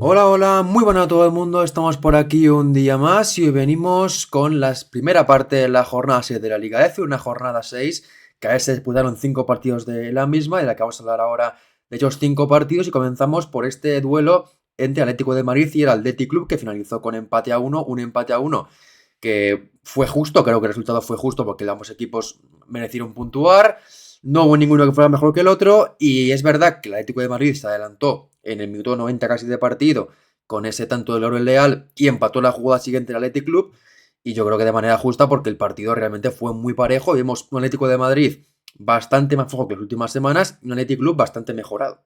Hola, hola, muy buenas a todo el mundo. Estamos por aquí un día más y hoy venimos con la primera parte de la jornada 6 de la Liga F, una jornada 6 que a veces se disputaron 5 partidos de la misma, de la que vamos a hablar ahora de esos 5 partidos y comenzamos por este duelo entre Atlético de Madrid y el Athletic Club que finalizó con empate a uno, un empate a uno que fue justo, creo que el resultado fue justo porque ambos equipos merecieron puntuar. No hubo ninguno que fuera mejor que el otro. Y es verdad que el Atlético de Madrid se adelantó en el minuto 90 casi de partido con ese tanto de Laurel Leal y empató la jugada siguiente el Athletic Club. Y yo creo que de manera justa porque el partido realmente fue muy parejo. Vimos un Atlético de Madrid bastante más flojo que las últimas semanas y un Athletic Club bastante mejorado.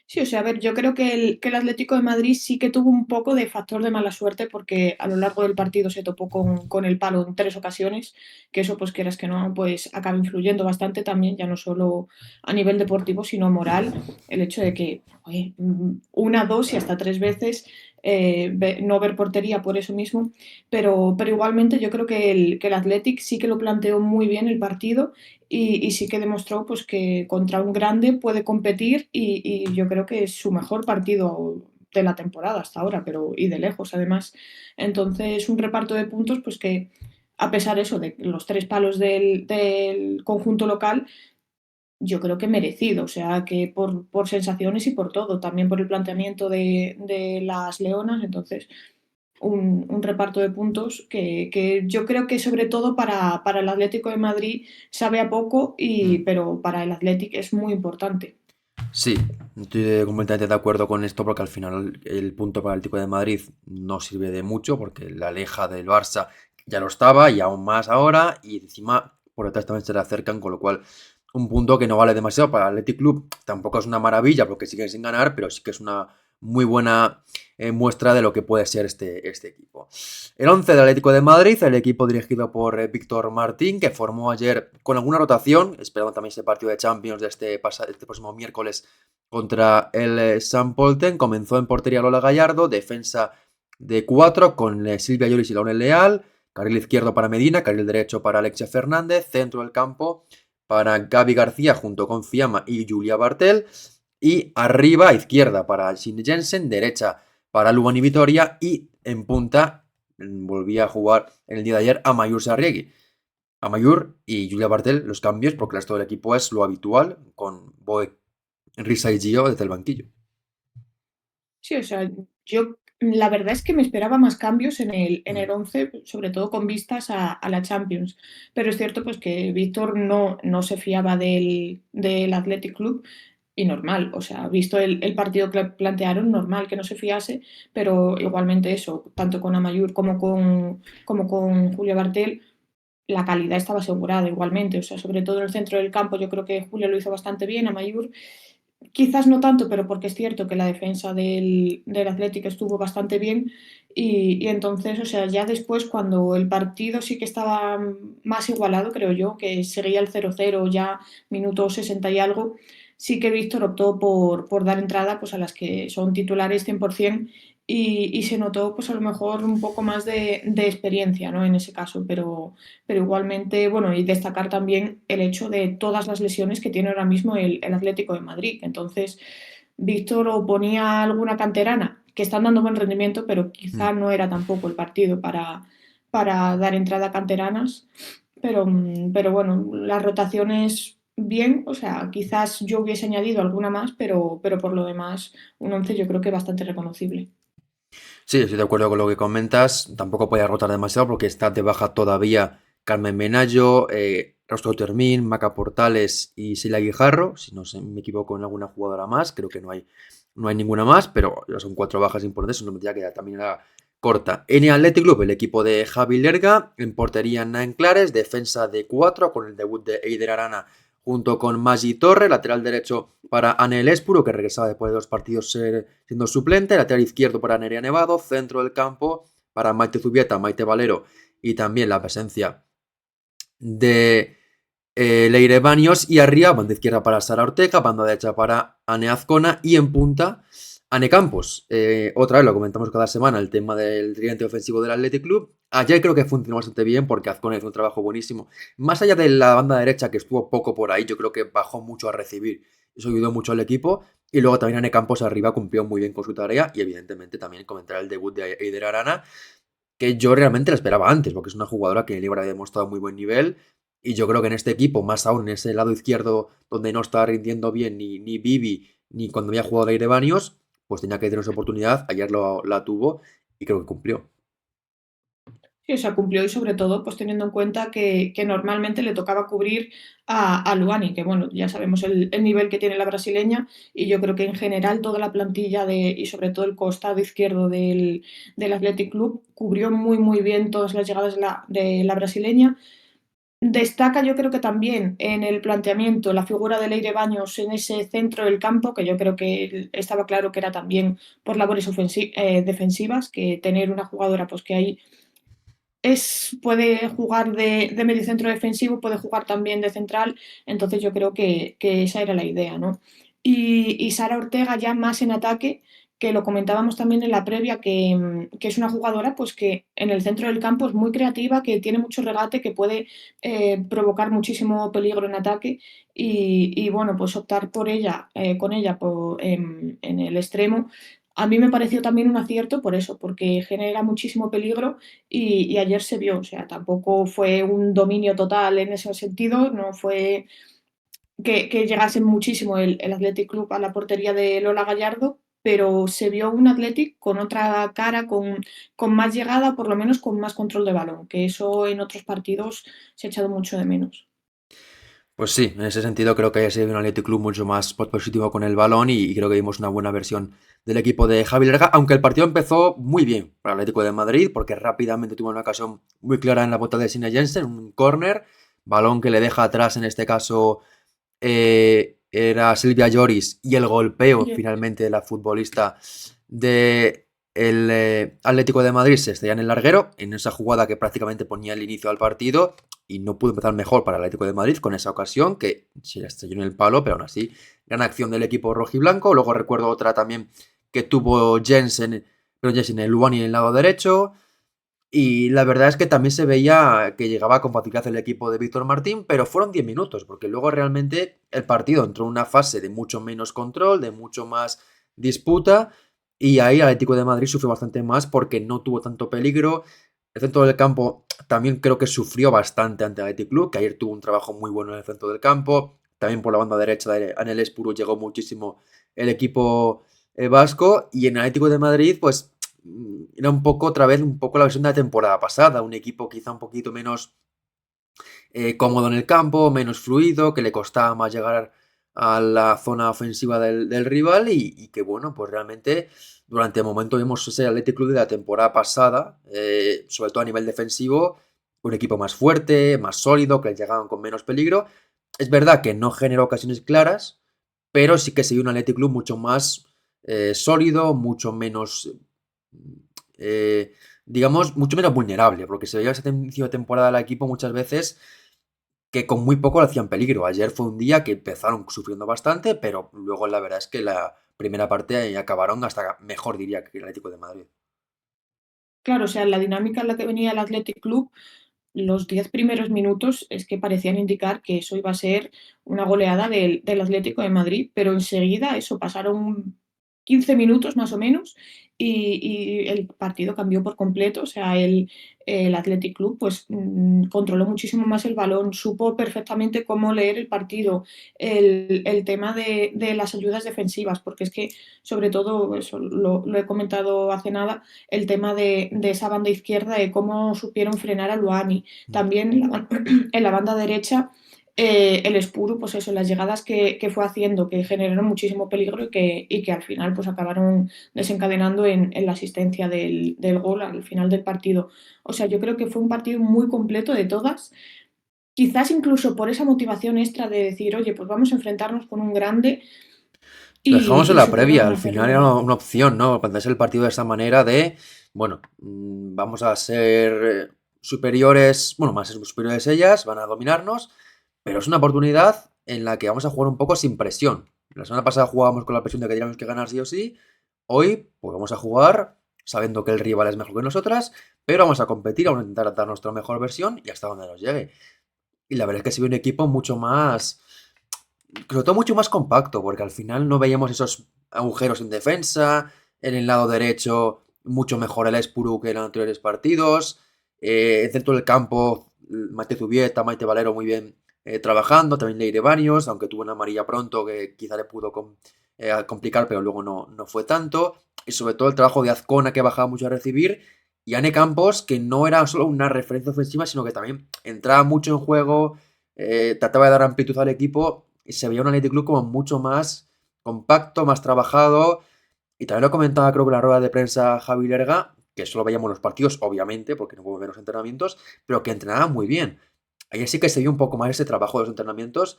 Sí, o sea, a ver, yo creo que el Atlético de Madrid sí que tuvo un poco de factor de mala suerte porque a lo largo del partido se topó con el palo en 3 ocasiones, que eso, pues quieras que no, pues acaba influyendo bastante también, ya no solo a nivel deportivo, sino moral, el hecho de que oye, una, dos y hasta 3 veces no ver portería por eso mismo, pero igualmente yo creo que el Athletic sí que lo planteó muy bien el partido y sí que demostró pues, que contra un grande puede competir y yo creo que es su mejor partido de la temporada hasta ahora, pero y de lejos además. Entonces, un reparto de puntos pues que a pesar eso de los 3 palos del conjunto local, yo creo que merecido, o sea, que por sensaciones y por todo, también por el planteamiento de las Leonas, entonces un reparto de puntos que yo creo que sobre todo para el Atlético de Madrid sabe a poco, Mm. pero para el Atlético es muy importante. Sí, estoy completamente de acuerdo con esto porque al final el punto para el Atlético de Madrid no sirve de mucho porque la aleja del Barça ya lo estaba y aún más ahora y encima por detrás también se le acercan, con lo cual un punto que no vale demasiado para el Athletic Club. Tampoco es una maravilla porque siguen sin ganar, pero sí que es una muy buena muestra de lo que puede ser este equipo. El 11 del Atlético de Madrid, el equipo dirigido por Víctor Martín, que formó ayer con alguna rotación, esperando también ese partido de Champions de este próximo miércoles contra el San Polten. Comenzó en portería Lola Gallardo, defensa de 4 con Silvia Lloris y Laurel Leal, carril izquierdo para Medina, carril derecho para Alexia Fernández, centro del campo para Gaby García junto con Fiamma y Julia Bartel, y arriba a izquierda para Shin Jensen, derecha para Luan y Vitoria y en punta volvía a jugar en el día de ayer a Mayur Sarriegui. A Mayur y Julia Bartel los cambios porque el resto del equipo es lo habitual con Boe, Risa y Gio desde el banquillo. Sí, o sea, yo la verdad es que me esperaba más cambios en el Mm. 11, sobre todo con vistas a la Champions. Pero es cierto pues que Víctor no se fiaba del Athletic Club y normal, o sea, visto el partido que plantearon, normal que no se fiase, pero igualmente eso, tanto con Amayur como con Julio Bartel, la calidad estaba asegurada igualmente, o sea, sobre todo en el centro del campo, yo creo que Julio lo hizo bastante bien, Amayur quizás no tanto, pero porque es cierto que la defensa del Atlético estuvo bastante bien y entonces, o sea, ya después cuando el partido sí que estaba más igualado, creo yo, que seguía el 0-0 ya minuto 60 y algo, sí que Víctor optó por dar entrada pues, a las que son titulares 100% y se notó pues a lo mejor un poco más de experiencia, ¿no? En ese caso, pero igualmente, bueno, y destacar también el hecho de todas las lesiones que tiene ahora mismo el Atlético de Madrid. Entonces, Víctor o ponía alguna canterana que están dando buen rendimiento, pero quizá Mm. no era tampoco el partido para dar entrada a canteranas. Pero bueno, las rotaciones bien, o sea, quizás yo hubiese añadido alguna más, pero por lo demás, un 11 yo creo que bastante reconocible. Sí, estoy de acuerdo con lo que comentas. Tampoco podía rotar demasiado porque está de baja todavía Carmen Menayo, Rostro Termín, Maca Portales y Sila Guijarro. Si no me equivoco en alguna jugadora más, creo que no hay ninguna más, pero ya son 4 bajas importantes. Eso no me que ya también era corta. En el Athletic Club, el equipo de Javi Lerga, en portería Nain Clares, defensa de 4 con el debut de Eider Arana junto con Maggi Torre, lateral derecho para Anel Espuro, que regresaba después de 2 partidos siendo suplente, lateral izquierdo para Nerea Nevado, centro del campo para Maite Zubieta, Maite Valero y también la presencia de Leire Baños y arriba, banda izquierda para Sara Ortega, banda derecha para Ane Azcona y en punta Ane Campos. Otra vez lo comentamos cada semana, el tema del tridente ofensivo del Athletic Club. Ayer creo que funcionó bastante bien porque Azcona hizo un trabajo buenísimo. Más allá de la banda derecha que estuvo poco por ahí, yo creo que bajó mucho a recibir Eso ayudó mucho al equipo. Y luego también Ane Campos arriba cumplió muy bien con su tarea y evidentemente también comentar el debut de Eider Arana, que yo realmente la esperaba antes, porque es una jugadora que Libra ha demostrado muy buen nivel. Y yo creo que en este equipo, más aún en ese lado izquierdo donde no está rindiendo bien ni Bibi, ni cuando había jugado Leire Banios, pues tenía que tener su oportunidad. Ayer la tuvo y creo que cumplió. Sí, o sea, cumplió y sobre todo, pues teniendo en cuenta que normalmente le tocaba cubrir a Luani, que bueno, ya sabemos el nivel que tiene la brasileña y yo creo que en general toda la plantilla y sobre todo el costado izquierdo del Athletic Club cubrió muy muy bien todas las llegadas de la brasileña. Destaca yo creo que también en el planteamiento la figura de Leire Baños en ese centro del campo, que yo creo que estaba claro que era también por labores defensivas, que tener una jugadora pues que ahí puede jugar de mediocentro defensivo, puede jugar también de central, entonces yo creo que esa era la idea, ¿no? Y Sara Ortega ya más en ataque, que lo comentábamos también en la previa, que es una jugadora pues que en el centro del campo es muy creativa, que tiene mucho regate, que puede provocar muchísimo peligro en ataque y bueno, pues optar por ella, con ella en el extremo. A mí me pareció también un acierto por eso, porque genera muchísimo peligro y ayer se vio, o sea, tampoco fue un dominio total en ese sentido, no fue que llegase muchísimo el Athletic Club a la portería de Lola Gallardo, pero se vio un Athletic con otra cara, con más llegada, por lo menos con más control de balón, que eso en otros partidos se ha echado mucho de menos. Pues sí, en ese sentido creo que haya sido un Athletic Club mucho más positivo con el balón y creo que vimos una buena versión del equipo de Javi Lerga, aunque el partido empezó muy bien para el Atlético de Madrid porque rápidamente tuvo una ocasión muy clara en la bota de Sina Jensen, un córner, balón que le deja atrás en este caso era Silvia Lloris y el golpeo Yo- finalmente de la futbolista de el Atlético de Madrid se estrella en el larguero en esa jugada que prácticamente ponía el inicio al partido y no pudo empezar mejor para el Atlético de Madrid con esa ocasión que se la estrelló en el palo, pero aún así gran acción del equipo rojiblanco. Luego recuerdo otra también que tuvo Jensen, pero Jensen el Luani en el lado derecho. Y la verdad es que también se veía que llegaba con facilidad el equipo de Víctor Martín, pero fueron 10 minutos, porque luego realmente el partido entró en una fase de mucho menos control, de mucho más disputa, y ahí el Atlético de Madrid sufrió bastante más porque no tuvo tanto peligro. El centro del campo también creo que sufrió bastante ante el Athletic Club, que ayer tuvo un trabajo muy bueno en el centro del campo. También por la banda derecha de Anel Espuru llegó muchísimo el equipo vasco, y en el Atlético de Madrid, pues era un poco otra vez un poco la versión de la temporada pasada, un equipo quizá un poquito menos cómodo en el campo, menos fluido, que le costaba más llegar a la zona ofensiva del rival y que bueno, pues realmente durante el momento vimos ese Athletic Club de la temporada pasada, sobre todo a nivel defensivo, un equipo más fuerte, más sólido, que llegaban con menos peligro. Es verdad que no generó ocasiones claras, pero sí que se vio un Athletic Club mucho más sólido, mucho menos eh, digamos, mucho menos vulnerable, porque se veía ese inicio de temporada del equipo muchas veces que con muy poco le hacían peligro. Ayer fue un día que empezaron sufriendo bastante, pero luego la verdad es que la primera parte acabaron hasta mejor, diría, que el Atlético de Madrid. Claro, o sea, la dinámica en la que venía el Athletic Club los 10 primeros minutos es que parecían indicar que eso iba a ser una goleada del Atlético de Madrid, pero enseguida eso pasaron 15 minutos más o menos y el partido cambió por completo. O sea, el Athletic Club pues controló muchísimo más el balón, supo perfectamente cómo leer el partido, el tema de las ayudas defensivas, porque es que sobre todo, eso lo he comentado hace nada, el tema de esa banda izquierda, de cómo supieron frenar a Luani. También en la banda derecha, el Espuru, pues eso, las llegadas que fue haciendo, que generaron muchísimo peligro y que al final pues acabaron desencadenando en la asistencia del gol al final del partido. O sea, yo creo que fue un partido muy completo de todas. Quizás incluso por esa motivación extra de decir, oye, pues vamos a enfrentarnos con un grande Lo dejamos en y la previa, supieron al hacerlo final muy era bien. una opción, ¿no? Plantearse el partido de esa manera de, bueno, vamos a ser superiores, bueno, más superiores ellas, van a dominarnos, pero es una oportunidad en la que vamos a jugar un poco sin presión. La semana pasada jugábamos con la presión de que teníamos que ganar sí o sí, hoy pues vamos a jugar sabiendo que el rival es mejor que nosotras, pero vamos a competir, vamos a intentar dar nuestra mejor versión y hasta donde nos llegue. Y la verdad es que se ve un equipo mucho más sobre todo mucho más compacto, porque al final no veíamos esos agujeros en defensa, en el lado derecho mucho mejor el Espuru que en los anteriores partidos, en centro del campo Maite Zubieta, Maite Valero muy bien trabajando, también Leire Banios, aunque tuvo una amarilla pronto que quizá le pudo complicar, pero luego no fue tanto, y sobre todo el trabajo de Azcona que bajaba mucho a recibir, y Ane Campos que no era solo una referencia ofensiva, sino que también entraba mucho en juego, trataba de dar amplitud al equipo y se veía un Athletic Club como mucho más compacto, más trabajado. Y también lo comentaba, creo que en la rueda de prensa Javi Lerga, que solo veíamos los partidos, obviamente, porque no podemos ver los entrenamientos, pero que entrenaba muy bien. Ahí sí que se vio un poco más ese trabajo de los entrenamientos,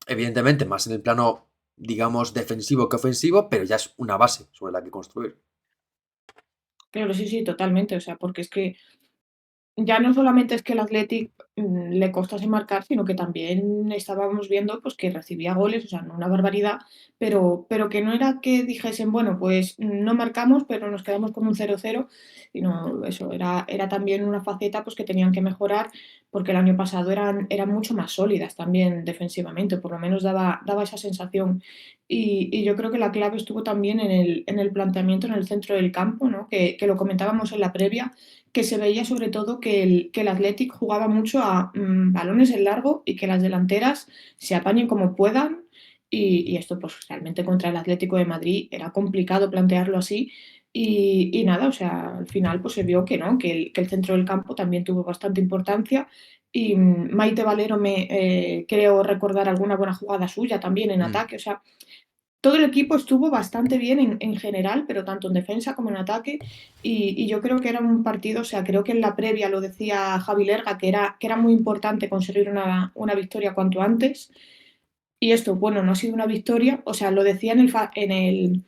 evidentemente más en el plano, digamos, defensivo que ofensivo, pero ya es una base sobre la que construir. Claro, sí, sí, totalmente. O sea, porque es que ya no solamente es que el Athletic le costase marcar, sino que también estábamos viendo pues, que recibía goles, o sea, no una barbaridad, pero que no era que dijesen, bueno, pues no marcamos, pero nos quedamos con un 0-0, sino eso, era también una faceta pues, que tenían que mejorar, porque el año pasado eran mucho más sólidas también defensivamente, por lo menos daba esa sensación. Y yo creo que la clave estuvo también en el planteamiento en el centro del campo, ¿no? Que lo comentábamos en la previa que se veía sobre todo que el Athletic jugaba mucho a balones en largo y que las delanteras se apañen como puedan. Y esto, pues realmente contra el Atlético de Madrid era complicado plantearlo así. Y nada, o sea, al final pues se vio que no, que el centro del campo también tuvo bastante importancia. Y Maite Valero creo recordar alguna buena jugada suya también en Mm. ataque. O sea, todo el equipo estuvo bastante bien en general, pero tanto en defensa como en ataque. Y yo creo que era un partido, o sea, creo que en la previa lo decía Javi Lerga, que era muy importante conseguir una victoria cuanto antes. Y esto, bueno, no ha sido una victoria, o sea, lo decía en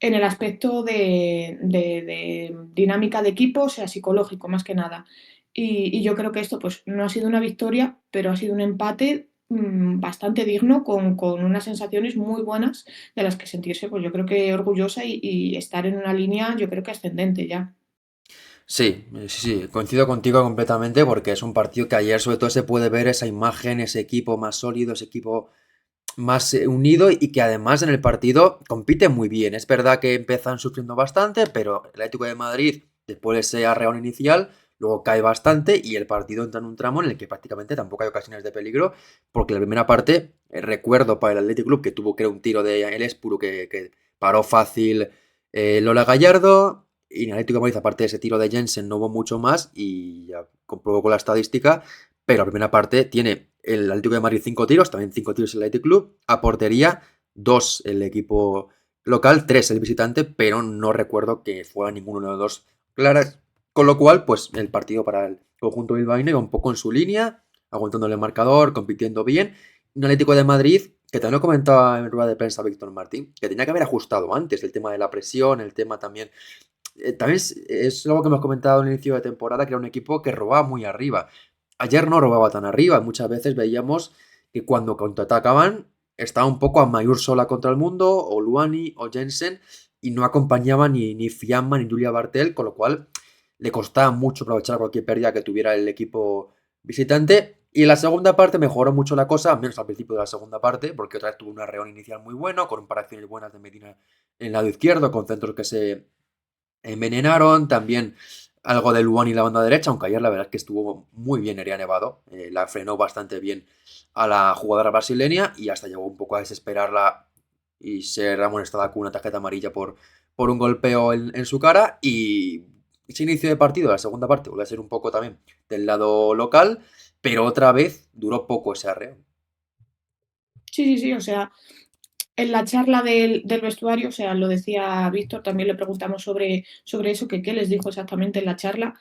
el aspecto de dinámica de equipo, o sea, psicológico más que nada. Y yo creo que esto pues no ha sido una victoria, pero ha sido un empate bastante digno con unas sensaciones muy buenas de las que sentirse pues yo creo que orgullosa y estar en una línea yo creo que ascendente ya. Sí, sí, coincido contigo completamente porque es un partido que ayer sobre todo se puede ver esa imagen, ese equipo más sólido, ese equipo más unido y que además en el partido compite muy bien. Es verdad que empiezan sufriendo bastante, pero el Atlético de Madrid, después de ese arreón inicial, luego cae bastante y el partido entra en un tramo en el que prácticamente tampoco hay ocasiones de peligro, porque la primera parte, recuerdo para el Athletic Club que tuvo creo un tiro de El Espuru que paró fácil Lola Gallardo. Y en el Atlético de Madrid, aparte de ese tiro de Jensen, no hubo mucho más y ya comprobó con la estadística, pero la primera parte tiene el Atlético de Madrid 5 tiros, también 5 tiros el Athletic Club, a portería 2 el equipo local, 3 el visitante, pero no recuerdo que fuera ninguno de los dos claras, con lo cual pues el partido para el conjunto bilbaíno iba un poco en su línea, aguantándole el marcador, compitiendo bien, un Atlético de Madrid que también lo comentaba en rueda de prensa Víctor Martín, que tenía que haber ajustado antes el tema de la presión, el tema también también es algo que hemos comentado al inicio de temporada, que era un equipo que robaba muy arriba. Ayer no robaba tan arriba, muchas veces veíamos que cuando contraatacaban estaba un poco a Mayur sola contra el mundo, o Luani, o Jensen, y no acompañaba ni Fiamma ni Julia Bartel, con lo cual le costaba mucho aprovechar cualquier pérdida que tuviera el equipo visitante. Y en la segunda parte mejoró mucho la cosa, menos al principio de la segunda parte, porque otra vez tuvo un arreón inicial muy bueno, con un par de acciones buenas de Medina en el lado izquierdo, con centros que se envenenaron, también algo de Luan y la banda derecha, aunque ayer la verdad es que estuvo muy bien Nerea Nevado, la frenó bastante bien a la jugadora brasileña y hasta llegó un poco a desesperarla y ser amonestada con una tarjeta amarilla por un golpeo en su cara y ese inicio de partido, la segunda parte, vuelve a ser un poco también del lado local, pero otra vez duró poco ese arreo. Sí, sí, sí, o sea, en la charla del vestuario, o sea, lo decía Víctor, también le preguntamos sobre eso, que qué les dijo exactamente en la charla.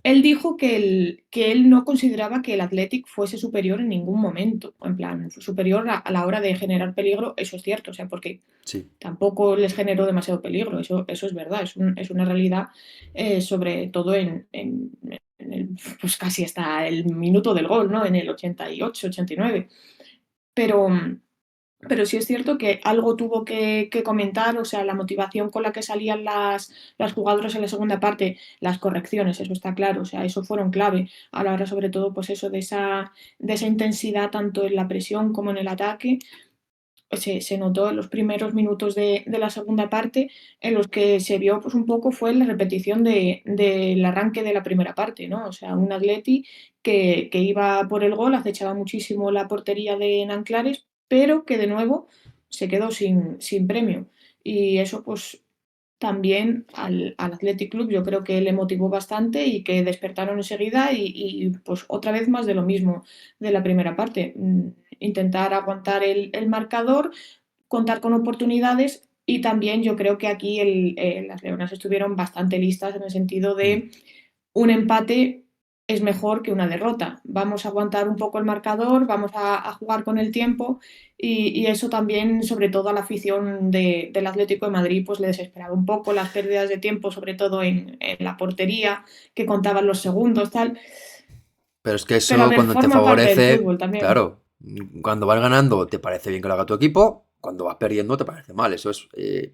Él dijo que él no consideraba que el Athletic fuese superior en ningún momento, en plan, superior a la hora de generar peligro, eso es cierto, o sea, porque Sí. tampoco les generó demasiado peligro, eso es verdad, es una realidad, sobre todo pues casi hasta el minuto del gol, ¿no? En el 88, 89. Pero, pero sí es cierto que algo tuvo que comentar, o sea, la motivación con la que salían las jugadoras en la segunda parte, las correcciones, eso está claro, o sea, eso fueron clave a la hora sobre todo, pues eso, de esa intensidad tanto en la presión como en el ataque. se notó en los primeros minutos de la segunda parte, en los que se vio pues, un poco fue la repetición del arranque de la primera parte, ¿no? O sea, un Atleti que iba por el gol, acechaba muchísimo la portería de Nanclares, pero que de nuevo se quedó sin premio. Y eso, pues, también al Athletic Club yo creo que le motivó bastante y que despertaron enseguida pues otra vez más de lo mismo de la primera parte. Intentar aguantar el marcador, contar con oportunidades y también yo creo que aquí las Leonas estuvieron bastante listas en el sentido Mm. de un empate es mejor que una derrota. Vamos a aguantar un poco el marcador, vamos a jugar con el tiempo y eso también, sobre todo a la afición del Atlético de Madrid, pues le desesperaba un poco las pérdidas de tiempo, sobre todo en la portería, que contaban los segundos, tal. Pero es que Pero a eso ver, cuando te forma parte del favorece, fútbol también. claro, cuando vas ganando te parece bien que lo haga tu equipo, cuando vas perdiendo te parece mal. Eso es,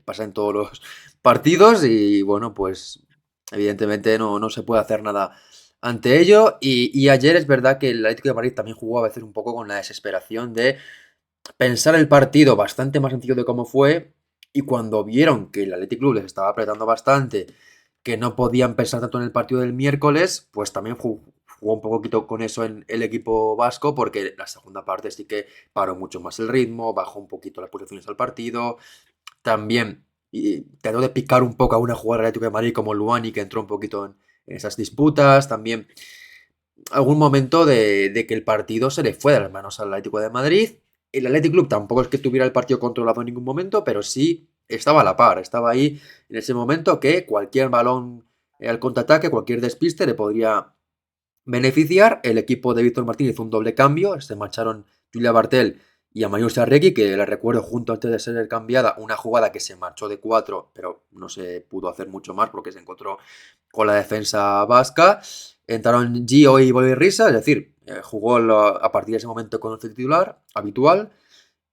pasa en todos los partidos y bueno, pues evidentemente no se puede hacer nada ante ello. Y ayer es verdad que el Atlético de Madrid también jugó a veces un poco con la desesperación de pensar el partido bastante más sencillo de cómo fue y cuando vieron que el Athletic Club les estaba apretando bastante, que no podían pensar tanto en el partido del miércoles, pues también jugó un poquito con eso en el equipo vasco porque la segunda parte sí que paró mucho más el ritmo, bajó un poquito las posiciones al partido, también trató de picar un poco a una jugada del Atlético de Madrid como Luani que entró un poquito en esas disputas, también algún momento de que el partido se le fue de las manos al Atlético de Madrid. El Athletic Club tampoco es que tuviera el partido controlado en ningún momento, pero sí estaba a la par, estaba ahí en ese momento que cualquier balón al contraataque, cualquier despiste le podría beneficiar. El equipo de Víctor Martínez hizo un doble cambio, se marcharon Julia Bartel y Amayur Sarregui, que le recuerdo junto antes de ser cambiada, una jugada que se marchó de 4, pero no se pudo hacer mucho más porque se encontró con la defensa vasca. Entraron Gio y Bobby Risa, es decir, jugó a partir de ese momento con el titular habitual.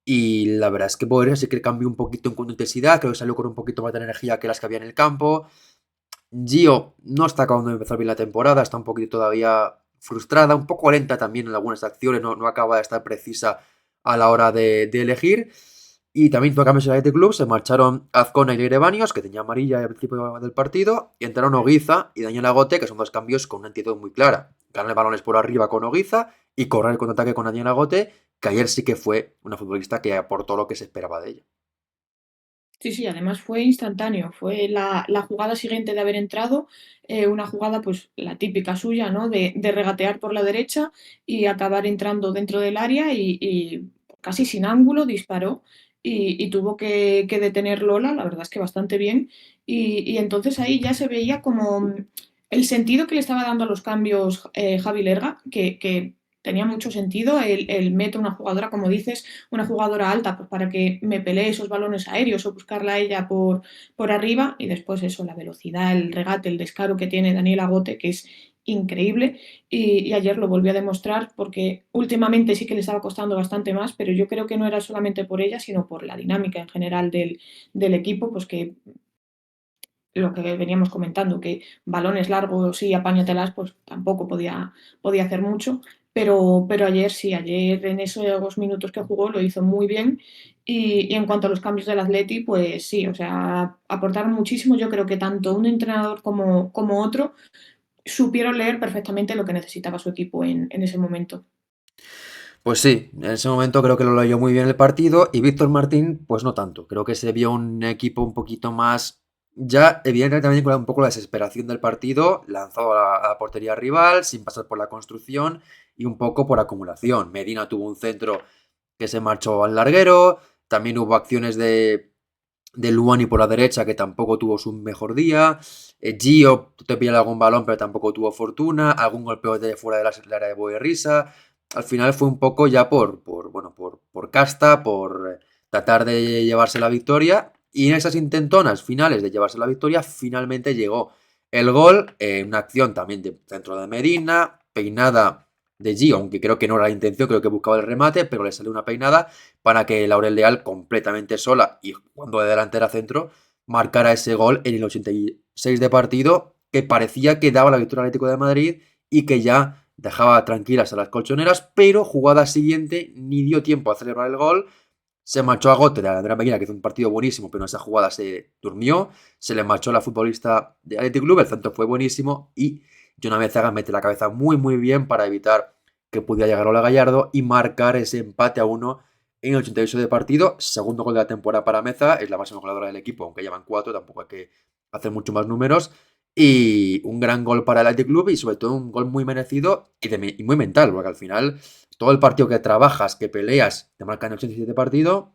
Y la verdad es que Bobby Risa sí que cambió un poquito en cuanto a intensidad, creo que salió con un poquito más de energía que las que había en el campo. Gio no está acabando de empezar bien la temporada, está un poquito todavía frustrada, un poco lenta también en algunas acciones, no acaba de estar precisa a la hora de elegir. Y también hizo cambios en el Club, se marcharon Azcona y Leire Baños, que tenía amarilla al principio del partido, y entraron Oguiza y Daniel Agote, que son dos cambios con una actitud muy clara. Ganar balones por arriba con Oguiza y correr el contraataque con Daniel Agote, que ayer sí que fue una futbolista que aportó lo que se esperaba de ella. Sí, sí, además fue instantáneo, fue la jugada siguiente de haber entrado, una jugada pues la típica suya, ¿no? De regatear por la derecha y acabar entrando dentro del área y casi sin ángulo disparó y tuvo que detener Lola, la verdad es que bastante bien, y entonces ahí ya se veía como el sentido que le estaba dando a los cambios Javi Lerga, que tenía mucho sentido el meter una jugadora, como dices, una jugadora alta pues para que me pelee esos balones aéreos o buscarla a ella por arriba y después eso, la velocidad, el regate, el descaro que tiene Daniela Gote, que es increíble y ayer lo volvió a demostrar porque últimamente sí que le estaba costando bastante más, pero yo creo que no era solamente por ella, sino por la dinámica en general del equipo, pues que lo que veníamos comentando, que balones largos y apáñatelas, pues tampoco podía hacer mucho. Pero ayer sí, ayer en esos minutos que jugó lo hizo muy bien. Y en cuanto a los cambios del Atleti, pues sí, o sea, aportaron muchísimo. Yo creo que tanto un entrenador como otro supieron leer perfectamente lo que necesitaba su equipo en ese momento. Pues sí, en ese momento creo que lo leyó muy bien el partido y Víctor Martín, pues no tanto. Creo que se vio un equipo un poquito más, ya evidentemente también con un poco la desesperación del partido, lanzado a la portería rival, sin pasar por la construcción y un poco por acumulación. Medina tuvo un centro que se marchó al larguero, también hubo acciones de Luani por la derecha que tampoco tuvo su mejor día. Gio te pilla algún balón pero tampoco tuvo fortuna, algún golpeo de fuera de la área de Boerrisa. Al final fue un poco ya bueno, por casta, por tratar de llevarse la victoria. Y en esas intentonas finales de llevarse la victoria, finalmente llegó el gol. Una acción también de centro de Medina, peinada de Gio, aunque creo que no era la intención, creo que buscaba el remate, pero le salió una peinada para que Laurel Leal, completamente sola y jugando de delantera centro, marcara ese gol en el 86 de partido, que parecía que daba la victoria al Atlético de Madrid y que ya dejaba tranquilas a las colchoneras, pero jugada siguiente ni dio tiempo a celebrar el gol. Se marchó a Gote de Andrea Medina, que hizo un partido buenísimo, pero en esa jugada se durmió. Se le marchó a la futbolista de Athletic Club, el centro fue buenísimo y Jonah Mezaga mete la cabeza muy muy bien para evitar que pudiera llegar Ola Gallardo y marcar ese empate a uno en el 88 de partido. Segundo gol de la temporada para Meza, es la máxima goleadora del equipo, aunque llevan 4, tampoco hay que hacer mucho más números. Y un gran gol para el Athletic Club y sobre todo un gol muy merecido y muy mental, porque al final todo el partido que trabajas, que peleas, te marcan el 87 partido,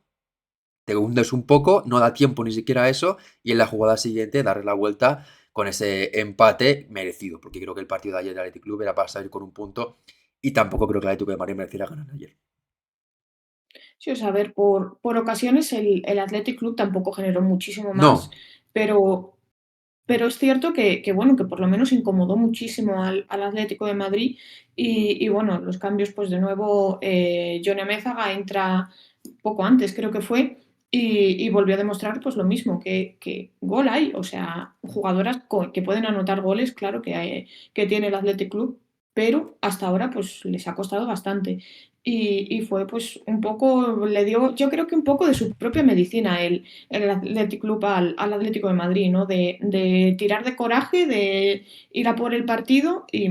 te hundes un poco, no da tiempo ni siquiera a eso, y en la jugada siguiente darle la vuelta con ese empate merecido, porque creo que el partido de ayer del Athletic Club era para salir con un punto, y tampoco creo que el Atlético de Madrid mereciera ganar ayer. Sí, o sea, a ver, por ocasiones el Athletic Club tampoco generó muchísimo más, No, pero, pero es cierto bueno, que por lo menos incomodó muchísimo al Atlético de Madrid y bueno, los cambios, pues de nuevo, Johnny Amézaga entra poco antes, creo que fue, y volvió a demostrar pues lo mismo, que gol hay, o sea, jugadoras que pueden anotar goles, claro que tiene el Athletic Club, pero hasta ahora pues les ha costado bastante. Y fue pues un poco, le dio, yo creo que un poco de su propia medicina el Athletic Club al Atlético de Madrid, ¿no? De tirar de coraje, de ir a por el partido y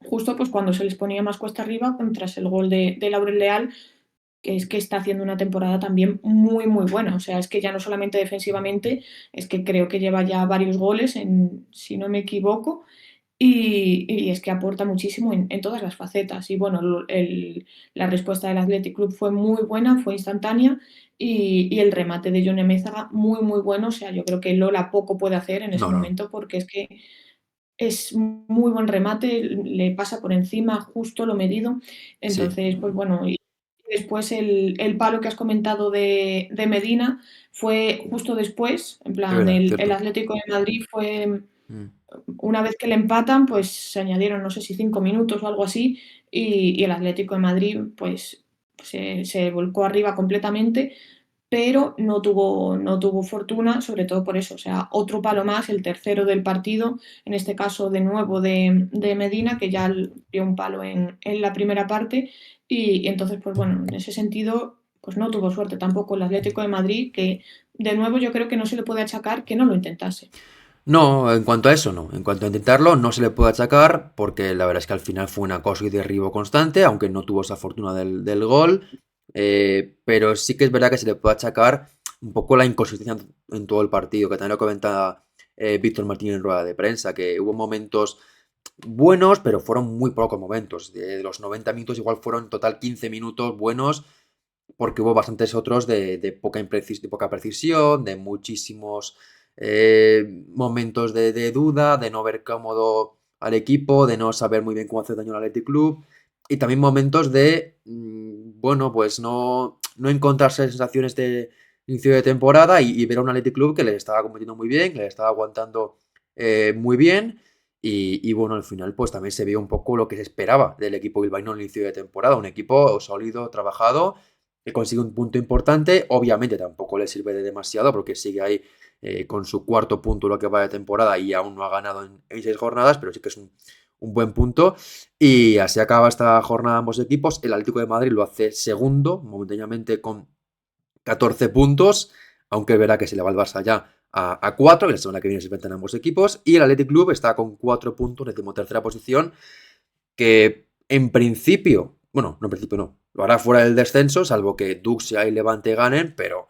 justo pues cuando se les ponía más cuesta arriba, tras el gol de Laurel Leal, que es que está haciendo una temporada también muy, muy buena. O sea, es que ya no solamente defensivamente, es que creo que lleva ya varios goles, si no me equivoco, y es que aporta muchísimo en todas las facetas. Y bueno, la respuesta del Athletic Club fue muy buena, fue instantánea, y el remate de Johnny Mézaga muy, muy bueno. O sea, yo creo que Lola poco puede hacer en ese no, no. momento porque es que es muy buen remate, le pasa por encima justo lo medido. Sí, Entonces, pues bueno, y después el palo que has comentado de Medina fue justo después, en es plan, verdad, el cierto. Atlético de Madrid fue, Mm. una vez que le empatan, pues se añadieron, no sé si 5 minutos o algo así, y el Atlético de Madrid, pues se volcó arriba completamente, pero no tuvo fortuna, sobre todo por eso. O sea, otro palo más, el tercero del partido, en este caso de nuevo de Medina, que ya dio un palo en la primera parte. Y entonces, pues bueno, en ese sentido, pues no tuvo suerte tampoco el Atlético de Madrid, que de nuevo yo creo que no se le puede achacar que no lo intentase. No, en cuanto a eso, no. En cuanto a intentarlo, no se le puede achacar, porque la verdad es que al final fue un acoso y derribo constante, aunque no tuvo esa fortuna del gol. Pero sí que es verdad que se le puede achacar un poco la inconsistencia en todo el partido, que también lo comentaba Víctor Martín en rueda de prensa, que hubo momentos buenos, pero fueron muy pocos momentos. De los 90 minutos igual fueron en total 15 minutos buenos, porque hubo bastantes otros de poca precisión, de muchísimos momentos de duda, de no ver cómodo al equipo, de no saber muy bien cómo hacer daño al Athletic Club, y también momentos de, bueno, pues no encontrarse sensaciones de inicio de temporada y ver a un Athletic Club que le estaba compitiendo muy bien, que le estaba aguantando muy bien. Y bueno, al final pues también se vio un poco lo que se esperaba del equipo bilbaíno al inicio de temporada, un equipo sólido, trabajado, que consigue un punto importante. Obviamente tampoco le sirve de demasiado porque sigue ahí con su cuarto punto lo que va de temporada y aún no ha ganado en 6 jornadas, pero sí que es un buen punto. Y así acaba esta jornada ambos equipos. El Atlético de Madrid lo hace segundo, momentáneamente con 14 puntos, aunque verá que se le va el Barça ya a 4, que la semana que viene se enfrentan ambos equipos. Y el Athletic Club está con 4 puntos, decimotercera posición, que en principio, bueno, no en principio no, lo hará fuera del descenso, salvo que Duxia y Levante ganen, pero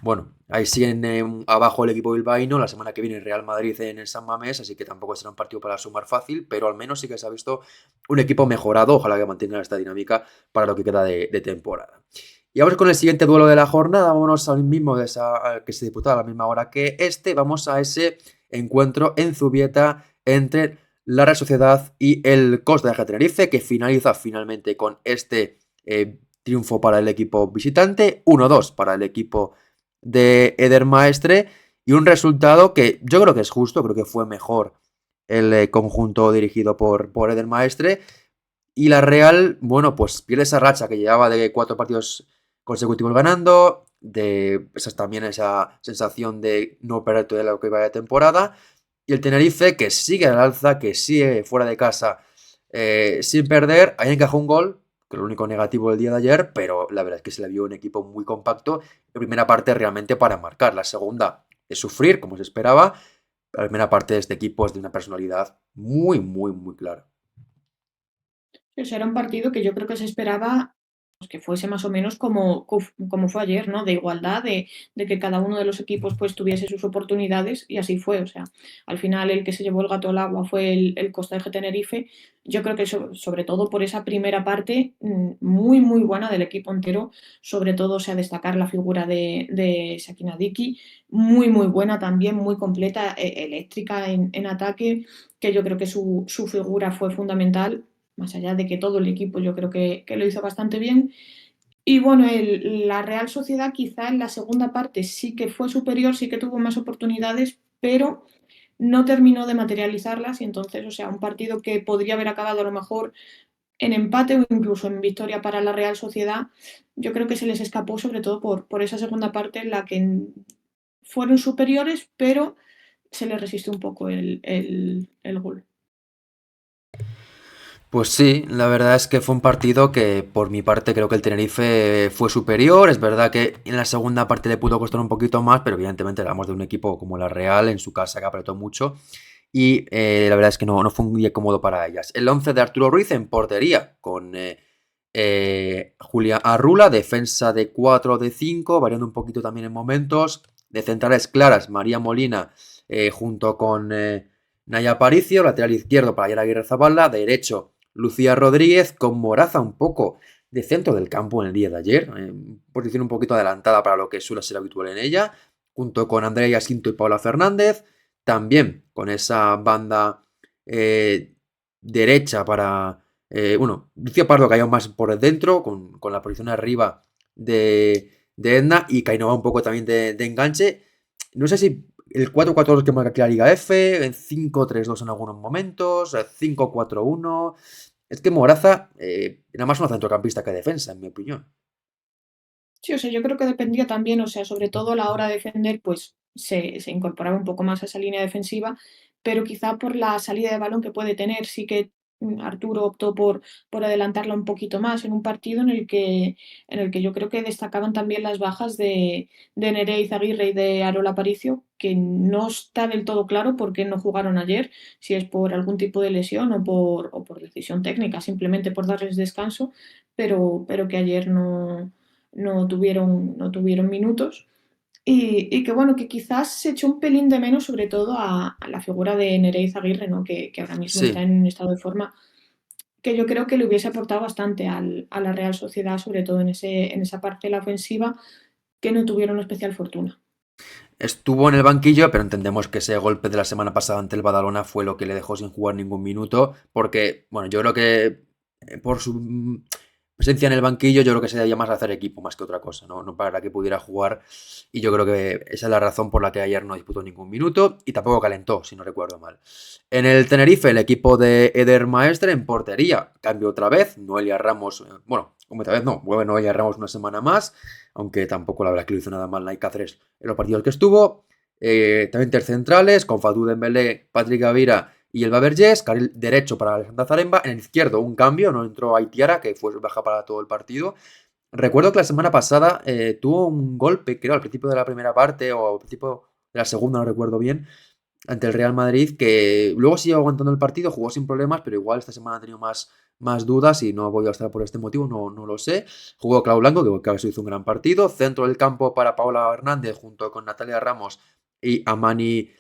bueno, ahí siguen abajo el equipo bilbaíno, la semana que viene Real Madrid en el San Mamés, así que tampoco será un partido para sumar fácil, pero al menos sí que se ha visto un equipo mejorado, ojalá que mantengan esta dinámica para lo que queda de temporada. Y vamos con el siguiente duelo de la jornada, vámonos al mismo que se disputaba a la misma hora que este, vamos a ese encuentro en Zubieta entre la Real Sociedad y el Costa de Tenerife, que finaliza finalmente con este triunfo para el equipo visitante, 1-2 para el equipo de Eder Maestre, y un resultado que yo creo que es justo, creo que fue mejor el conjunto dirigido por Eder Maestre, y la Real, bueno, pues pierde esa racha que llevaba de 4 partidos consecutivos ganando, de también esa sensación de no perder todo lo que va de temporada, y el Tenerife que sigue al alza, que sigue fuera de casa sin perder, ahí encajó un gol que lo único negativo del día de ayer, pero la verdad es que se le vio un equipo muy compacto. La primera parte realmente para marcar, la segunda es sufrir, como se esperaba. La primera parte de este equipo es de una personalidad muy, muy, muy clara. Pues era un partido que yo creo que se esperaba pues, que fuese más o menos como fue ayer, ¿no? De igualdad, de que cada uno de los equipos pues tuviese sus oportunidades y así fue. O sea, al final el que se llevó el gato al agua fue el Costa de Tenerife. Yo creo que sobre todo por esa primera parte muy, muy buena del equipo entero, sobre todo o sea, destacar la figura de Sakina Diki, muy, muy buena también, muy completa, eléctrica en ataque, que yo creo que su figura fue fundamental más allá de que todo el equipo yo creo que lo hizo bastante bien. Y bueno, la Real Sociedad quizá en la segunda parte sí que fue superior, sí que tuvo más oportunidades, pero no terminó de materializarlas y entonces, o sea, un partido que podría haber acabado a lo mejor en empate o incluso en victoria para la Real Sociedad, yo creo que se les escapó sobre todo por esa segunda parte en la que fueron superiores, pero se les resistió un poco el gol. Pues sí, la verdad es que fue un partido que por mi parte creo que el Tenerife fue superior. Es verdad que en la segunda parte le pudo costar un poquito más, pero evidentemente hablamos de un equipo como la Real en su casa que apretó mucho. Y la verdad es que no fue un día cómodo para ellas. El 11 de Arturo Ruiz en portería, con Julia Arrula, defensa de 4 de 5 variando un poquito también en momentos. De centrales claras, María Molina junto con Naya Aparicio, lateral izquierdo para Yara Aguirre Zabala, derecho Lucía Rodríguez, con Moraza un poco de centro del campo en el día de ayer, posición un poquito adelantada para lo que suele ser habitual en ella, junto con Andrea Yacinto y Paula Fernández, también con esa banda derecha para, bueno, Lucía Pardo cayó más por dentro, con la posición arriba de Edna y Kainova un poco también de enganche. No sé si el 4-4-2 que marca aquí la Liga F, en 5-3-2 en algunos momentos, 5-4-1. Es que Moraza era más una centrocampista que defensa, en mi opinión. Sí, o sea, yo creo que dependía también, o sea, sobre todo a la hora de defender, pues se incorporaba un poco más a esa línea defensiva, pero quizá por la salida de balón que puede tener, sí que Arturo optó por adelantarla un poquito más en un partido en el que yo creo que destacaban también las bajas de Nerea Izaguirre y de Arola Aparicio, que no está del todo claro por qué no jugaron ayer, si es por algún tipo de lesión o por decisión técnica, simplemente por darles descanso, pero que ayer no tuvieron minutos. Y que bueno, que quizás se echó un pelín de menos, sobre todo a la figura de Nereiz Aguirre, ¿no? Que ahora mismo está Sí, en un estado de forma que yo creo que le hubiese aportado bastante a la Real Sociedad, sobre todo en esa parte de la ofensiva, que no tuvieron especial fortuna. estuvo en el banquillo, pero entendemos que ese golpe de la semana pasada ante el Badalona fue lo que le dejó sin jugar ningún minuto, porque, bueno, yo creo que por su presencia en el banquillo, yo creo que se debía más a hacer equipo más que otra cosa, ¿no? No para que pudiera jugar, y yo creo que esa es la razón por la que ayer no disputó ningún minuto y tampoco calentó, si no recuerdo mal. En el Tenerife, el equipo de Eder Maestre en portería, cambio otra vez, Noelia Ramos, bueno, como otra vez no, vuelve Noelia Ramos una semana más, aunque tampoco la verdad que lo hizo nada mal la IK3 en los partidos que estuvo. También intercentrales, con Fadú Dembélé, Patrick Gavira y el Vergés, carril derecho para Alejandra Zaremba, en el izquierdo un cambio, no entró Aitiara, que fue baja para todo el partido. Recuerdo que la semana pasada tuvo un golpe, creo, al principio de la primera parte o al principio de la segunda, no recuerdo bien, ante el Real Madrid, que luego siguió aguantando el partido, jugó sin problemas, pero igual esta semana ha tenido más dudas y no ha podido estar por este motivo, no lo sé. Jugó Clau Blanco, que a hizo un gran partido. Centro del campo para Paula Hernández junto con Natalia Ramos y Amani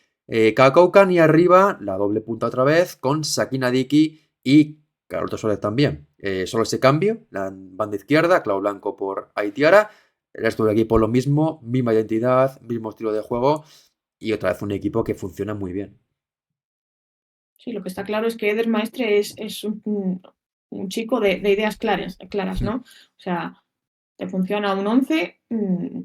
Kakoukan. Y arriba la doble punta otra vez con Sakina Diki y Carlota Suárez también. Solo ese cambio, la banda izquierda, Clau Blanco por Aitiara. El resto del equipo lo mismo, misma identidad, mismo estilo de juego y otra vez un equipo que funciona muy bien. Sí, lo que está claro es que Eder Maestre es un chico de ideas claras, ¿no? O sea, te funciona un 11,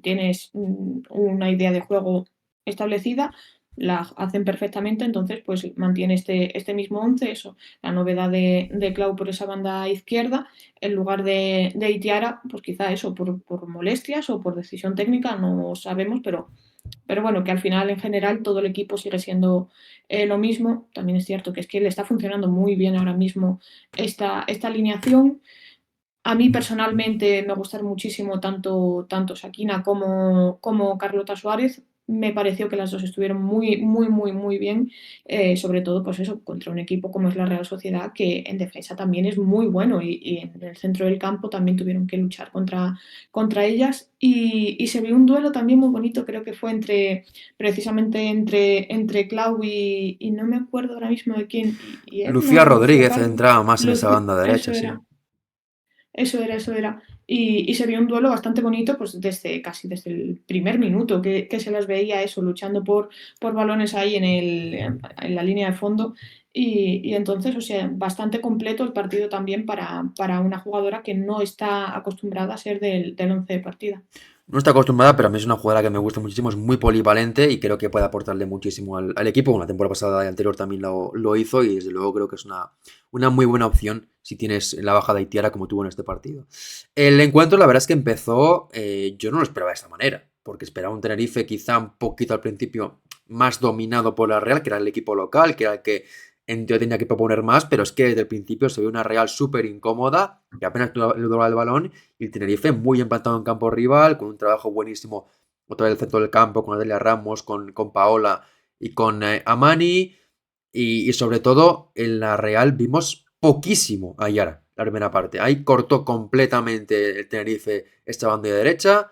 tienes una idea de juego establecida, la hacen perfectamente, entonces pues mantiene este mismo 11 eso, la novedad de Clau por esa banda izquierda, en lugar de Itiara, pues quizá eso, por molestias o por decisión técnica, no sabemos, pero bueno, que al final en general todo el equipo sigue siendo lo mismo. También es cierto que es que le está funcionando muy bien ahora mismo esta alineación. A mí personalmente me gustaron muchísimo tanto Shakina como Carlota Suárez. Me pareció que las dos estuvieron muy, muy, muy, muy bien, sobre todo pues eso, contra un equipo como es la Real Sociedad, que en defensa también es muy bueno y en el centro del campo también tuvieron que luchar contra ellas. Y se vio un duelo también muy bonito, creo que fue precisamente entre Clau y no me acuerdo ahora mismo de quién, y Lucía Edna o Lucía Rodríguez Carlos. entraba más en esa banda Eso derecha, sí. era. Eso era, eso era. Y se vio un duelo bastante bonito, pues casi desde el primer minuto que se las veía eso, luchando por balones ahí en la línea de fondo. Y entonces, o sea, bastante completo el partido también para una jugadora que no está acostumbrada a ser del 11 de partida. No está acostumbrada, pero a mí es una jugadora que me gusta muchísimo, es muy polivalente y creo que puede aportarle muchísimo al equipo. Una temporada pasada y anterior también lo hizo y desde luego creo que es una muy buena opción si tienes la baja de Itiara como tuvo en este partido. El encuentro la verdad es que empezó, yo no lo esperaba de esta manera, porque esperaba un Tenerife quizá un poquito al principio más dominado por la Real, que era el equipo local, que era el que en teoría tenía que proponer más, pero es que desde el principio se ve una Real súper incómoda, que apenas le duraba el balón y el Tenerife muy empatado en campo rival, con un trabajo buenísimo otra vez el centro del campo, con Adelia Ramos, con Paola y con Amani. Y sobre todo en la Real vimos poquísimo a Yara, la primera parte. Ahí cortó completamente el Tenerife esta banda de derecha,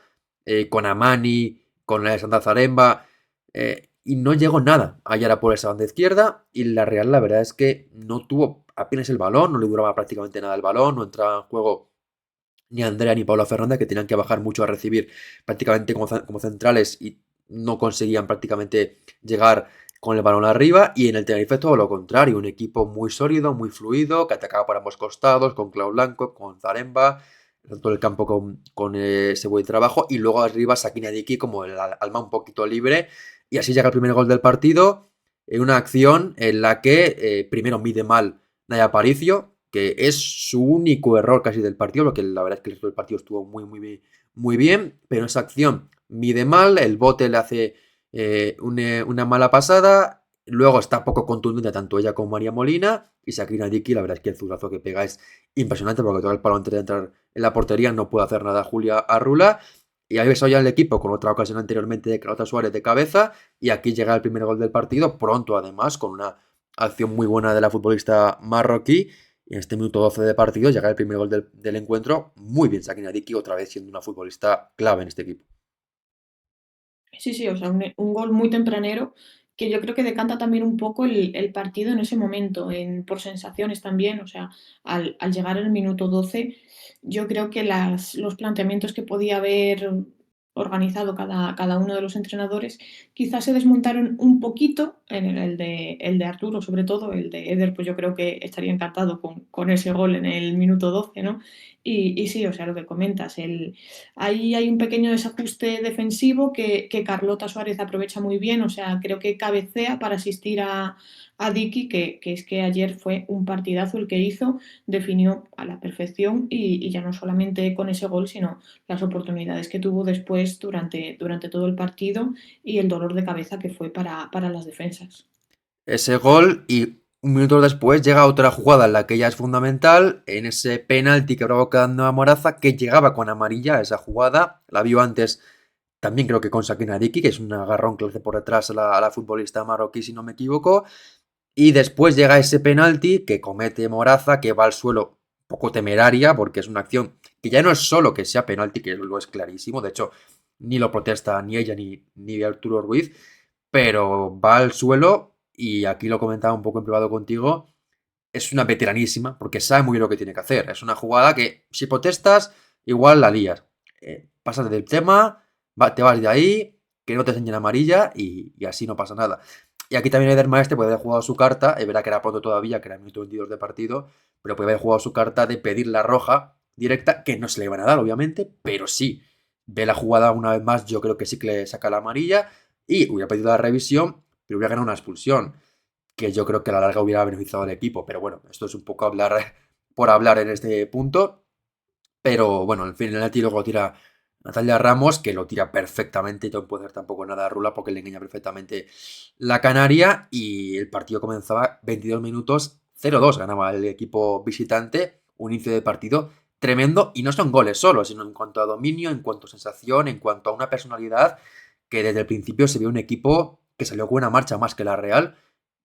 con Amani, con Alessandra Zaremba, y no llegó nada a Yara por esa banda izquierda. Y la Real, la verdad es que no tuvo apenas el balón, no le duraba prácticamente nada el balón, no entraba en juego ni Andrea ni Paula Fernández, que tenían que bajar mucho a recibir prácticamente como centrales y no conseguían prácticamente llegar con el balón arriba. Y en el Tenerife todo lo contrario, un equipo muy sólido, muy fluido, que atacaba por ambos costados, con Clau Blanco, con Zaremba, todo el campo con ese buen trabajo. Y luego arriba Sakina Diki como el alma un poquito libre. Y así llega el primer gol del partido, en una acción en la que primero mide mal Naya Aparicio, que es su único error casi del partido, porque la verdad es que el resto del partido estuvo muy, muy, muy bien, pero esa acción mide mal, el bote le hace una mala pasada, luego está poco contundente tanto ella como María Molina, y Sakrina Diki, la verdad es que el zurdazo que pega es impresionante, porque todo el palo antes de entrar en la portería no puede hacer nada Julia Arrula, y ahí ves ya el equipo con otra ocasión anteriormente de Carlota Suárez de cabeza, y aquí llega el primer gol del partido, pronto además, con una acción muy buena de la futbolista marroquí, y en este minuto 12 de partido llega el primer gol del encuentro. Muy bien, Sakina Diki, otra vez siendo una futbolista clave en este equipo. Sí, sí, o sea, un gol muy tempranero que yo creo que decanta también un poco el partido en ese momento, por sensaciones también, o sea, al llegar al minuto 12 yo creo que los planteamientos que podía haber organizado cada uno de los entrenadores quizás se desmontaron un poquito, en el de Arturo sobre todo, el de Eder pues yo creo que estaría encantado con ese gol en el minuto 12, ¿no? Y sí, o sea, lo que comentas, ahí hay un pequeño desajuste defensivo que Carlota Suárez aprovecha muy bien, o sea, creo que cabecea para asistir a Dicky, que es que ayer fue un partidazo el que hizo, definió a la perfección y ya no solamente con ese gol, sino las oportunidades que tuvo después durante todo el partido y el dolor de cabeza que fue para las defensas. Ese gol y un minuto después llega otra jugada en la que ella es fundamental, en ese penalti que provoca a Moraza, que llegaba con amarilla a esa jugada. La vio antes también creo que con Sakina Diki, que es un agarrón que le hace por detrás a la futbolista marroquí, si no me equivoco. Y después llega ese penalti que comete Moraza, que va al suelo poco temeraria, porque es una acción que ya no es solo que sea penalti, que lo es clarísimo, de hecho, ni lo protesta ni ella ni Arturo Ruiz, pero va al suelo, y aquí lo comentaba un poco en privado contigo, es una veteranísima, porque sabe muy bien lo que tiene que hacer. Es una jugada que si protestas, igual la lías. Pásate del tema, te vas de ahí, que no te enseñen amarilla y así no pasa nada. Y aquí también Eder Maestre puede haber jugado su carta, es verdad que era pronto todavía, que era el minuto 22 de partido, pero puede haber jugado su carta de pedir la roja directa, que no se le van a dar, obviamente, pero sí. Ve la jugada una vez más, yo creo que sí que le saca la amarilla y hubiera pedido la revisión, pero hubiera ganado una expulsión, que yo creo que a la larga hubiera beneficiado al equipo. Pero bueno, esto es un poco hablar por hablar en este punto. Pero bueno, en fin, el luego tira Natalia Ramos, que lo tira perfectamente y no puede hacer tampoco nada a Rula porque le engaña perfectamente la Canaria. Y el partido comenzaba 22 minutos, 0-2 ganaba el equipo visitante. Un inicio de partido tremendo y no son goles solo, sino en cuanto a dominio, en cuanto a sensación, en cuanto a una personalidad que desde el principio se vio un equipo que salió con una marcha más que la Real,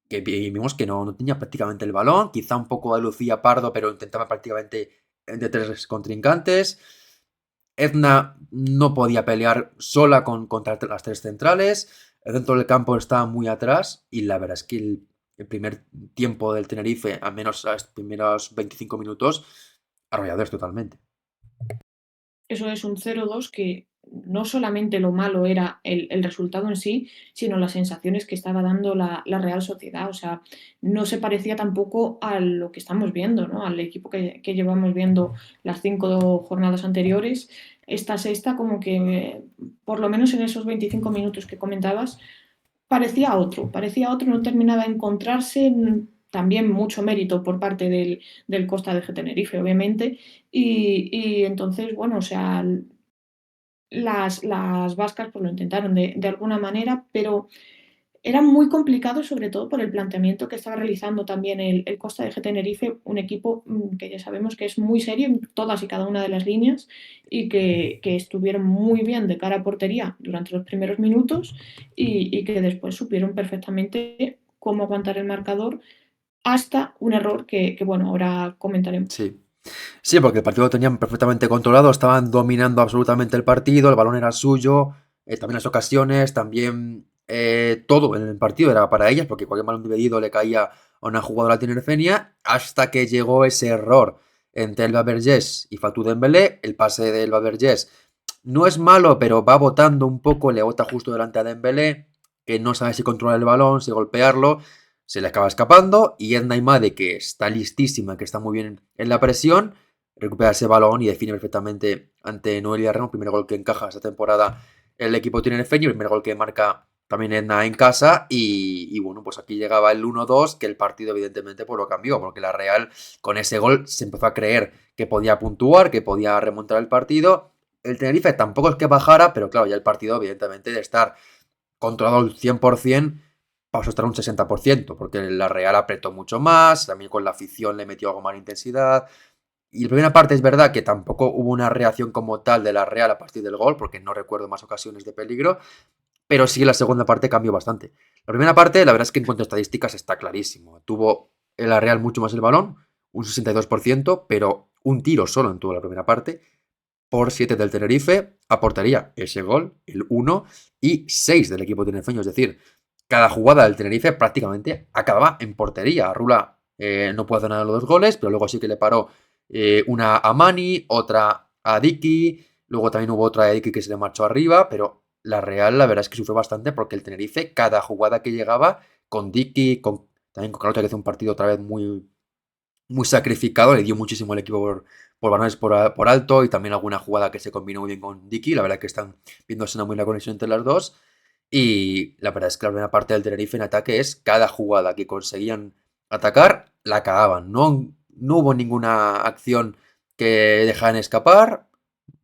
que vimos que no tenía prácticamente el balón, quizá un poco de Lucía Pardo, pero intentaba prácticamente entre tres contrincantes. Edna no podía pelear sola contra las tres centrales. El centro del campo estaba muy atrás y la verdad es que el primer tiempo del Tenerife, al menos los primeros 25 minutos, arrolladores totalmente. Eso es un 0-2 que no solamente lo malo era el resultado en sí, sino las sensaciones que estaba dando la Real Sociedad. O sea, no se parecía tampoco a lo que estamos viendo, ¿no? Al equipo que llevamos viendo las 5 jornadas anteriores. Esta sexta, como que, por lo menos en esos 25 minutos que comentabas, parecía otro, no terminaba de encontrarse. También mucho mérito por parte del Costa de Tenerife, obviamente. Y entonces, bueno, o sea, las vascas pues lo intentaron de alguna manera, pero era muy complicado, sobre todo por el planteamiento que estaba realizando también el Costa de Tenerife, un equipo que ya sabemos que es muy serio en todas y cada una de las líneas y que estuvieron muy bien de cara a portería durante los primeros minutos y que después supieron perfectamente cómo aguantar el marcador hasta un error que bueno, ahora comentaremos. Sí. Sí, porque el partido lo tenían perfectamente controlado, estaban dominando absolutamente el partido, el balón era suyo, también las ocasiones, también todo en el partido era para ellas, porque cualquier balón dividido le caía a una jugadora tinerfeña, hasta que llegó ese error entre Elba Vergés y Fatou Dembélé. El pase de Elba Vergés no es malo, pero va botando un poco, le bota justo delante a Dembélé, que no sabe si controlar el balón, si golpearlo, se le acaba escapando, y Edna Imade, que está listísima, que está muy bien en la presión, recupera ese balón y define perfectamente ante Noelia Ramos, primer gol que encaja esta temporada el equipo tinerfeño, el primer gol que marca también Edna en casa, y bueno, pues aquí llegaba el 1-2, que el partido evidentemente pues lo cambió, porque la Real con ese gol se empezó a creer que podía puntuar, que podía remontar el partido. El Tenerife tampoco es que bajara, pero claro, ya el partido evidentemente de estar controlado al 100%, pasó a estar un 60%, porque la Real apretó mucho más, también con la afición le metió algo más de intensidad. Y la primera parte es verdad que tampoco hubo una reacción como tal de la Real a partir del gol, porque no recuerdo más ocasiones de peligro, pero sí la segunda parte cambió bastante. La primera parte, la verdad es que en cuanto a estadísticas está clarísimo. Tuvo la Real mucho más el balón, un 62%, pero un tiro solo en toda la primera parte, por 7 del Tenerife, aportaría ese gol, el 1, y 6 del equipo tinerfeño. Es decir, cada jugada del Tenerife prácticamente acababa en portería. Rula no puede hacer nada de los 2 goles, pero luego sí que le paró una a Mani, otra a Diki, luego también hubo otra de Diki que se le marchó arriba, pero la Real la verdad es que sufrió bastante porque el Tenerife, cada jugada que llegaba, con Diki, también con Carlota, que hizo un partido otra vez muy sacrificado, le dio muchísimo al equipo por balones por alto, y también alguna jugada que se combinó muy bien con Dicky. La verdad es que están viéndose una muy buena conexión entre las dos. Y la verdad es que la primera parte del Tenerife en ataque es cada jugada que conseguían atacar, la cagaban. No hubo ninguna acción que dejaran escapar.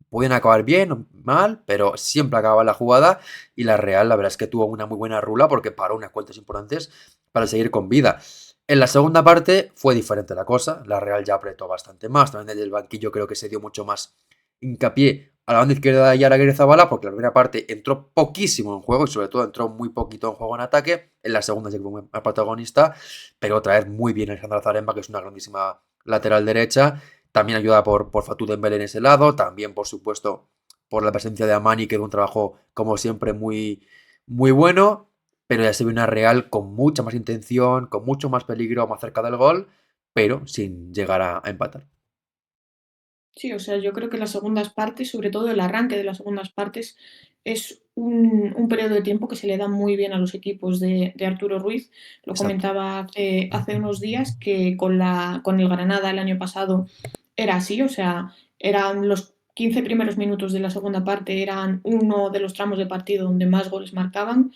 Podían acabar bien o mal, pero siempre acababa la jugada. Y la Real, la verdad es que tuvo una muy buena rula porque paró unas cuentas importantes para seguir con vida. En la segunda parte fue diferente la cosa. La Real ya apretó bastante más. También desde el banquillo creo que se dio mucho más hincapié a la banda izquierda de Yara Guerrezabala, porque la primera parte entró poquísimo en juego y sobre todo entró muy poquito en juego en ataque. En la segunda sí que fue más protagonista, pero otra vez muy bien Alejandra Zaremba, que es una grandísima lateral derecha. También ayuda por Fatou Dembélé en ese lado. También, por supuesto, por la presencia de Amani, que es un trabajo, como siempre, muy bueno. Pero ya se ve una Real con mucha más intención, con mucho más peligro, más cerca del gol, pero sin llegar a empatar. Sí, o sea, yo creo que las segundas partes, sobre todo el arranque de las segundas partes, es un periodo de tiempo que se le da muy bien a los equipos de Arturo Ruiz. Lo Exacto. comentaba hace unos días que con el Granada el año pasado era así, o sea, eran los 15 primeros minutos de la segunda parte, eran uno de los tramos de partido donde más goles marcaban.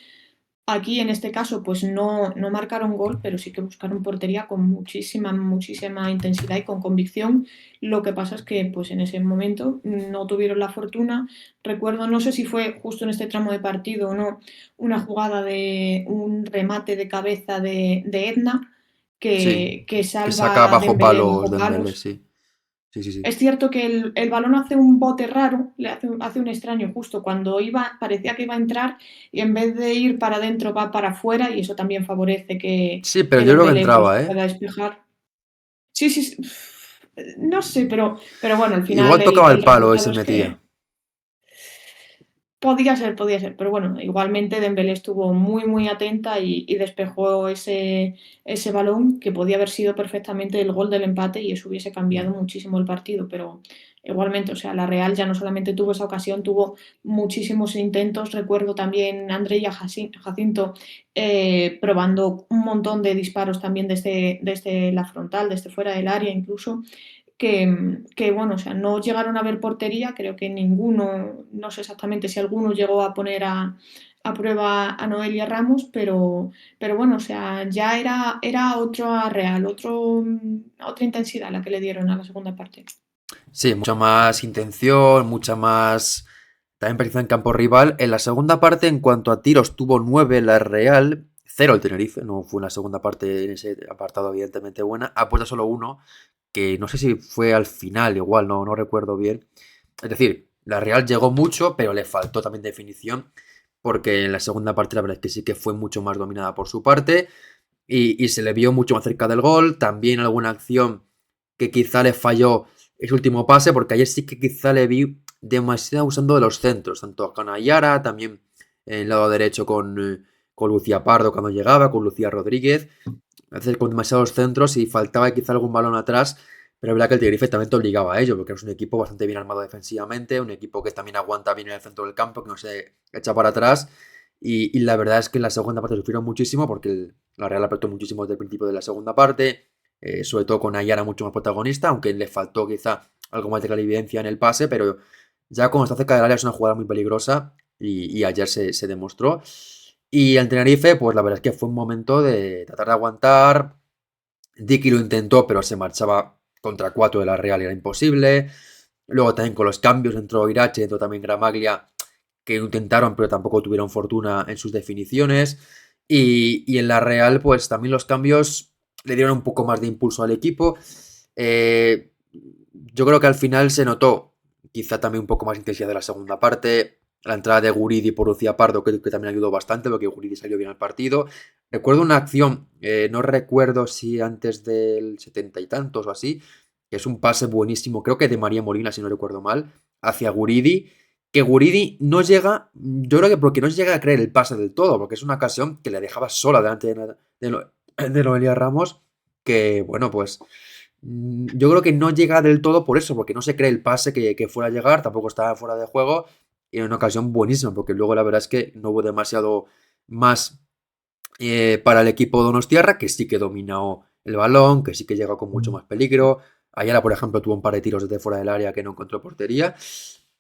Aquí, en este caso, pues no marcaron gol, pero sí que buscaron portería con muchísima intensidad y con convicción. Lo que pasa es que, pues en ese momento no tuvieron la fortuna. Recuerdo, no sé si fue justo en este tramo de partido o no, una jugada de un remate de cabeza de Edna Sí, que que saca salva a bajo Dembélé palos bajo Dembélé, palos. sí. Sí, sí, sí. Es cierto que el balón hace un bote raro, hace un extraño justo cuando parecía que iba a entrar y en vez de ir para adentro va para afuera y eso también favorece Sí, pero que yo creo que Dembélé pues, entraba, ¿eh? pueda despejar. Sí, sí, sí. No sé, pero bueno, al final Igual tocaba el el palo y resultado se es metía. que podía ser, pero bueno, igualmente Dembélé estuvo muy, muy atenta y despejó ese balón que podía haber sido perfectamente el gol del empate y eso hubiese cambiado Mm. muchísimo el partido, pero igualmente, o sea, la Real ya no solamente tuvo esa ocasión, tuvo muchísimos intentos. Recuerdo también a Andrea Jacinto probando un montón de disparos también desde la frontal, desde fuera del área incluso bueno, o sea, no llegaron a ver portería, creo que ninguno, no sé exactamente si alguno llegó a poner a prueba a Noelia Ramos, pero bueno, o sea, ya era otra Real, otra intensidad la que le dieron a la segunda parte. Sí, mucha más intención, mucha más también presencia en campo rival. En la segunda parte, en cuanto a tiros, tuvo 9 la Real, cero el Tenerife. No fue una segunda parte en ese apartado, evidentemente buena. Ha puesto solo uno, que no sé si fue al final, igual, no recuerdo bien. Es decir, la Real llegó mucho, pero le faltó también definición, porque en la segunda parte la verdad es que sí que fue mucho más dominada por su parte y se le vio mucho más cerca del gol. También alguna acción que quizá le falló ese último pase, porque ayer sí que quizá le vi demasiado usando de los centros, tanto con Ayara, también en el lado derecho con Lucía Pardo cuando llegaba, con Lucía Rodríguez, a veces con demasiados centros y faltaba quizá algún balón atrás, pero es verdad que el Tenerife también te obligaba a ello, porque es un equipo bastante bien armado defensivamente, un equipo que también aguanta bien en el centro del campo, que no se echa para atrás. Y la verdad es que en la segunda parte sufrieron muchísimo, porque la Real apretó muchísimo desde el principio de la segunda parte, sobre todo con Ayara mucho más protagonista, aunque le faltó quizá algo más de clarividencia en el pase, pero ya cuando está cerca del área es una jugada muy peligrosa y ayer se demostró. Y el Tenerife, pues la verdad es que fue un momento de tratar de aguantar. Dicky lo intentó, pero se marchaba contra 4 de la Real, era imposible. Luego también con los cambios entró Irache, entró también Gramaglia, que intentaron, pero tampoco tuvieron fortuna en sus definiciones. Y en la Real, pues también los cambios le dieron un poco más de impulso al equipo. Eh, yo creo que al final se notó quizá también un poco más intensidad de la segunda parte. La entrada de Guridi por Lucía Pardo creo que también ayudó bastante, porque Guridi salió bien al partido. Recuerdo una acción, no recuerdo si antes del 70 y tantos o así, que es un pase buenísimo, creo que de María Molina, si no recuerdo mal, hacia Guridi, que Guridi no llega, yo creo que porque no llega a creer el pase del todo, porque es una ocasión que le dejaba sola delante de Noelia Ramos, que bueno, pues yo creo que no llega del todo por eso, porque no se cree el pase que fuera a llegar, tampoco estaba fuera de juego, y en una ocasión buenísima, porque luego la verdad es que no hubo demasiado más para el equipo donostiarra, que sí que dominó el balón, que sí que llegó con mucho más peligro. Ayala, por ejemplo, tuvo un par de tiros desde fuera del área que no encontró portería.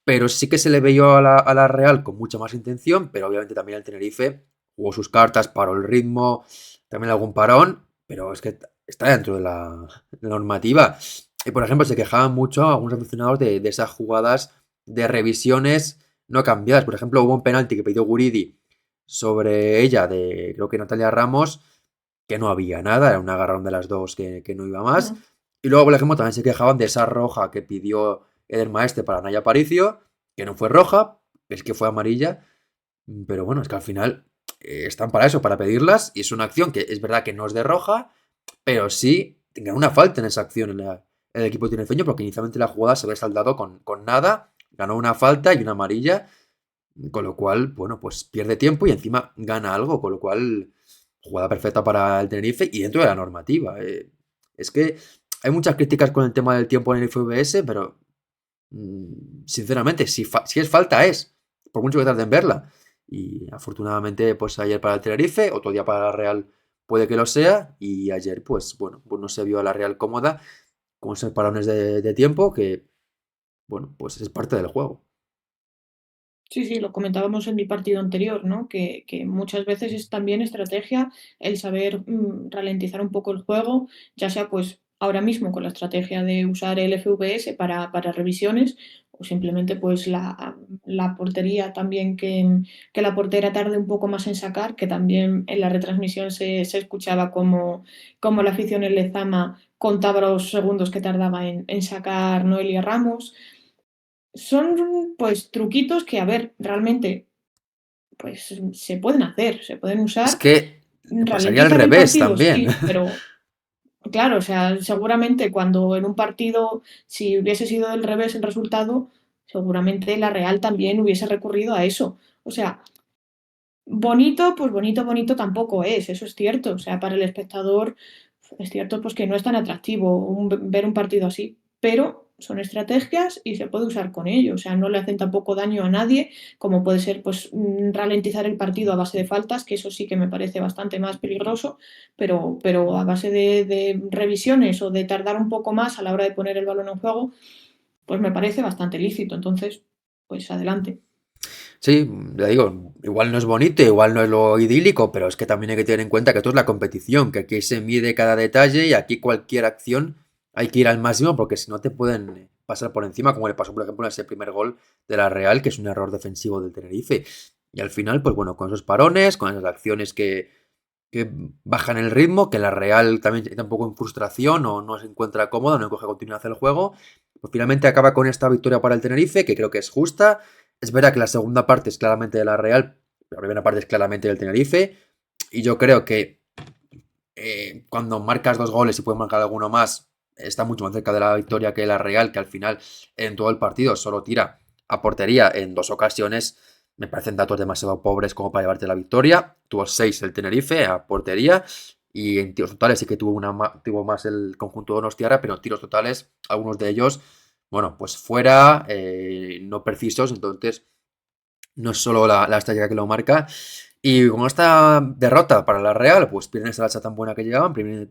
Pero sí que se le veía a la Real con mucha más intención, pero obviamente también el Tenerife jugó sus cartas, paró el ritmo, también algún parón, pero es que está dentro de la normativa. Y por ejemplo, se quejaban mucho algunos aficionados de esas jugadas de revisiones no cambiadas. Por ejemplo, hubo un penalti que pidió Guridi sobre ella, de creo que Natalia Ramos, que no había nada, era un agarrón de las dos que no iba más. No. Y luego, por ejemplo, también se quejaban de esa roja que pidió Eder Maestre para Naya Aparicio, que no fue roja, es que fue amarilla, pero bueno, es que al final están para eso, para pedirlas, y es una acción que es verdad que no es de roja, pero sí tengan una falta en esa acción en el equipo tinerfeño, porque inicialmente la jugada se ve saldado con nada, ganó una falta y una amarilla, con lo cual, bueno, pues pierde tiempo y encima gana algo, con lo cual, jugada perfecta para el Tenerife y dentro de la normativa. Es que hay muchas críticas con el tema del tiempo en el FVS, pero sinceramente, si es falta, es. Por mucho que tarden en verla. Y afortunadamente, pues ayer para el Tenerife, otro día para la Real puede que lo sea. Y ayer, pues bueno, pues no se vio a la Real cómoda con esos parones de tiempo que, bueno, pues es parte del juego. Sí, sí, lo comentábamos en mi partido anterior, ¿no? Que muchas veces es también estrategia el saber ralentizar un poco el juego, ya sea pues ahora mismo con la estrategia de usar el FVS para revisiones o simplemente pues la portería también que la portera tarde un poco más en sacar, que también en la retransmisión se escuchaba como la afición en Lezama contaba los segundos que tardaba en sacar Noelia Ramos. Son pues truquitos que, a ver, realmente pues se pueden hacer, se pueden Es usar. que pasaría al Ralentizan el revés partido, también. sí, pero claro, o sea, seguramente cuando en un partido, si hubiese sido del revés el resultado, seguramente la Real también hubiese recurrido a eso. O sea, bonito, pues bonito, bonito tampoco es, eso es cierto. O sea, para el espectador es cierto pues que no es tan atractivo ver un partido así, pero son estrategias y se puede usar con ello. O sea, no le hacen tampoco daño a nadie, como puede ser pues ralentizar el partido a base de faltas, que eso sí que me parece bastante más peligroso, pero a base de revisiones o de tardar un poco más a la hora de poner el balón en juego, pues me parece bastante lícito. Entonces, pues adelante. Sí, ya digo, igual no es bonito, igual no es lo idílico, pero es que también hay que tener en cuenta que esto es la competición, que aquí se mide cada detalle y aquí cualquier acción hay que ir al máximo porque si no te pueden pasar por encima, como le pasó por ejemplo en ese primer gol de la Real, que es un error defensivo del Tenerife. Y al final, pues bueno, con esos parones, con esas acciones que bajan el ritmo, que la Real también está un poco en frustración o no se encuentra cómoda, no coge continuidad el juego, pues finalmente acaba con esta victoria para el Tenerife, que creo que es justa. Es verdad que la segunda parte es claramente de la Real, la primera parte es claramente del Tenerife, y yo creo que cuando marcas 2 goles y puedes marcar alguno más, está mucho más cerca de la victoria que la Real, que al final en todo el partido solo tira a portería en 2 ocasiones. Me parecen datos demasiado pobres como para llevarte la victoria. Tuvo 6 el Tenerife a portería. Y en tiros totales sí que tuvo más el conjunto de Donostiarra, pero en tiros totales, algunos de ellos, bueno, pues fuera, no precisos. Entonces, no es solo la estrella que lo marca. Y con esta derrota para la Real, pues pierden esa racha tan buena que llegaban, primer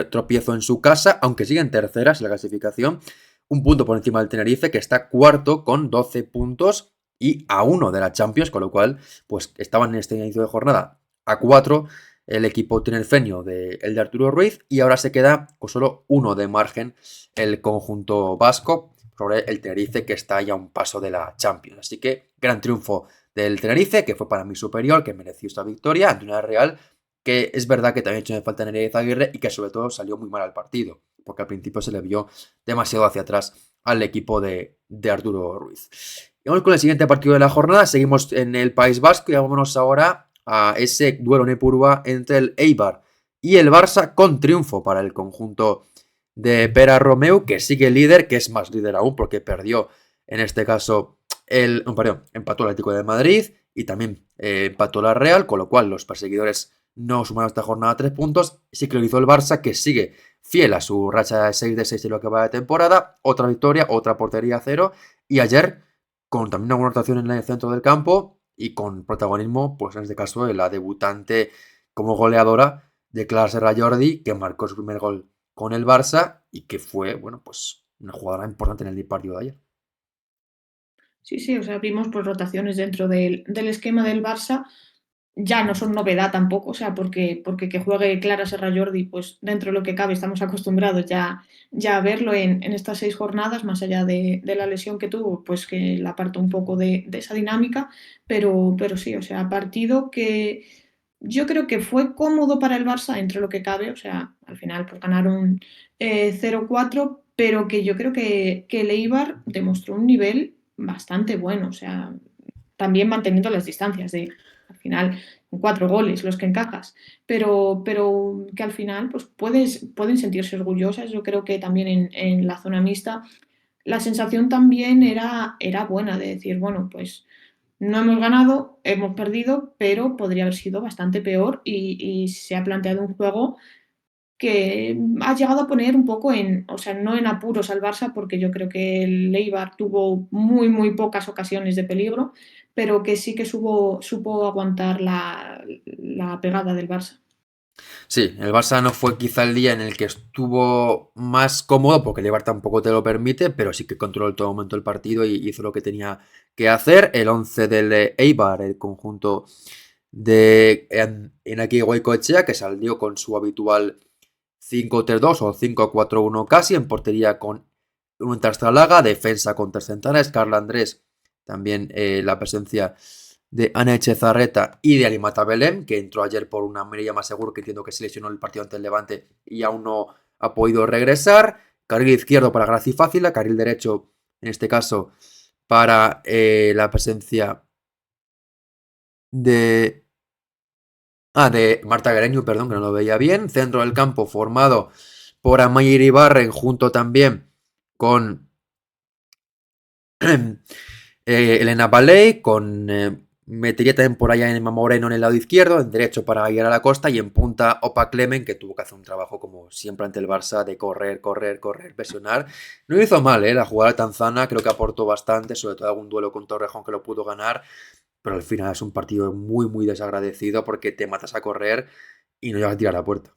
tropiezo en su casa, aunque siguen terceras en la clasificación, un punto por encima del Tenerife, que está cuarto con 12 puntos y a 1 de la Champions, con lo cual, pues estaban en este inicio de jornada a 4 el equipo tinerfeño el de Arturo Ruiz y ahora se queda con solo 1 de margen el conjunto vasco sobre el Tenerife que está ya a un paso de la Champions. Así que gran triunfo del Tenerife, que fue para mí superior, que mereció esta victoria ante una Real que es verdad que también ha hecho de falta Nerea Aguirre y que sobre todo salió muy mal al partido, porque al principio se le vio demasiado hacia atrás al equipo de Arturo Ruiz. Y vamos con el siguiente partido de la jornada, seguimos en el País Vasco y vámonos ahora a ese duelo en Epurúa entre el Eibar y el Barça con triunfo para el conjunto de Pera Romeu, que sigue líder, que es más líder aún porque perdió en este caso perdón, empató el Atlético de Madrid y también empató la Real, con lo cual los perseguidores no sumaron esta jornada 3 puntos. Sí que lo hizo el Barça, que sigue fiel a su racha de 6 de 6 en lo que va de temporada. Otra victoria, otra portería a 0. Y ayer, con también una buena rotación en el centro del campo y con protagonismo, pues en este caso, de la debutante como goleadora de Clara Serra Jordi, que marcó su primer gol con el Barça y que fue, bueno, pues una jugadora importante en el partido de ayer. Sí, sí, o sea, vimos pues rotaciones dentro del esquema del Barça. Ya no son novedad tampoco, o sea, porque que juegue Clara Serra Jordi, pues dentro de lo que cabe estamos acostumbrados ya a verlo en estas 6 jornadas, más allá de la lesión que tuvo, pues que la apartó un poco de esa dinámica, pero sí, o sea, partido que yo creo que fue cómodo para el Barça entre lo que cabe, o sea, al final pues ganaron 0-4, pero que yo creo que el Eibar demostró un nivel bastante bueno, o sea, también manteniendo las distancias de, al final, 4 goles los que encajas, pero que al final pues pueden sentirse orgullosas. Yo creo que también en la zona mixta la sensación también era buena de decir, bueno, pues no hemos ganado, hemos perdido, pero podría haber sido bastante peor y se ha planteado un juego que ha llegado a poner un poco o sea, no en apuros al Barça, porque yo creo que el Eibar tuvo muy, muy pocas ocasiones de peligro, pero que sí que supo aguantar la pegada del Barça. Sí, el Barça no fue quizá el día en el que estuvo más cómodo, porque el Eibar tampoco te lo permite, pero sí que controló en todo momento el partido y hizo lo que tenía que hacer. El 11 del Eibar, el conjunto de Iñaki Goicoechea, que salió con su habitual 5-3-2 o 5-4-1 casi, en portería con un Trastralaga, defensa con tres centrales, Carla Andrés, también la presencia de Ana Echezarreta y de Alimata Belén, que entró ayer por una mirilla más seguro, que entiendo que se lesionó el partido ante el Levante y aún no ha podido regresar. Carril izquierdo para Graci Fácila, carril derecho, en este caso, para la presencia de... de Marta Guereño, perdón, que no lo veía bien. Centro del campo formado por Amaya Iribarren, junto también con Elena Baley, con metería también por allá en Emma Moreno en el lado izquierdo, en derecho para ir a la Costa y en punta Opa Clemen, que tuvo que hacer un trabajo como siempre ante el Barça de correr, correr, correr, presionar. No hizo mal, la jugada tanzana creo que aportó bastante, sobre todo algún duelo con Torrejón que lo pudo ganar, pero al final es un partido muy, muy desagradecido porque te matas a correr y no llegas a tirar a la puerta.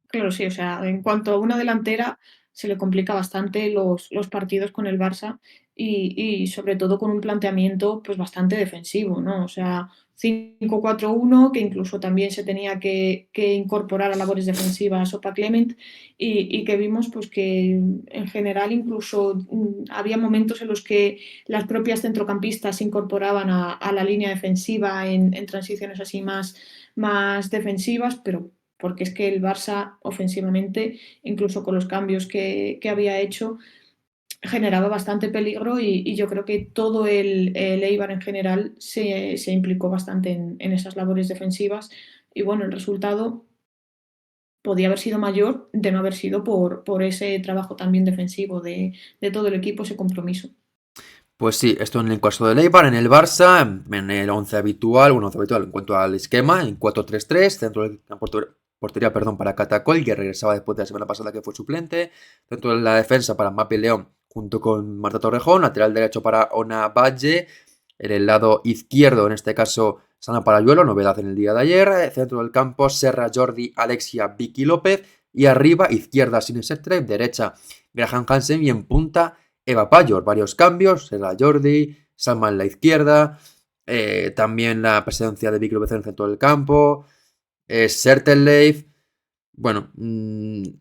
Claro, sí, o sea, en cuanto a una delantera, se le complica bastante los partidos con el Barça y sobre todo con un planteamiento pues bastante defensivo, ¿no? O sea, 5-4-1 que incluso también se tenía que incorporar a labores defensivas Sopa Clement y que vimos pues que en general incluso había momentos en los que las propias centrocampistas se incorporaban a la línea defensiva en transiciones así más defensivas, pero porque es que el Barça ofensivamente, incluso con los cambios que había hecho, generaba bastante peligro y yo creo que todo el Eibar en general se implicó bastante en esas labores defensivas y bueno, el resultado podía haber sido mayor de no haber sido por ese trabajo también defensivo de todo el equipo, ese compromiso. Pues sí, esto en el caso del Eibar, en el Barça, en el 11 habitual, bueno, 11 habitual en cuanto al esquema, en 4-3-3, centro de la portería, perdón, para Catacol, que regresaba después de la semana pasada que fue suplente, dentro de la defensa para Mapi León, junto con Marta Torrejón, lateral derecho para Ona Valle, en el lado izquierdo, en este caso, Sana Parayuelo, novedad en el día de ayer, centro del campo, Serra, Jordi, Alexia, Vicky López, y arriba, izquierda, Sinesetre, derecha, Graham Hansen, y en punta, Eva Payor, varios cambios, era Jordi, Salma en la izquierda, también la presencia de Vicky López en el centro del campo, Sertelleif, bueno,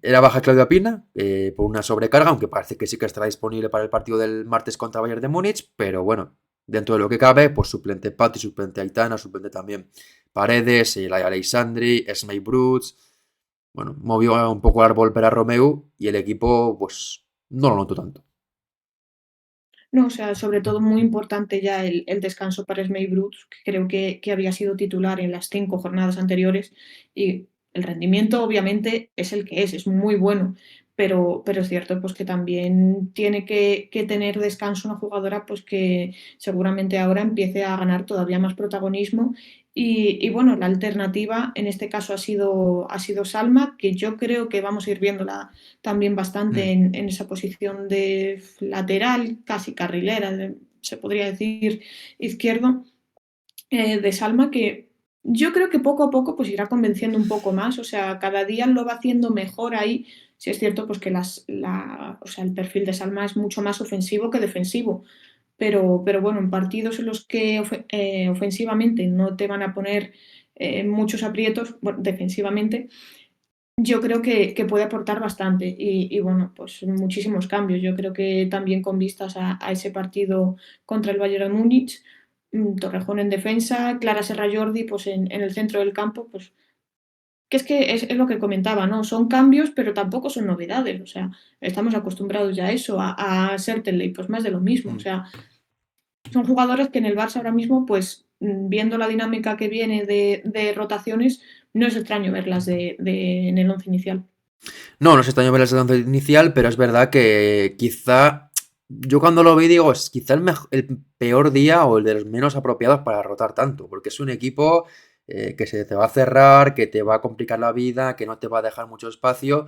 era baja Claudia Pina por una sobrecarga, aunque parece que sí que estará disponible para el partido del martes contra Bayern de Múnich, pero bueno, dentro de lo que cabe, pues suplente Patti, suplente Aitana, suplente también Paredes, Laia Alexandri, Esmei Brutz, bueno, movió un poco el árbol para Romeu y el equipo pues no lo notó tanto. No, o sea, sobre todo muy importante ya el descanso para Smey Brooks, que creo que había sido titular en las 5 jornadas anteriores y el rendimiento obviamente es el que es muy bueno, pero es cierto pues que también tiene que tener descanso una jugadora pues que seguramente ahora empiece a ganar todavía más protagonismo y bueno, la alternativa en este caso ha sido Salma, que yo creo que vamos a ir viéndola también bastante Mm. en esa posición de lateral, casi carrilera, se podría decir izquierdo, de Salma, que yo creo que poco a poco pues irá convenciendo un poco más, o sea, cada día lo va haciendo mejor ahí. Si es cierto pues que o sea, el perfil de Salma es mucho más ofensivo que defensivo, pero bueno, en partidos en los que ofensivamente no te van a poner muchos aprietos, bueno, defensivamente, yo creo que puede aportar bastante y bueno, pues muchísimos cambios. Yo creo que también con vistas a ese partido contra el Bayern de Múnich, Torrejón en defensa, Clara Serra Jordi pues en el centro del campo, pues que es lo que comentaba, ¿no? Son cambios, pero tampoco son novedades. O sea, estamos acostumbrados ya a eso, a Serteley, pues más de lo mismo. O Mm. sea, son jugadores que en el Barça ahora mismo, pues viendo la dinámica que viene de rotaciones, no es extraño verlas en el once inicial. No, no se extraño ver el once inicial, pero es verdad que quizá yo cuando lo vi digo, es quizá el peor día o el de los menos apropiados para rotar tanto, porque es un equipo que se te va a cerrar, que te va a complicar la vida, que no te va a dejar mucho espacio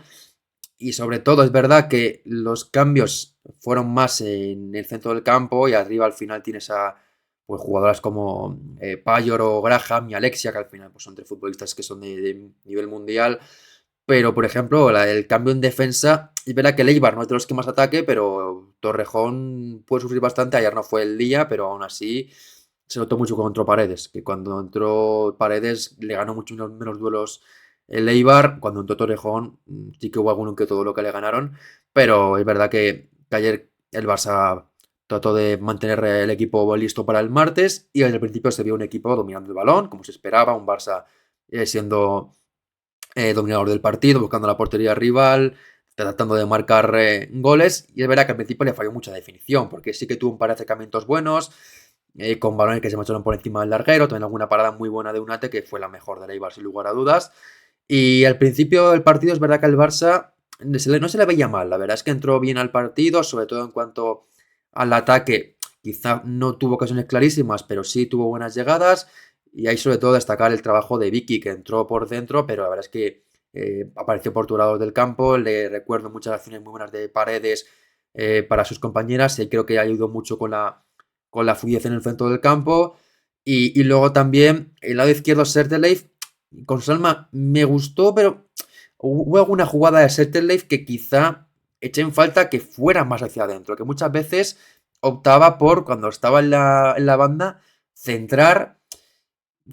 y sobre todo es verdad que los cambios fueron más en el centro del campo y arriba al final tienes a pues, jugadoras como Payor o Graham y Alexia, que al final pues, son tres futbolistas que son de nivel mundial. Pero, por ejemplo, el cambio en defensa, es verdad que el Eibar no es de los que más ataque, pero Torrejón puede sufrir bastante. Ayer no fue el día, pero aún así se notó mucho contra Paredes, que cuando entró Paredes le ganó mucho menos duelos el Eibar, cuando entró Torrejón, sí que hubo alguno que todo lo que le ganaron, pero es verdad que ayer el Barça trató de mantener el equipo listo para el martes y desde el principio se vio un equipo dominando el balón, como se esperaba, un Barça siendo dominador del partido, buscando la portería rival, tratando de marcar goles. Y es verdad que al principio le falló mucha definición, porque sí que tuvo un par de acercamientos buenos, con balones que se marcharon por encima del larguero, también alguna parada muy buena de Unate, que fue la mejor de Eibar sin lugar a dudas. Y al principio del partido es verdad que el Barça no se le veía mal, la verdad es que entró bien al partido, sobre todo en cuanto al ataque, quizá no tuvo ocasiones clarísimas, pero sí tuvo buenas llegadas. Y ahí sobre todo destacar el trabajo de Vicky, que entró por dentro, pero la verdad es que apareció por todos lados del campo. Le recuerdo muchas acciones muy buenas de Paredes para sus compañeras y creo que ayudó mucho con la fluidez en el centro del campo. Y luego también el lado izquierdo, Serteleif, con Salma me gustó, pero hubo alguna jugada de Serteleif que quizá eché en falta que fuera más hacia adentro, que muchas veces optaba por, cuando estaba en la banda, centrar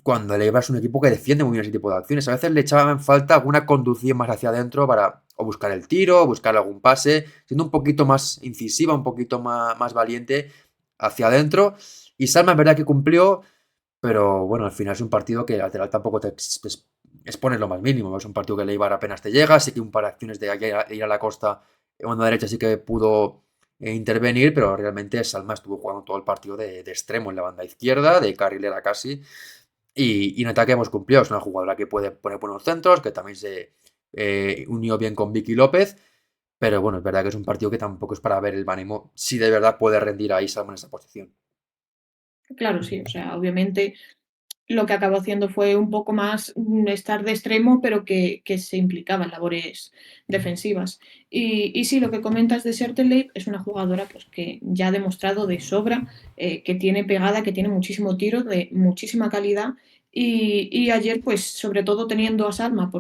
cuando el Eibar es un equipo que defiende muy bien ese tipo de acciones. A veces le echaba en falta alguna conducción más hacia adentro para o buscar el tiro, o buscar algún pase, siendo un poquito más incisiva, un poquito más valiente hacia adentro. Y Salma es verdad que cumplió, pero bueno, al final es un partido que el lateral tampoco te expones lo más mínimo. Es un partido que el Eibar apenas te llega, sí que un par de acciones de ir a la costa en banda derecha sí que pudo intervenir, pero realmente Salma estuvo jugando todo el partido de extremo en la banda izquierda, de carrilera casi. Y en ataque hemos cumplido. Es una jugadora que puede poner buenos centros, que también se unió bien con Vicky López. Pero bueno, es verdad que es un partido que tampoco es para ver el ánimo si de verdad puede rendir a Salma en esa posición. Claro, sí, o sea, obviamente lo que acabó haciendo fue un poco más estar de extremo, pero que se implicaba en labores defensivas. Y sí, lo que comentas de Serteley es una jugadora pues, que ya ha demostrado de sobra que tiene pegada, que tiene muchísimo tiro, de muchísima calidad. Y ayer, pues, sobre todo teniendo a Salma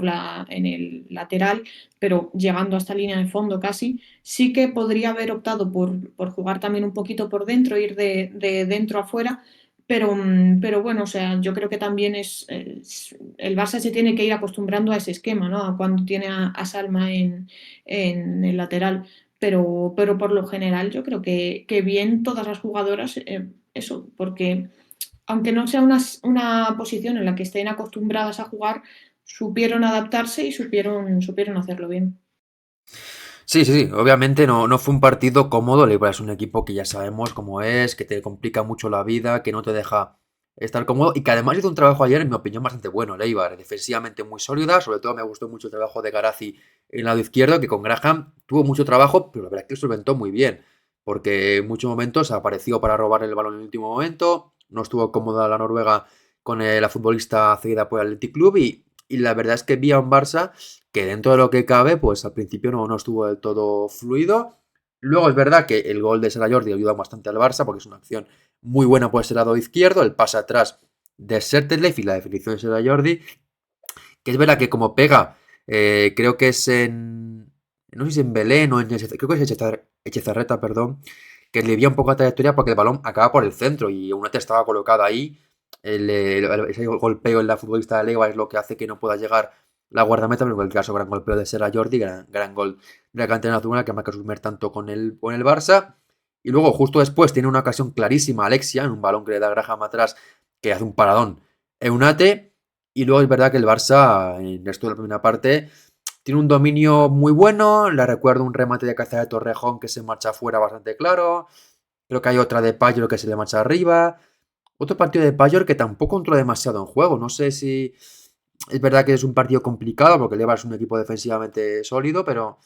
en el lateral, pero llegando hasta línea de fondo casi, sí que podría haber optado por jugar también un poquito por dentro, ir de dentro a fuera, pero bueno, o sea, yo creo que también el Barça se tiene que ir acostumbrando a ese esquema, ¿no? A cuando tiene a Salma en el lateral. Pero por lo general yo creo que bien todas las jugadoras, eso, porque aunque no sea una posición en la que estén acostumbradas a jugar, supieron adaptarse y supieron hacerlo bien. Sí, sí, sí. Obviamente no fue un partido cómodo. El Eibar es un equipo que ya sabemos cómo es, que te complica mucho la vida, que no te deja estar cómodo y que además hizo un trabajo ayer, en mi opinión, bastante bueno. El Eibar, defensivamente muy sólida. Sobre todo me gustó mucho el trabajo de Garazi en el lado izquierdo, que con Graham tuvo mucho trabajo, pero la verdad es que lo solventó muy bien. Porque en muchos momentos apareció para robar el balón en el último momento. No estuvo cómoda la Noruega con la futbolista cedida por el Athletic Club y la verdad es que vi a un Barça que dentro de lo que cabe, pues al principio no estuvo del todo fluido. Luego es verdad que el gol de Sera Jordi ayuda bastante al Barça porque es una acción muy buena por ese lado izquierdo, el pase atrás de Sertelef y la definición de Sera Jordi, que es verdad que como pega, creo que es en... No sé si en Belén o en... Creo que es Echezarreta, perdón, que le un poco la trayectoria porque el balón acaba por el centro y una estaba colocada ahí. Ese golpeo en la futbolista de Leiva es lo que hace que no pueda llegar la guardameta, pero en cualquier caso, gran golpeo de Serra Jordi, gran gol de la cantera nacional que marca su primer tanto con el Barça. Y luego, justo después, tiene una ocasión clarísima Alexia, en un balón que le da Graham atrás, que hace un paradón Eunate. Y luego es verdad que el Barça, en el resto de la primera parte, tiene un dominio muy bueno. Le recuerdo un remate de caza de Torrejón que se marcha afuera bastante claro. Creo que hay otra de Payor que se le marcha arriba. Otro partido de Payor que tampoco entró demasiado en juego. No sé si es verdad que es un partido complicado porque el Eibar es un equipo defensivamente sólido, pero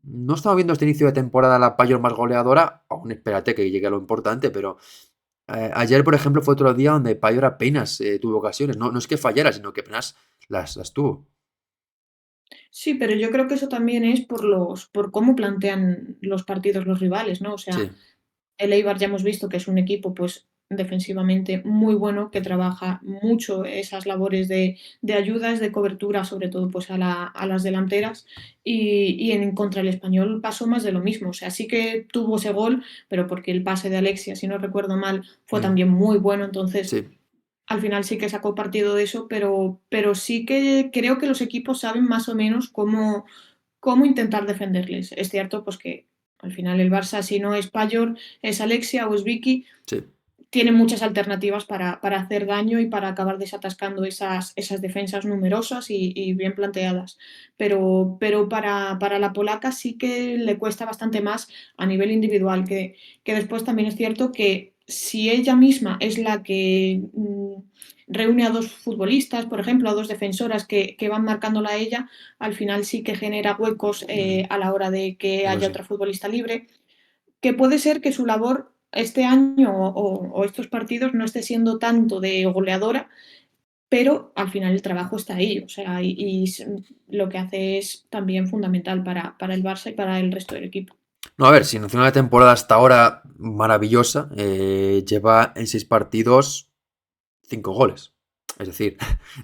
no estamos viendo este inicio de temporada la Payor más goleadora. Aún espérate que llegue a lo importante, pero ayer, por ejemplo, fue otro día donde Payor apenas tuvo ocasiones. No es que fallara, sino que apenas las tuvo. Sí, pero yo creo que eso también es por cómo plantean los partidos los rivales, ¿no? O sea, Sí. el Eibar ya hemos visto que es un equipo, pues, defensivamente muy bueno, que trabaja mucho esas labores de ayudas, de cobertura, sobre todo, pues, a las delanteras. Y en contra el Español pasó más de lo mismo. O sea, sí que tuvo ese gol, pero porque el pase de Alexia, si no recuerdo mal, fue Mm, también muy bueno. Entonces, sí. al final sí que sacó partido de eso, pero sí que creo que los equipos saben más o menos cómo intentar defenderles. Es cierto, pues que al final el Barça, si no es Payor, es Alexia o es Vicky, Sí. tiene muchas alternativas para hacer daño y para acabar desatascando esas defensas numerosas y bien planteadas. Pero para la polaca sí que le cuesta bastante más a nivel individual, que después también es cierto que si ella misma es la que reúne a dos futbolistas, por ejemplo, a dos defensoras que van marcándola a ella, al final sí que genera huecos a la hora de que Eso haya sí. otra futbolista libre, que puede ser que su labor este año o estos partidos no esté siendo tanto de goleadora, pero al final el trabajo está ahí, o sea, y lo que hace es también fundamental para el Barça y para el resto del equipo. No, a ver, si no tiene una temporada hasta ahora maravillosa, lleva en 6 partidos 5 goles. Es decir,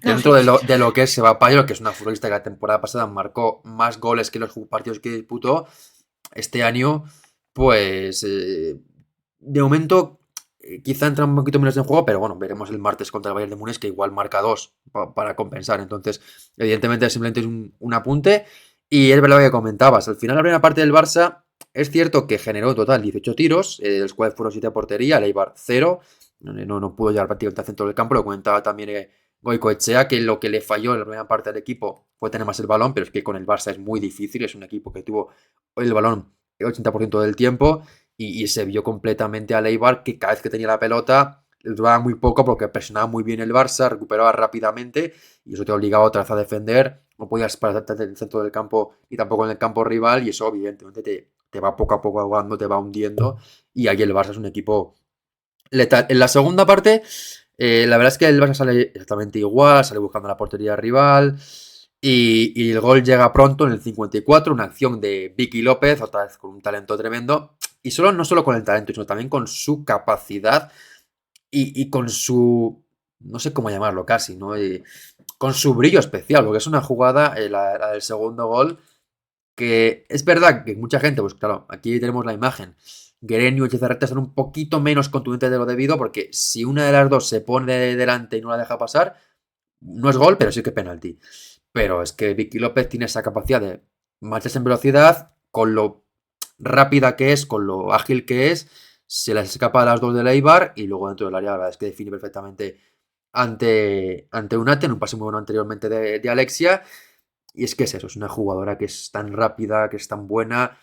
No, dentro sí, de sí, lo que es Seba Payo, que es una futbolista que la temporada pasada marcó más goles que los partidos que disputó, este año, pues de momento quizá entra un poquito menos en juego, pero bueno, veremos el martes contra el Bayern de Múnich que igual marca dos para compensar. Entonces, evidentemente simplemente es un apunte. Y es verdad lo que comentabas, al final la primera parte del Barça es cierto que generó en total 18 tiros, de los cuales fueron 7 a portería, el Eibar 0, no pudo llegar prácticamente al centro del campo, lo comentaba también Goicoechea, que lo que le falló en la primera parte del equipo fue tener más el balón, pero es que con el Barça es muy difícil, es un equipo que tuvo el balón el 80% del tiempo y se vio completamente a Eibar que cada vez que tenía la pelota duraba muy poco porque presionaba muy bien el Barça, recuperaba rápidamente y eso te obligaba otra vez a defender, no podías pararte en el centro del campo y tampoco en el campo rival y eso evidentemente te va poco a poco ahogando, te va hundiendo y ahí el Barça es un equipo letal. En la segunda parte, la verdad es que el Barça sale exactamente igual, sale buscando la portería rival. Y el gol llega pronto en el 54, una acción de Vicky López, otra vez con un talento tremendo. Y no solo con el talento, sino también con su capacidad y con su. No sé cómo llamarlo casi, ¿no? Con su brillo especial, porque es una jugada, la del segundo gol, que es verdad que mucha gente, pues claro, aquí tenemos la imagen. Guereño y Echezarreta son un poquito menos contundentes de lo debido, porque si una de las dos se pone delante y no la deja pasar, no es gol, pero sí que es penalti. Pero es que Vicky López tiene esa capacidad de marcharse en velocidad, con lo rápida que es, con lo ágil que es, se las escapa a las dos de Eibar y luego dentro del área la verdad es que define perfectamente ante Unate en un pase muy bueno anteriormente de Alexia. Y es que es eso, es una jugadora que es tan rápida, que es tan buena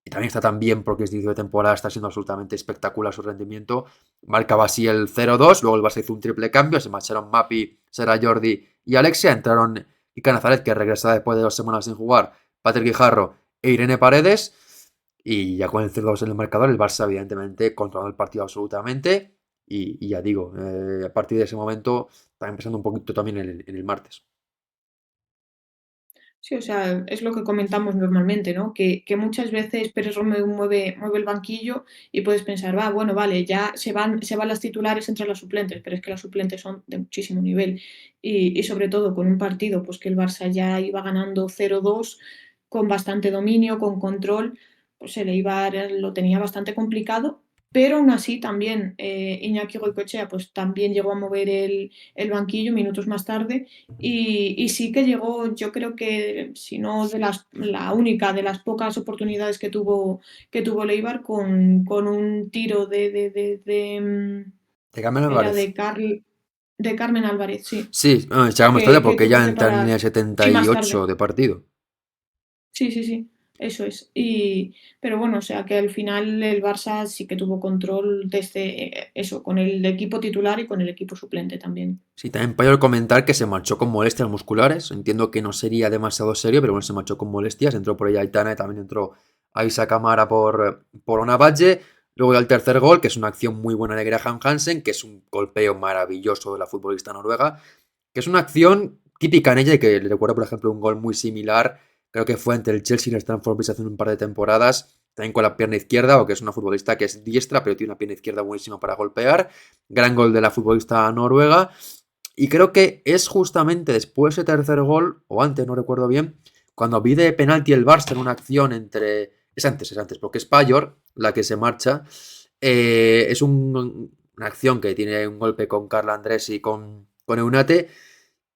y también está tan bien porque es de inicio de temporada, está siendo absolutamente espectacular su rendimiento. Marcaba así el 0-2, luego el Barça hizo un triple cambio, se marcharon Mapi, Sara Jordi y Alexia, entraron Ica Nazaret, que regresa después de 2 semanas sin jugar, Patrick Guijarro e Irene Paredes, y ya con el 0-2 en el marcador, el Barça evidentemente controlando el partido absolutamente, y ya digo, a partir de ese momento, está empezando un poquito también en el martes. Sí, o sea, es lo que comentamos normalmente, ¿no? Que muchas veces Pérez Romeu mueve el banquillo y puedes pensar, va, bueno, vale, ya se van las titulares entre las suplentes, pero es que las suplentes son de muchísimo nivel. Y sobre todo con un partido, pues que el Barça ya iba ganando 0-2 con bastante dominio, con control, pues el Eibar lo tenía bastante complicado, pero aún así también Iñaki Goicoechea pues también llegó a mover el banquillo minutos más tarde y sí que llegó, yo creo que, si no la única de las pocas oportunidades que tuvo Leibar con un tiro Te Carmen era Álvarez. de Carmen Álvarez, sí, Sí, llegamos tarde que porque ya tuvo que entra en parar, el setenta sí, y más ocho tarde. de partido. Sí, sí, sí, eso es. Pero bueno, o sea que al final el Barça sí que tuvo control desde eso, con el equipo titular y con el equipo suplente también. Sí, también puedo comentar que se marchó con molestias musculares. Entiendo que no sería demasiado serio, pero bueno, se marchó con molestias. Entró por ella Aitana y también entró Aisa Camara por Onavalle. Luego ya el tercer gol, que es una acción muy buena de Graham Hansen, que es un golpeo maravilloso de la futbolista noruega, que es una acción típica en ella y que le recuerdo, por ejemplo, un gol muy similar, creo que fue entre el Chelsea y el Stamford Bridge hace un par de temporadas, también con la pierna izquierda, o que es una futbolista que es diestra, pero tiene una pierna izquierda buenísima para golpear. Gran gol de la futbolista noruega. Y creo que es justamente después de ese tercer gol, o antes, no recuerdo bien, cuando pide penalti el Barça en una acción entre. Es antes, porque es Payor la que se marcha. Es una acción que tiene un golpe con Carla Andrés y con Eunate,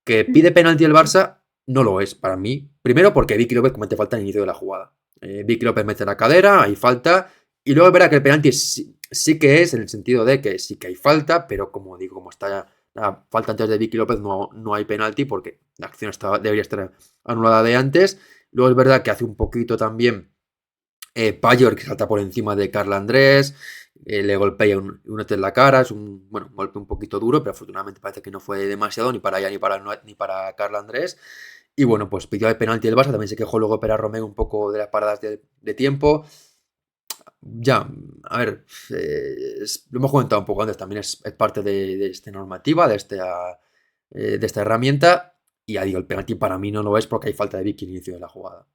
que pide penalti el Barça, no lo es para mí. Primero porque Vicky López comete falta al inicio de la jugada. Vicky López mete la cadera, hay falta. Y luego verá que el penalti sí que es, en el sentido de que sí que hay falta, pero como digo, como está la falta antes de Vicky López, no hay penalti porque la acción debería estar anulada de antes. Luego es verdad que hace un poquito también Payor, que salta por encima de Carla Andrés, le golpea un en la cara, es un, bueno, un golpe un poquito duro, pero afortunadamente parece que no fue demasiado ni para ella ni para Carla Andrés. Y bueno, pues pidió el penalti el Barça, también se quejó luego Pera Romero un poco de las paradas de tiempo. Ya, a ver, lo hemos comentado un poco antes, también es parte de esta normativa, de esta herramienta. Y ya digo, el penalti para mí no lo es porque hay falta de Vicky al inicio de la jugada.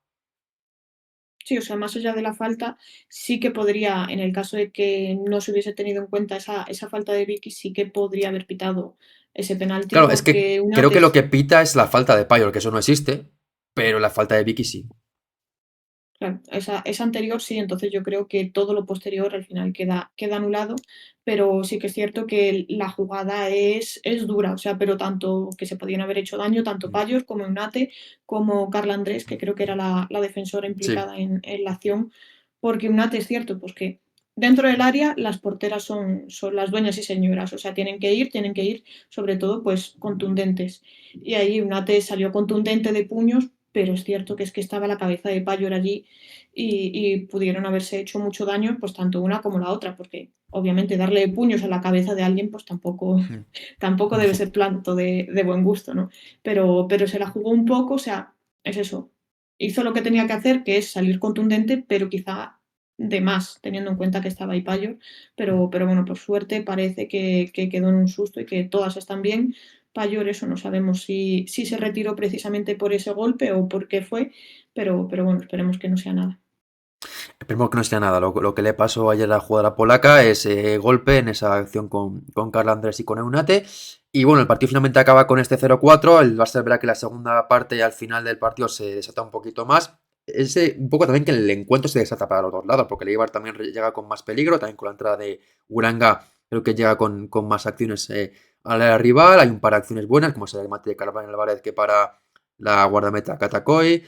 Sí, o sea, más allá de la falta, sí que podría, en el caso de que no se hubiese tenido en cuenta esa falta de Vicky, sí que podría haber pitado ese penalti Claro, es que porque creo que lo Unates, que pita es la falta de Payor, que eso no existe, pero la falta de Vicky sí. claro, esa anterior sí, entonces yo creo que todo lo posterior al final queda anulado, pero sí que es cierto que la jugada es dura, o sea, pero tanto que se podían haber hecho daño, tanto Mm, Payos como Eunate, como Carla Andrés, que mm. creo que era la defensora Sí. implicada en la acción, porque Eunate es cierto, pues que dentro del área las porteras son las dueñas y señoras, o sea, tienen que ir sobre todo pues contundentes. Y ahí Eunate salió contundente de puños, pero es cierto que es que estaba la cabeza de Payor allí y pudieron haberse hecho mucho daño, pues tanto una como la otra, porque obviamente darle puños a la cabeza de alguien, pues tampoco, Mm. tampoco debe ser planto de buen gusto, ¿no? Pero se la jugó un poco, o sea, es eso. Hizo lo que tenía que hacer, que es salir contundente, pero quizá de más, teniendo en cuenta que estaba ahí Payor. Pero bueno, por suerte parece que quedó en un susto y que todas están bien. Payor, eso no sabemos si se retiró precisamente por ese golpe o por qué fue, pero bueno, esperemos que no sea nada. Esperemos que no sea nada. Lo que le pasó ayer a la jugadora polaca, ese golpe en esa acción con Carla Andrés y con Eunate. Y bueno, el partido finalmente acaba con este 0-4. El Barça verá que la segunda parte al final del partido se desata un poquito más. Un poco también que el encuentro se desata para los dos lados, porque el Eibar también llega con más peligro, también con la entrada de Uranga, creo que llega con más acciones al área rival. Hay un par de acciones buenas, como es el remate de Carvajal Álvarez que para la guardameta Katakoi.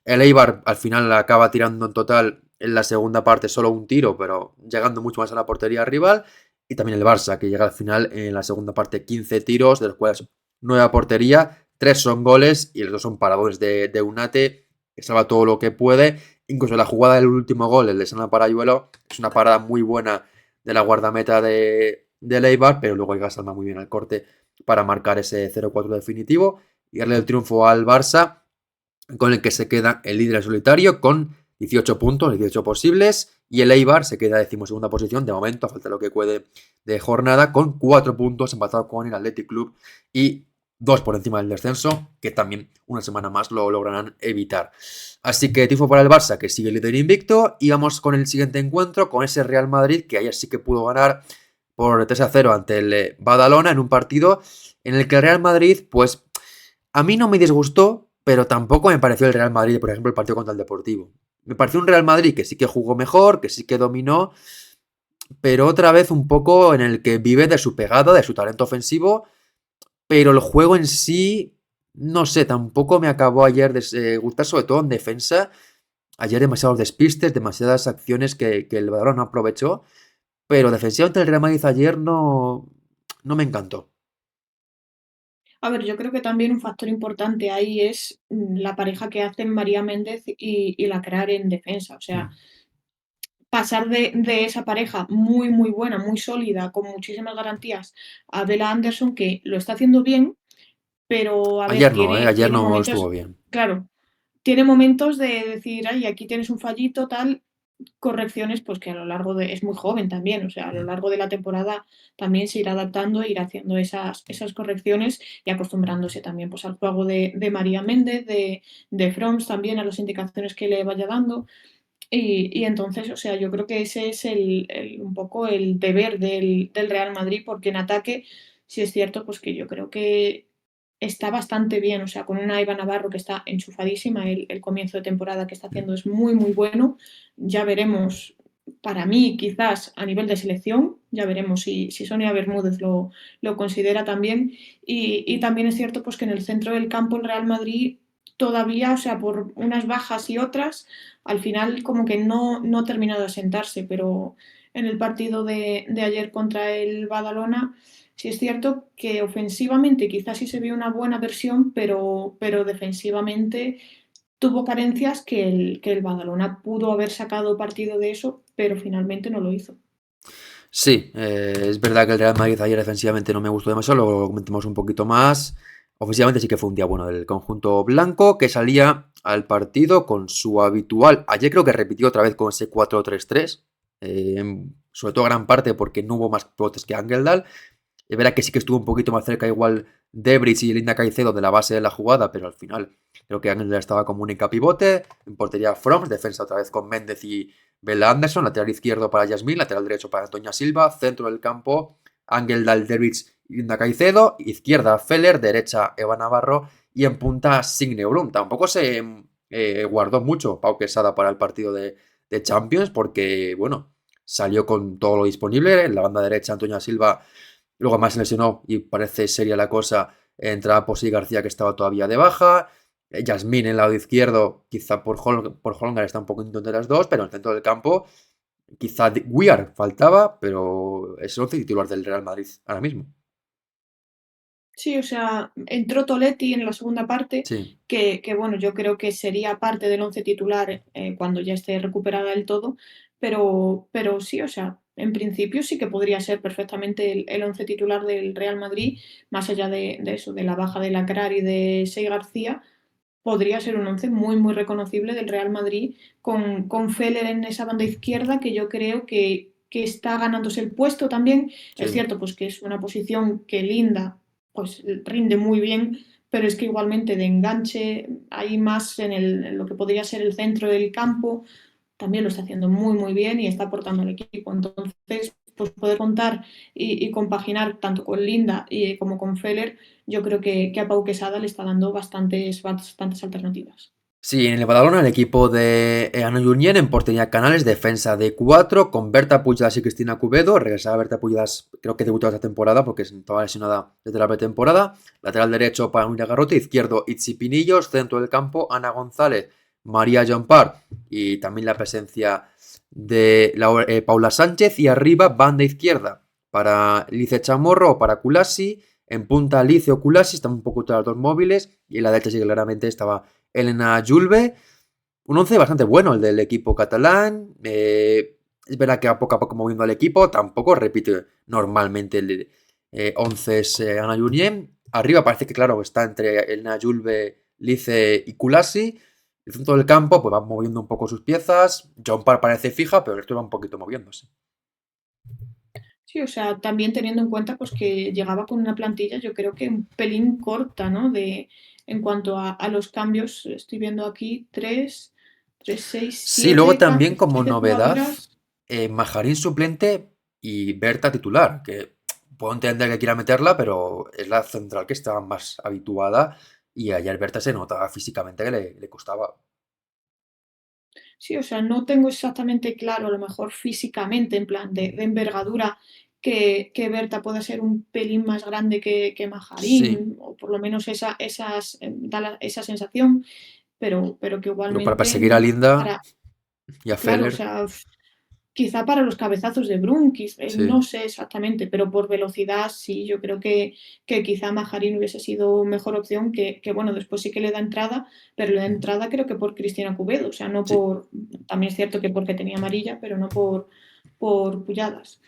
El Eibar al final acaba tirando en total en la segunda parte solo un tiro, pero llegando mucho más a la portería rival. Y también el Barça, que llega al final en la segunda parte 15 tiros, de los cuales 9 a portería, 3 son goles y los 2 son paradores de Unate, que salva todo lo que puede. Incluso la jugada del último gol, el de Sana Parayuelo, es una parada muy buena de la guardameta de Eibar, pero luego llega Salma muy bien al corte para marcar ese 0-4 definitivo y darle el triunfo al Barça, con el que se queda el líder en solitario con 18 puntos, 18 posibles, y el Eibar se queda decimosegunda posición de momento, a falta de lo que puede de jornada, con 4 puntos empatado con el Athletic Club y 2 por encima del descenso, que también una semana más lo lograrán evitar. Así que tifo para el Barça, que sigue líder invicto, y vamos con el siguiente encuentro, con ese Real Madrid, que ayer sí que pudo ganar por 3-0 ante el Badalona en un partido en el que el Real Madrid, pues a mí no me disgustó, pero tampoco me pareció el Real Madrid, por ejemplo, el partido contra el Deportivo. Me pareció un Real Madrid que sí que jugó mejor, que sí que dominó, pero otra vez un poco en el que vive de su pegada, de su talento ofensivo, pero el juego en sí, no sé, tampoco me acabó ayer de gustar, sobre todo en defensa. Ayer demasiados despistes, demasiadas acciones que el Badalona no aprovechó, pero defensivamente el Real Madrid ayer no me encantó. A ver, yo creo que también un factor importante ahí es la pareja que hacen María Méndez y la crear en defensa. O sea, Mm. pasar de esa pareja muy, muy buena, muy sólida, con muchísimas garantías, a Bella Anderson, que lo está haciendo bien, pero a ver, Ayer no, ayer tiene no estuvo momentos, bien. claro, tiene momentos de decir, ay, aquí tienes un fallito, tal, correcciones, pues que a lo largo es muy joven también, o sea, a lo Mm. largo de la temporada también se irá adaptando e irá haciendo esas correcciones y acostumbrándose también pues al juego de María Méndez, de Froms también, a las indicaciones que le vaya dando. Y entonces, o sea, yo creo que ese es un poco el deber del Real Madrid, porque en ataque, sí es cierto, pues que yo creo que está bastante bien, o sea, con una Eva Navarro que está enchufadísima, el comienzo de temporada que está Mm. haciendo es muy, muy bueno. Ya veremos, para mí, quizás a nivel de selección, ya veremos si Sonia Bermúdez lo considera también. Y también es cierto pues, que en el centro del campo el Real Madrid todavía, o sea, por unas bajas y otras, al final como que no ha terminado de asentarse, pero en el partido de ayer contra el Badalona, sí es cierto que ofensivamente quizás sí se vio una buena versión, pero defensivamente tuvo carencias que el Badalona pudo haber sacado partido de eso, pero finalmente no lo hizo. Sí, es verdad que el Real Madrid ayer defensivamente no me gustó demasiado, lo comentemos un poquito más. Ofensivamente sí que fue un día bueno del conjunto blanco, que salía al partido con su habitual. Ayer creo que repitió otra vez con ese 4-3-3, sobre todo gran parte porque no hubo más pivotes que Angeldal. Es verdad que sí que estuvo un poquito más cerca igual Debris y Linda Caicedo de la base de la jugada, pero al final creo que Ángel estaba como única pivote. En portería Froms, defensa otra vez con Méndez y Bella Anderson, lateral izquierdo para Yasmín, lateral derecho para Antonia Silva, centro del campo Ángel Dal Debris y Linda Caicedo, izquierda Feller, derecha Eva Navarro y en punta Signe Brum. Tampoco se guardó mucho Pau Quesada para el partido de Champions porque, bueno, salió con todo lo disponible. En la banda derecha Antonia Silva. Luego más se lesionó y parece seria la cosa. Entraba Posey García que estaba todavía de baja. Yasmín en el lado izquierdo, quizá por Holngar está un poco entre las dos, pero en el centro del campo quizá Weir faltaba, pero es el once titular del Real Madrid ahora mismo. Sí, o sea, entró Toletti en la segunda parte, Sí, que bueno, yo creo que sería parte del once titular cuando ya esté recuperada del todo, pero sí, o sea, en principio sí que podría ser perfectamente el once titular del Real Madrid, más allá de eso, de la baja de Lacrar y de Sey García, podría ser un once muy, muy reconocible del Real Madrid, con Feller en esa banda izquierda, que yo creo que está ganándose el puesto también. Es sí. cierto, pues que es una posición que Linda pues rinde muy bien, pero es que igualmente de enganche, ahí más en lo que podría ser el centro del campo, también lo está haciendo muy, muy bien y está aportando al equipo. Entonces, pues poder contar y compaginar tanto con Linda como con Feller, yo creo que a Pau Quesada le está dando bastantes alternativas. Sí, en el Badalona, el equipo de Ana Junyent en portería Canales, defensa de 4 con Berta Pujadas y Cristina Cubedo. Regresaba Berta Pujadas, creo que debutó esta temporada porque estaba lesionada desde la pretemporada. Lateral derecho para Nuria Garrote, izquierdo Itzi Pinillos, centro del campo Ana González, María Jompar y también la presencia de Paula Sánchez. Y arriba, banda izquierda para Lice Chamorro o para Kulasi. En punta Lice o Kulasi, están un poco todas las dos móviles. Y en la derecha sí que claramente estaba Elena Julve. Un once bastante bueno el del equipo catalán. Es verdad que a poco moviendo al equipo. Tampoco repite normalmente el 11 Ana Jurien. Arriba parece que, claro, está entre Elena Julve, Lice y Kulasi. El centro del campo pues va moviendo un poco sus piezas. John Parr parece fija, pero el resto va un poquito moviéndose. Sí, o sea, también teniendo en cuenta pues que llegaba con una plantilla, yo creo que un pelín corta, ¿no? En cuanto a los cambios, estoy viendo aquí tres, seis, Sí, luego también como siete novedad, jugadoras. Majarín suplente y Berta titular, que puedo entender que quiera meterla, pero es la central que estaba más habituada y ayer Berta se notaba físicamente que le costaba. Sí, o sea, no tengo exactamente claro, a lo mejor físicamente, en plan de envergadura, que Berta pueda ser un pelín más grande que Sí, Majarín, o por lo menos esa sensación, pero que pero para igualmente, perseguir a Linda para, y a claro, o Feller, sea, quizá para los cabezazos de Brunkis, no sí, sé exactamente, pero por velocidad sí, yo creo que quizá Majarín hubiese sido mejor opción bueno, después sí que le da entrada, pero le da entrada creo que por Cristina Cubedo, o sea, no sí. por, también es cierto que porque tenía amarilla, pero no por Pulladas.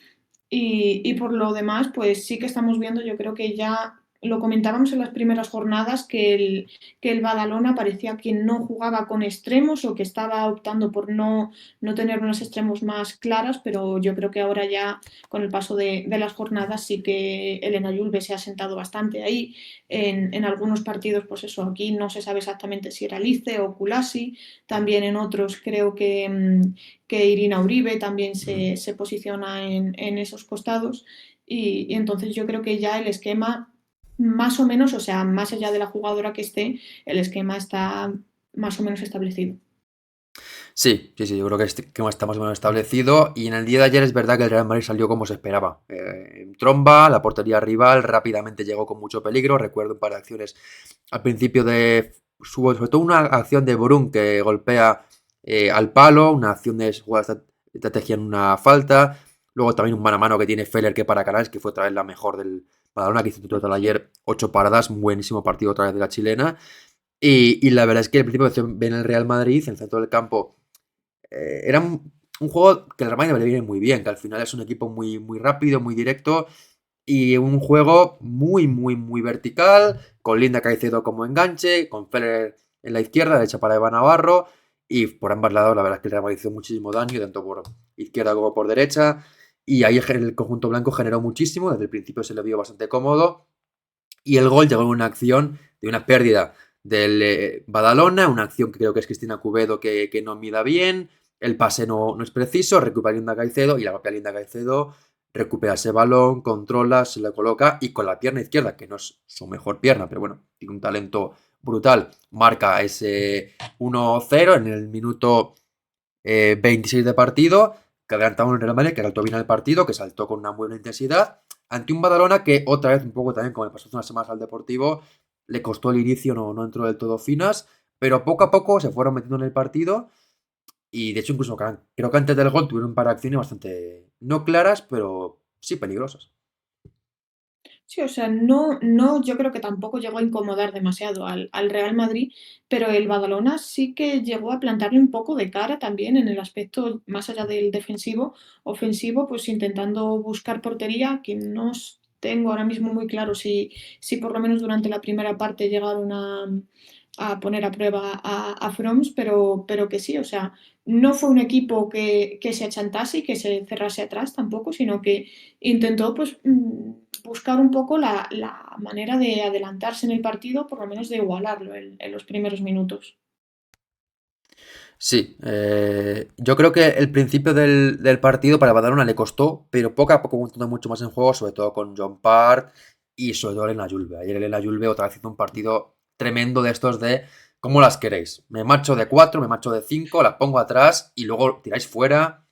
Y por lo demás, pues sí que estamos viendo, yo creo que ya lo comentábamos en las primeras jornadas, que el Badalona parecía que no jugaba con extremos o que estaba optando por no tener unos extremos más claras, pero yo creo que ahora ya con el paso de las jornadas sí que Elena Yulbe se ha sentado bastante ahí. En algunos partidos, pues eso, aquí no se sabe exactamente si era Lice o Kulasi, también en otros creo que Irina Uribe también Mm. se posiciona en esos costados y entonces yo creo que ya el esquema más o menos, o sea, más allá de la jugadora que esté, el esquema está más o menos establecido. Sí, sí, sí, yo creo que está más o menos establecido. Y en el día de ayer es verdad que el Real Madrid salió como se esperaba. En tromba, la portería rival rápidamente llegó con mucho peligro. Recuerdo un par de acciones al principio sobre todo una acción de Brun que golpea al palo, una acción de jugada de estrategia en una falta. Luego también un mano a mano que tiene Feller que para Canales, que fue otra vez la mejor del Badalona, que hizo total Sí. ayer 8 paradas. Buenísimo partido otra vez de la chilena. Y la verdad es que al principio se ve en el Real Madrid, en el centro del campo era un juego que el Real Madrid le viene muy bien, que al final es un equipo muy, muy rápido, muy directo y un juego muy, muy, muy vertical, con Linda Caicedo como enganche, con Feller en la izquierda, derecha para Eva Navarro y por ambos lados la verdad es que el Real Madrid hizo muchísimo daño, tanto por izquierda como por derecha y ahí el conjunto blanco generó muchísimo, desde el principio se le vio bastante cómodo y el gol llegó en una acción de una pérdida del Badalona, una acción que creo que es Cristina Cubedo que no mida bien, el pase no es preciso, recupera Linda Caicedo y la propia Linda Caicedo recupera ese balón, controla, se lo coloca y con la pierna izquierda, que no es su mejor pierna, pero bueno, tiene un talento brutal, marca ese 1-0 en el minuto 26 de partido, que adelantaba un Real Madrid que saltó bien el partido, que saltó con una buena intensidad, ante un Badalona que otra vez, un poco también como le pasó hace unas semanas al Deportivo, le costó el inicio, no entró del todo finas, pero poco a poco se fueron metiendo en el partido y de hecho incluso creo que antes del gol tuvieron un par de acciones bastante, no claras, pero sí peligrosas. Sí, o sea, no, yo creo que tampoco llegó a incomodar demasiado al Real Madrid, pero el Badalona sí que llegó a plantarle un poco de cara también en el aspecto, más allá del defensivo, ofensivo, pues intentando buscar portería, que no tengo ahora mismo muy claro si por lo menos durante la primera parte llegaron a poner a prueba a Froms, pero que sí, o sea, no fue un equipo que se achantase y que se cerrase atrás tampoco, sino que intentó pues buscar un poco la manera de adelantarse en el partido, por lo menos de igualarlo en los primeros minutos. Sí, yo creo que el principio del partido para Badalona le costó, pero poco a poco fue entrando mucho más en juego, sobre todo con John Part y sobre todo Elena Julve. Ayer Elena Julve otra vez hizo un partido tremendo de estos de ¿cómo las queréis? Me marcho de 4, me marcho de 5, las pongo atrás y luego tiráis fuera.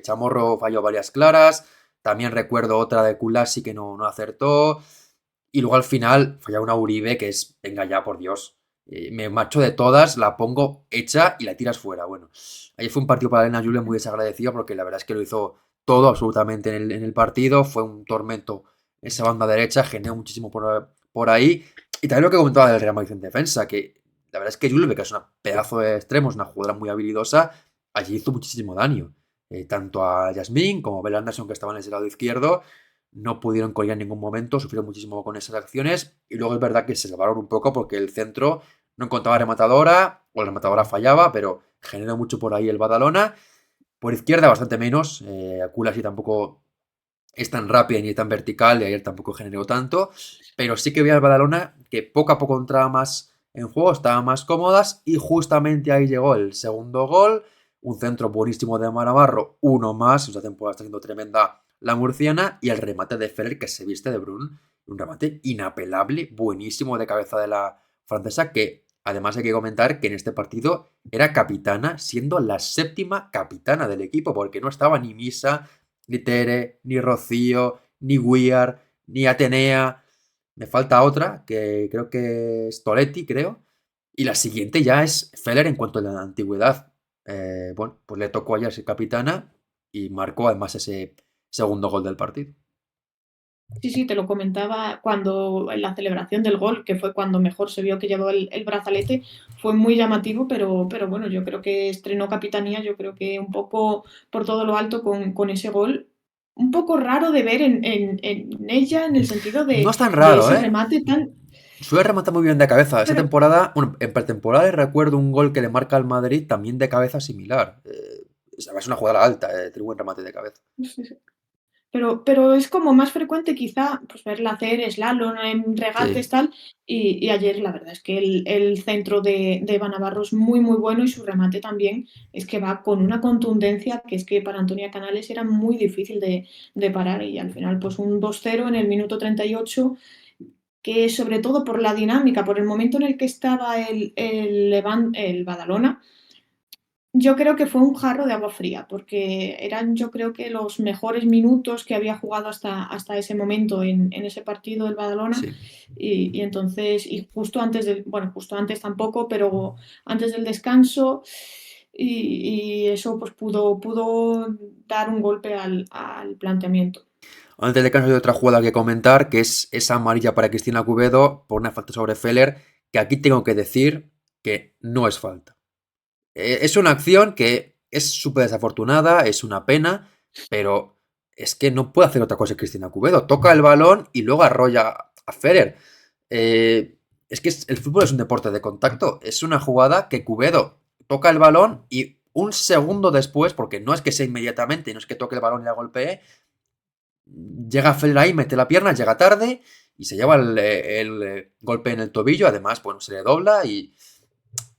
Chamorro falló varias claras. También recuerdo otra de Kulasi que no acertó. Y luego al final falla una Uribe que es, venga ya, por Dios. Me marcho de todas, la pongo hecha y la tiras fuera. Bueno, ahí fue un partido para Elena Julen muy desagradecido porque la verdad es que lo hizo todo absolutamente en el partido. Fue un tormento esa banda derecha, generó muchísimo por ahí. Y también lo que comentaba del Real Madrid en defensa, que la verdad es que Julve, que es una pedazo de extremo, es una jugadora muy habilidosa, allí hizo muchísimo daño. Tanto a Yasmín como a Bel Anderson, que estaban en ese lado izquierdo, no pudieron colgar en ningún momento, sufrieron muchísimo con esas acciones y luego es verdad que se salvaron un poco porque el centro no encontraba rematadora o la rematadora fallaba, pero generó mucho por ahí el Badalona. Por izquierda bastante menos, Akula sí tampoco es tan rápida ni tan vertical y ayer tampoco generó tanto, pero sí que vi al Badalona que poco a poco entraba más en juego, estaba más cómodas y justamente ahí llegó el segundo gol, un centro buenísimo de Marabarro, uno más, esta temporada está siendo tremenda la murciana y el remate de Ferrer que se viste de Brun, un remate inapelable, buenísimo de cabeza de la francesa que además hay que comentar que en este partido era capitana, siendo la séptima capitana del equipo porque no estaba ni Misa, ni Tere, ni Rocío, ni Weir, ni Atenea. Me falta otra, que creo que es Toletti, creo. Y la siguiente ya es Feller en cuanto a la antigüedad. Bueno, pues le tocó ayer ser capitana y marcó además ese segundo gol del partido. Sí, sí, te lo comentaba cuando en la celebración del gol, que fue cuando mejor se vio que llevó el brazalete, fue muy llamativo, pero bueno, yo creo que estrenó capitanía, yo creo que un poco por todo lo alto con ese gol, un poco raro de ver en ella, en el sentido No es tan de raro, ese ¿eh? remate tan... Suele rematar muy bien de cabeza. Esta Pero, temporada, bueno, en pretemporada recuerdo un gol que le marca al Madrid también de cabeza similar. Es una jugada alta, tiene buen remate de cabeza. sí, sí. Pero es como más frecuente quizá pues verla hacer slalom en regates Sí, tal y ayer la verdad es que el centro de Eva Navarro es muy muy bueno y su remate también es que va con una contundencia que es que para Antonia Canales era muy difícil de parar y al final pues un 2-0 en el minuto 38 que sobre todo por la dinámica, por el momento en el que estaba el Badalona Yo creo que fue un jarro de agua fría, porque eran yo creo que los mejores minutos que había jugado hasta ese momento en ese partido del Badalona Sí. y entonces, y justo antes del, bueno, justo antes tampoco, pero antes del descanso y eso pues pudo dar un golpe al planteamiento. Antes de que hay otra jugada que comentar, que es esa amarilla para Cristina Cubedo por una falta sobre Feller, que aquí tengo que decir que no es falta. Es una acción que es súper desafortunada, es una pena, pero es que no puede hacer otra cosa Cristina Cubedo. Toca el balón y luego arrolla a Feller. Es que el fútbol es un deporte de contacto. Es una jugada que Cubedo toca el balón y un segundo después, porque no es que sea inmediatamente, no es que toque el balón y la golpee, llega Feller ahí, mete la pierna, llega tarde y se lleva el golpe en el tobillo. Además, bueno, se le dobla y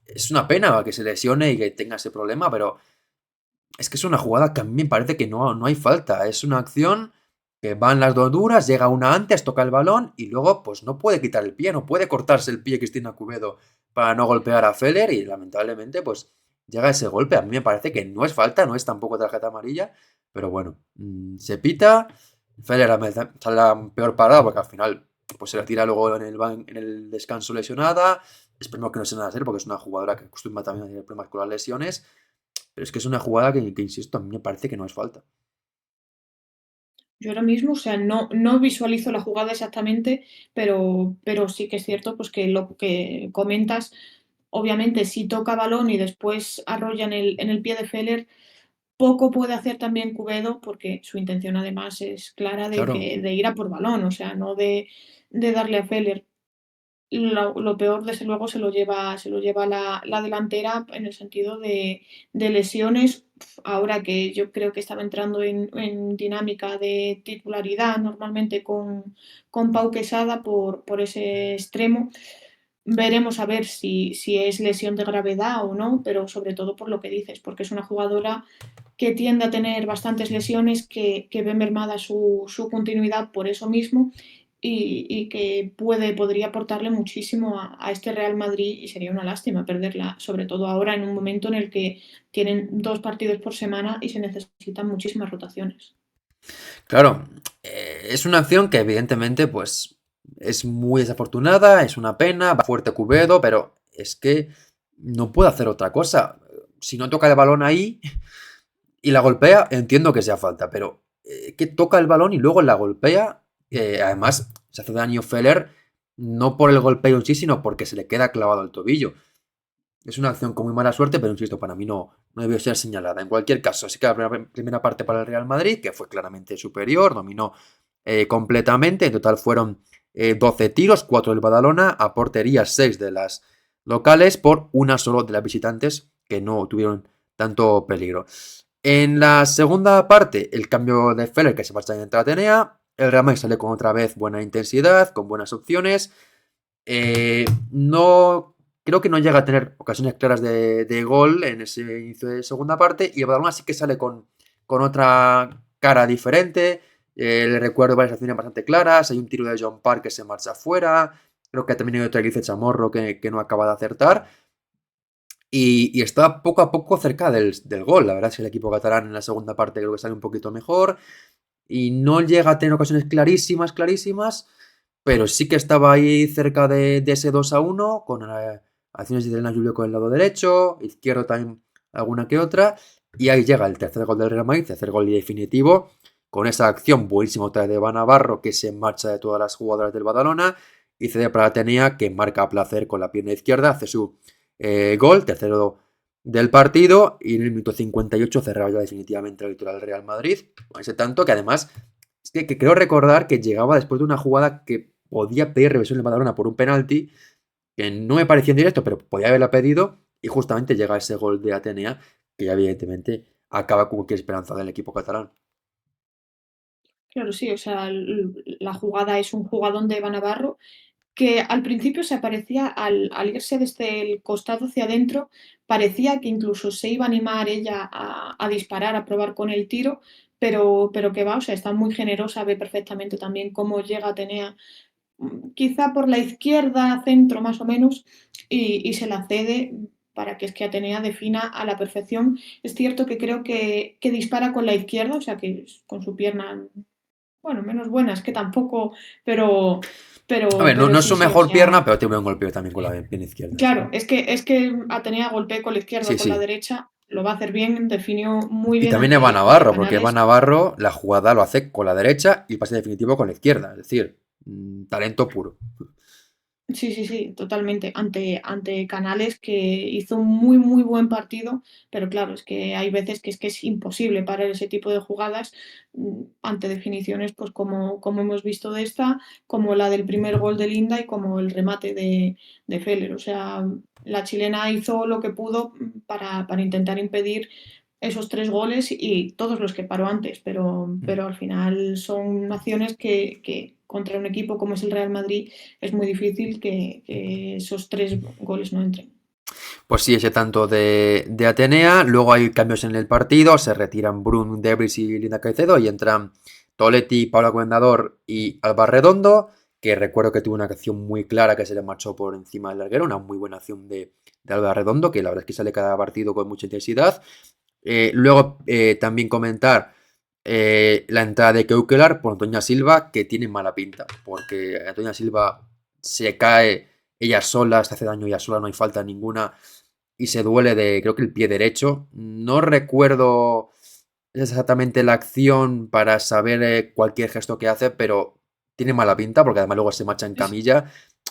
es una pena que se lesione y que tenga ese problema, pero es que es una jugada que a mí me parece que no hay falta. Es una acción que van las dos duras, llega una antes, toca el balón y luego pues no puede quitar el pie, no puede cortarse el pie Cristina Cubedo para no golpear a Feller y lamentablemente pues llega ese golpe. A mí me parece que no es falta, no es tampoco tarjeta amarilla, pero bueno, se pita. Feller sale la peor parada porque al final pues se la tira luego en el descanso lesionada. Esperemos que no sea nada serio porque es una jugadora que acostumbra también a tener problemas con las lesiones. Pero es que es una jugada que, insisto, a mí me parece que no es falta. Yo ahora mismo, o sea, no visualizo la jugada exactamente, pero sí que es cierto pues que lo que comentas, obviamente si toca balón y después arrolla en el pie de Feller, poco puede hacer también Cubedo porque su intención además es clara Claro, de ir a por balón, o sea, no de darle a Feller. Lo peor, desde luego, se lo lleva la delantera en el sentido de lesiones. Ahora que yo creo que estaba entrando en dinámica de titularidad normalmente con Pau Quesada por ese extremo. Veremos a ver si es lesión de gravedad o no, pero sobre todo por lo que dices, porque es una jugadora que tiende a tener bastantes lesiones, que ve mermada su continuidad por eso mismo y que podría aportarle muchísimo a este Real Madrid y sería una lástima perderla, sobre todo ahora en un momento en el que tienen 2 partidos por semana y se necesitan muchísimas rotaciones. claro. Es una acción que evidentemente, pues, es muy desafortunada, es una pena, va fuerte Cubedo, pero es que no puede hacer otra cosa. Si no toca el balón ahí y la golpea, entiendo que sea falta, pero que toca el balón y luego la golpea, además se hace daño Feller, no por el golpeo en sí, sino porque se le queda clavado el tobillo. Es una acción con muy mala suerte, pero insisto, para mí no debió ser señalada. En cualquier caso, sí que la primera parte para el Real Madrid, que fue claramente superior, dominó completamente. En total fueron 12 tiros, 4 del Badalona, a portería 6 de las locales, por una solo de las visitantes, que no tuvieron tanto peligro. En la segunda parte, el cambio de Feller que se marcha en Atenea. El Real Madrid sale con otra vez buena intensidad, con buenas opciones. No creo que no llega a tener ocasiones claras de gol en ese inicio de segunda parte y el Badalona sí que sale con otra cara diferente. Le recuerdo varias acciones bastante claras. Hay un tiro de John Park que se marcha afuera. Creo que también hay otra que dice Chamorro que no acaba de acertar. Y está poco a poco cerca del gol. La verdad es que el equipo catalán en la segunda parte creo que sale un poquito mejor. Y no llega a tener ocasiones clarísimas, clarísimas, pero sí que estaba ahí cerca de ese 2-1 con acciones de Elena Julio con el lado derecho, izquierdo también alguna que otra, y ahí llega el tercer gol del Real Madrid, tercer gol definitivo, con esa acción buenísima otra vez de Eva Navarro que se marcha de todas las jugadoras del Badalona y cede para Atenea que marca a placer con la pierna izquierda, hace su gol, tercero del partido y en el minuto 58 cerraba ya definitivamente la victoria del Real Madrid. Con ese tanto que además es que creo recordar que llegaba después de una jugada que podía pedir revisión en Badalona por un penalti, que no me parecía en directo, pero podía haberla pedido y justamente llega ese gol de Atenea que ya evidentemente acaba con cualquier esperanza del equipo catalán. Claro, sí, o sea, la jugada es un jugadón de Eva Navarro que al principio se parecía al irse desde el costado hacia adentro, parecía que incluso se iba a animar ella a disparar, a probar con el tiro, pero que va, o sea, está muy generosa, ve perfectamente también cómo llega Atenea, quizá por la izquierda, centro más o menos, y se la cede. para que es que Atenea defina a la perfección. Es cierto que creo que dispara con la izquierda, o sea que con su pierna, bueno, menos buena, es que tampoco, pero, A ver, no es sí, su sí, o mejor pierna, sea, pero tiene un golpeo también con la pierna izquierda, sí. claro, es que Atenea golpee con la izquierda o Sí, con la sí. derecha, lo va a hacer bien, definió muy Y bien también Eva ante Navarro, porque Eva Canales. Navarro la jugada lo hace con la derecha y el pase definitivo con la izquierda. Es decir, talento puro. Sí, sí, sí, totalmente. Ante Canales que hizo un muy, muy buen partido, pero claro, es que hay veces que es imposible parar ese tipo de jugadas ante definiciones, pues como hemos visto de esta, como la del primer gol de Linda y como el remate de Feller. O sea, la chilena hizo lo que pudo para intentar impedir esos tres goles y todos los que paró antes, pero al final son acciones que contra un equipo como es el Real Madrid es muy difícil que esos tres goles no entren. Pues sí, ese tanto de Atenea. Luego hay cambios en el partido. Se retiran Brun, Debris y Linda Caicedo. Y entran Toletti, Paula Comendador y Alba Redondo. Que recuerdo que tuvo una acción muy clara que se le marchó por encima del larguero. Una muy buena acción de Alba Redondo. Que la verdad es que sale cada partido con mucha intensidad. Luego también comentar la entrada de Keukelar por Antonia Silva. Que tiene mala pinta. Porque Antonia Silva se cae ella sola. Se hace daño ella sola. No hay falta ninguna y se duele de, creo que el pie derecho. No recuerdo exactamente la acción para saber cualquier gesto que hace, pero tiene mala pinta porque además luego se marcha en Es, camilla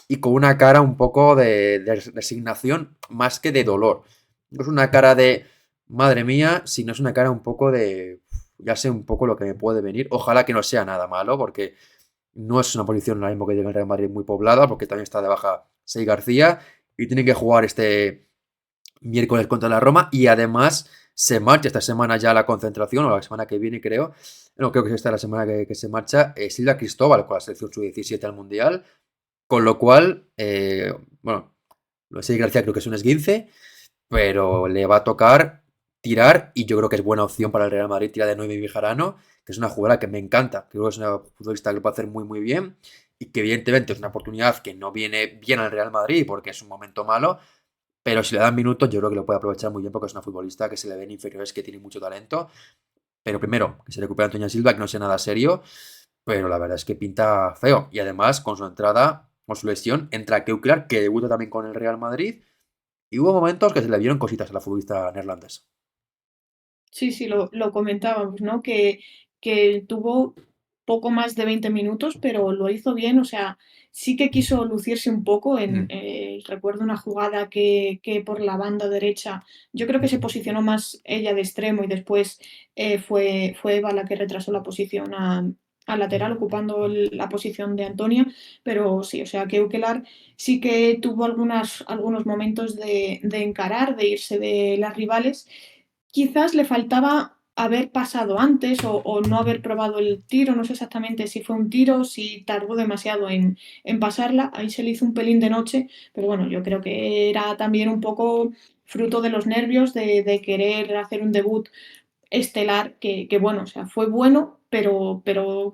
y con una cara un poco de resignación más que de dolor. No es una cara de, madre mía, sino es una cara un poco de, ya sé un poco lo que me puede venir. Ojalá que no sea nada malo porque no es una posición ahora mismo que llega el Real Madrid muy poblada porque también está de baja Sei García y tiene que jugar este miércoles contra la Roma y además se marcha esta semana ya a la concentración, o la semana que viene creo, no creo que es esta la semana que se marcha, Silvia Cristóbal con la selección sub-17 al Mundial, con lo cual, bueno, lo sé, García creo que es un esguince, pero le va a tocar tirar y yo creo que es buena opción para el Real Madrid tirar de Noemi Bejarano, que es una jugadora que me encanta, creo que es una futbolista que lo puede hacer muy muy bien y que evidentemente es una oportunidad que no viene bien al Real Madrid porque es un momento malo, pero si le dan minutos, yo creo que lo puede aprovechar muy bien porque es una futbolista que se le ven inferiores, que tiene mucho talento. Pero primero, que se recupere Antonia Silva, que no sea nada serio. Pero la verdad es que pinta feo. Y además, con su entrada, con su lesión, entra Keuklar, que debuta también con el Real Madrid. Y hubo momentos que se le vieron cositas a la futbolista neerlandesa. sí, sí, lo comentábamos, ¿no? Que tuvo poco más de 20 minutos, pero lo hizo bien, o sea, sí que quiso lucirse un poco Mm. recuerdo una jugada que por la banda derecha, yo creo que se posicionó más ella de extremo y después fue Eva la que retrasó la posición a lateral, ocupando la posición de Antonia, pero sí, o sea, que Ukelar sí que tuvo algunos momentos de encarar, de irse de las rivales. Quizás le faltaba haber pasado antes o no haber probado el tiro, no sé exactamente si fue un tiro, si tardó demasiado en pasarla, ahí se le hizo un pelín de noche, pero bueno, yo creo que era también un poco fruto de los nervios de querer hacer un debut estelar, que bueno, o sea, fue bueno, pero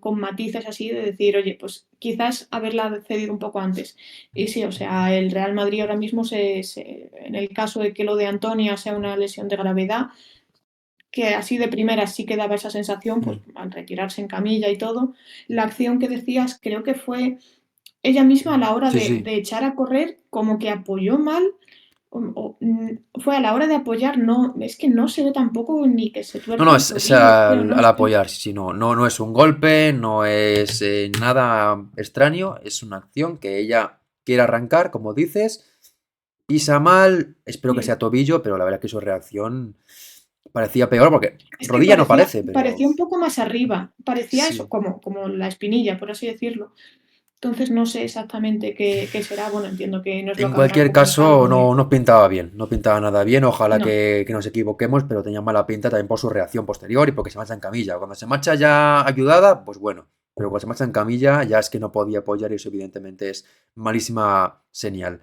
con matices así de decir, oye, pues quizás haberla cedido un poco antes. Y sí, o sea, el Real Madrid ahora mismo, en el caso de que lo de Antonia sea una lesión de gravedad, que así de primera sí que daba esa sensación, pues Mm. al retirarse en camilla y todo. La acción que decías, creo que fue ella misma a la hora Sí, de, sí. de echar a correr, como que apoyó mal. Fue a la hora de apoyar, no, es que no se ve tampoco ni que se No, tuerza no, el es tobillo, creo, al, no al sé. apoyar, sí, sí, no, no, no es un golpe, no es nada extraño, es una acción que ella quiere arrancar, como dices, pisa mal, espero que Sí. sea tobillo, pero la verdad es que su reacción parecía peor porque Es que rodilla no parecía, parece, pero parecía un poco más arriba, parecía eso, sí. como la espinilla, por así decirlo. Entonces no sé exactamente qué será. Bueno, entiendo que no es lo En que habrán cualquier comunicado caso, no, porque no pintaba bien, no pintaba nada bien. Ojalá no, que nos equivoquemos, pero tenía mala pinta también por su reacción posterior y porque se marcha en camilla. Cuando se marcha ya ayudada, pues bueno, pero cuando se marcha en camilla ya es que no podía apoyar y eso evidentemente es malísima señal.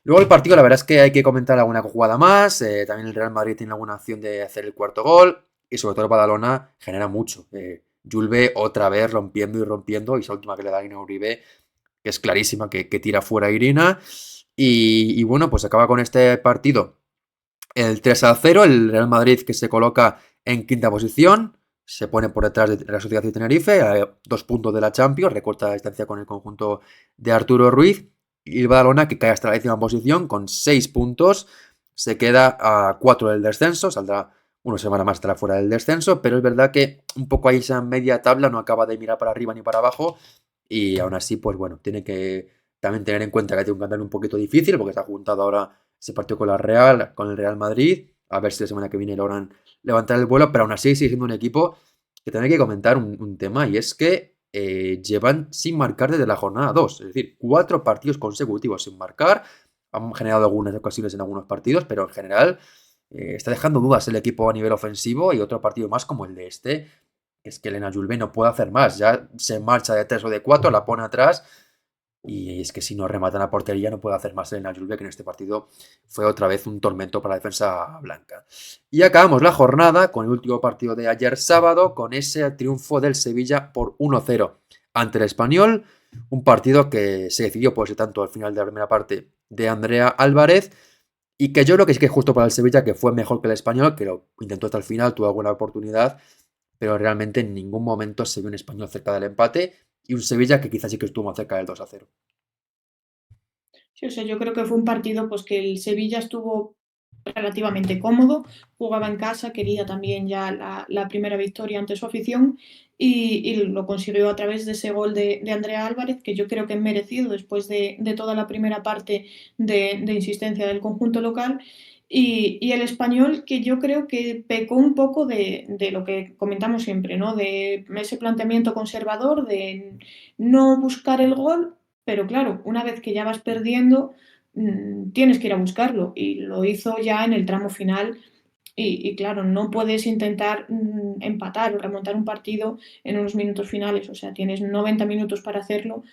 Luego el partido, la verdad es que hay que comentar alguna jugada más. También el Real Madrid tiene alguna acción de hacer el cuarto gol y sobre todo el Badalona genera mucho. Julve otra vez rompiendo y rompiendo y esa última que le da a Ina Uribe que es clarísima, que tira fuera a Irina. Y bueno, pues acaba con este partido el 3-0, el Real Madrid que se coloca en quinta posición, se pone por detrás de la Sociedad de Tenerife, a 2 puntos de la Champions, recorta la distancia con el conjunto de Arturo Ruiz, y el Badalona que cae hasta la décima posición con 6 puntos, se queda a 4 del descenso, saldrá una semana más, estará fuera del descenso, pero es verdad que un poco ahí esa media tabla no acaba de mirar para arriba ni para abajo, y aún así, pues bueno, tiene que también tener en cuenta que tiene un calendario un poquito difícil, porque se ha juntado ahora ese partido con la Real, con el Real Madrid, a ver si la semana que viene logran levantar el vuelo, pero aún así sigue siendo un equipo que tiene que comentar un tema, y es que llevan sin marcar desde la jornada 2, es decir, 4 partidos consecutivos sin marcar, han generado algunas ocasiones en algunos partidos, pero en general está dejando dudas el equipo a nivel ofensivo, y otro partido más como el de este, es que Elena Julve no puede hacer más, ya se marcha de 3 o de 4, la pone atrás, y es que si no rematan a portería no puede hacer más Elena Julve, que en este partido fue otra vez un tormento para la defensa blanca. Y acabamos la jornada con el último partido de ayer sábado, con ese triunfo del Sevilla por 1-0 ante el Español, un partido que se decidió por ese tanto al final de la primera parte de Andrea Álvarez, y que yo creo que sí que es justo para el Sevilla, que fue mejor que el Español, que lo intentó hasta el final, tuvo alguna oportunidad, pero realmente en ningún momento se vio un Español cerca del empate, y un Sevilla que quizás sí que estuvo más cerca del 2-0. Sí, o sea, yo creo que fue un partido pues que el Sevilla estuvo relativamente cómodo, jugaba en casa, quería también ya la primera victoria ante su afición y lo consiguió a través de ese gol de Andrea Álvarez, que yo creo que es merecido después de toda la primera parte de insistencia del conjunto local. Y el español, que yo creo que pecó un poco de lo que comentamos siempre, ¿no? De ese planteamiento conservador, de no buscar el gol, pero claro, una vez que ya vas perdiendo, tienes que ir a buscarlo y lo hizo ya en el tramo final y claro, no puedes intentar empatar o remontar un partido en unos minutos finales, o sea, tienes 90 minutos para hacerlo.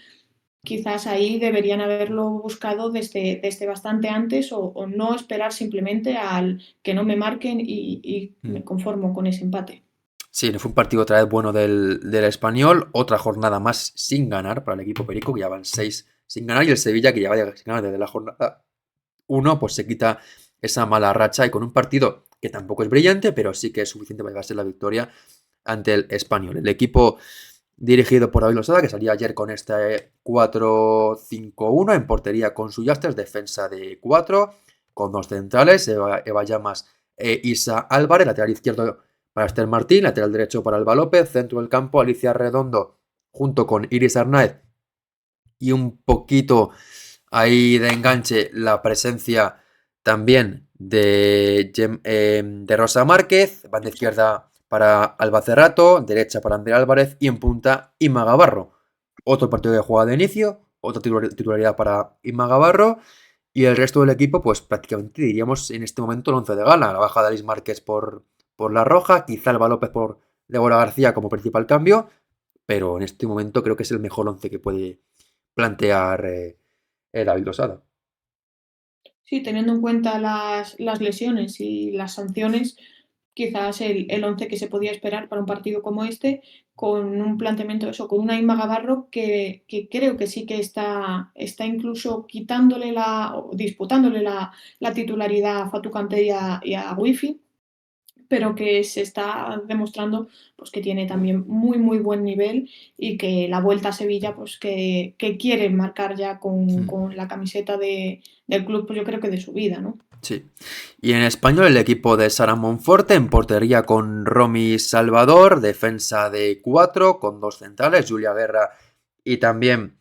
Quizás ahí deberían haberlo buscado desde bastante antes o no esperar simplemente al que no me marquen y me Mm. conformo con ese empate. Sí, no fue un partido otra vez bueno del Español, otra jornada más sin ganar para el equipo perico, que ya van 6 sin ganar, y el Sevilla, que lleva sin ganar desde la jornada 1, pues se quita esa mala racha, y con un partido que tampoco es brillante, pero sí que es suficiente para llevarse la victoria ante el Español. El equipo dirigido por David Losada, que salía ayer con este 4-5-1 en portería con su Yastres, defensa de 4, con 2 centrales, Eva Llamas e Isa Álvarez, lateral izquierdo para Esther Martín, lateral derecho para Alba López, centro del campo Alicia Redondo junto con Iris Arnaez, y un poquito ahí de enganche la presencia también de Rosa Márquez, banda izquierda para Alba Cerrato, derecha para Andrea Álvarez, y en punta Inma Gavarro. Otro partido de jugada de inicio, otra titularidad para Inma Gavarro, y el resto del equipo, pues prácticamente diríamos en este momento el 11 de gala. La baja de Alice Márquez por la roja, quizá Alba López por Débora García como principal cambio, pero en este momento creo que es el mejor 11 que puede plantear David Losada. Sí, teniendo en cuenta las lesiones y las sanciones, quizás el 11 que se podía esperar para un partido como este, con un planteamiento de eso, con una Inma Gavarro que creo que sí que está incluso quitándole o disputándole la titularidad a Fatou Kanté y a Wifi, pero que se está demostrando pues, que tiene también muy, muy buen nivel y que la vuelta a Sevilla, pues que quiere marcar ya Hmm. con la camiseta del club, pues yo creo que de su vida, ¿no? Sí. Y en español el equipo de Sara Monforte en portería con Romy Salvador, defensa de 4 con 2 centrales, Julia Guerra y también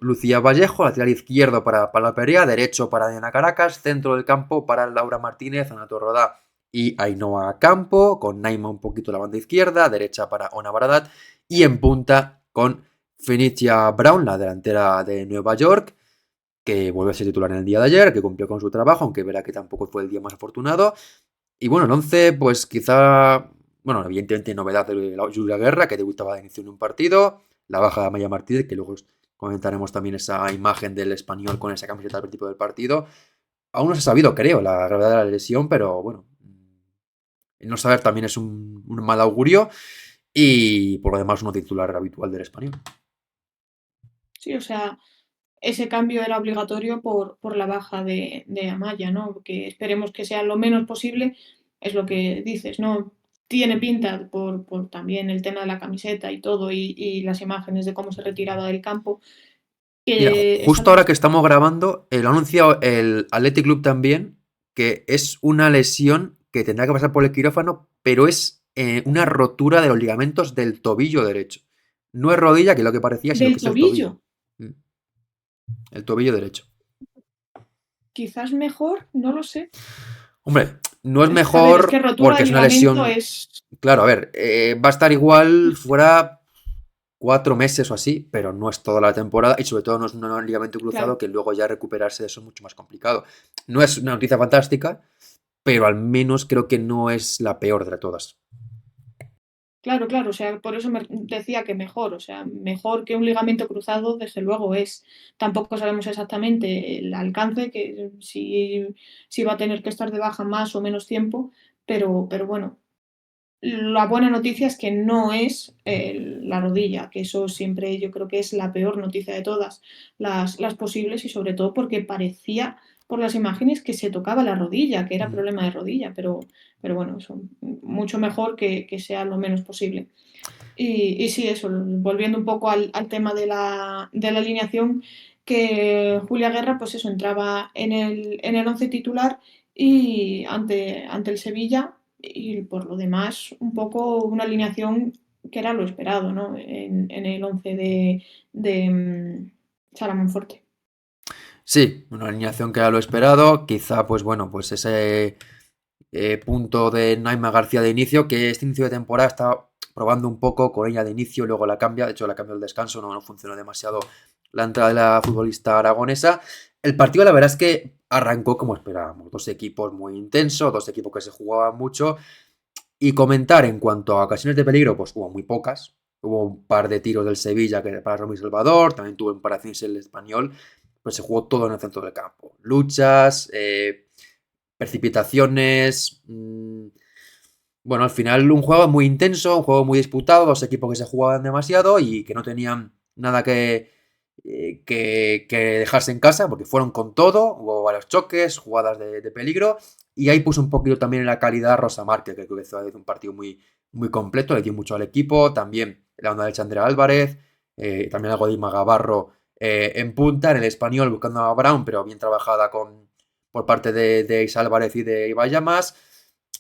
Lucía Vallejo, lateral izquierdo para Palapería, derecho para Diana Caracas, centro del campo para Laura Martínez, Anato Rodá y Ainhoa Campo, con Naima un poquito la banda izquierda, derecha para Ona Baradat, y en punta con Fenicia Brown, la delantera de Nueva York, que vuelve a ser titular en el día de ayer, que cumplió con su trabajo, aunque verá que tampoco fue el día más afortunado. Y bueno, el 11, pues quizá, bueno, evidentemente novedad de la Julia Guerra, que debutaba de inicio en un partido, la baja de Maya Martínez, que luego comentaremos también esa imagen del español con esa camiseta al principio del partido. Aún no se ha sabido, creo, la gravedad de la lesión, pero bueno, no saber también es un mal augurio, y por lo demás uno titular habitual del español. Sí, o sea, ese cambio era obligatorio por la baja de Amaya, ¿no? Que esperemos que sea lo menos posible, es lo que dices, ¿no? Tiene pinta por también el tema de la camiseta y todo, y las imágenes de cómo se retiraba del campo, Mira, que es justo algo ahora que así. estamos grabando, lo ha anunciado el Athletic Club también, que es una lesión que tendrá que pasar por el quirófano, pero es una rotura de los ligamentos del tobillo derecho. No es rodilla, que es lo que parecía, sino que Del es el tobillo. tobillo, Mm, El tobillo derecho. quizás mejor, no lo sé. Hombre, no es A ver, es que mejor rotura porque de es una ligamento lesión. es. Claro, a ver, va a estar igual fuera 4 meses o así, pero no es toda la temporada y sobre todo no es un ligamento cruzado Claro, que luego ya recuperarse de eso es mucho más complicado. No es una noticia fantástica, pero al menos creo que no es la peor de todas. claro, claro. O sea, por eso me decía que mejor. O sea, mejor que un ligamento cruzado, desde luego es. Tampoco sabemos exactamente el alcance, que si va a tener que estar de baja más o menos tiempo, pero bueno. La buena noticia es que no es la rodilla, que eso siempre yo creo que es la peor noticia de todas las posibles y sobre todo porque parecía por las imágenes que se tocaba la rodilla, que era Mm. problema de rodilla, pero bueno, eso mucho mejor que sea lo menos posible. Y sí, eso, volviendo un poco al tema de la alineación, que Julia Guerra, pues eso, entraba en el once titular y ante el Sevilla, y por lo demás, un poco una alineación que era lo esperado, ¿no? En el once de Sara Monforte. Sí, una alineación que era lo esperado, quizá pues bueno, pues ese punto de Naima García de inicio, que este inicio de temporada está probando un poco con ella de inicio, luego la cambia, de hecho la cambia el descanso, no funcionó demasiado la entrada de la futbolista aragonesa. El partido la verdad es que arrancó como esperábamos, dos equipos muy intensos, dos equipos que se jugaban mucho y comentar en cuanto a ocasiones de peligro, pues hubo muy pocas. Hubo un par de tiros del Sevilla que para Romy Salvador, también tuvo en paraciones el español, pues se jugó todo en el centro del campo. Luchas, precipitaciones. Bueno, al final un juego muy intenso, un juego muy disputado, dos equipos que se jugaban demasiado y que no tenían nada que dejarse en casa, porque fueron con todo, hubo varios choques, jugadas de peligro, y ahí puso un poquito también en la calidad Rosa Márquez, que creo que hizo un partido muy, muy completo, le dio mucho al equipo, también la onda de Andrea Álvarez, también algo de Ima Gavarro en punta, en el español buscando a Brown, pero bien trabajada por parte de Isa Álvarez y de Ibai Llamas.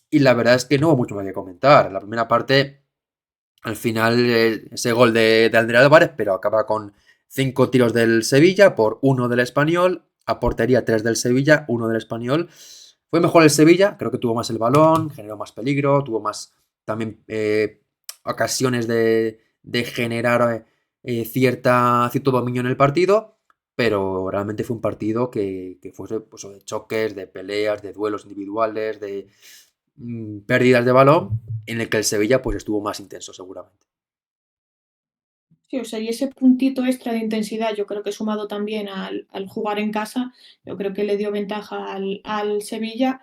Y la verdad es que no hubo mucho más que comentar. La primera parte, al final, ese gol de Andrea Álvarez, pero acaba con 5 tiros del Sevilla por uno del Español. A portería 3 del Sevilla, uno del Español. Fue mejor el Sevilla, creo que tuvo más el balón, generó más peligro, tuvo más también ocasiones de generar cierto dominio en el partido, pero realmente fue un partido que fue pues, de choques, de peleas, de duelos individuales, de pérdidas de balón, en el que el Sevilla pues estuvo más intenso seguramente. Sí, o sea, y ese puntito extra de intensidad, yo creo que sumado también al jugar en casa, yo creo que le dio ventaja al Sevilla,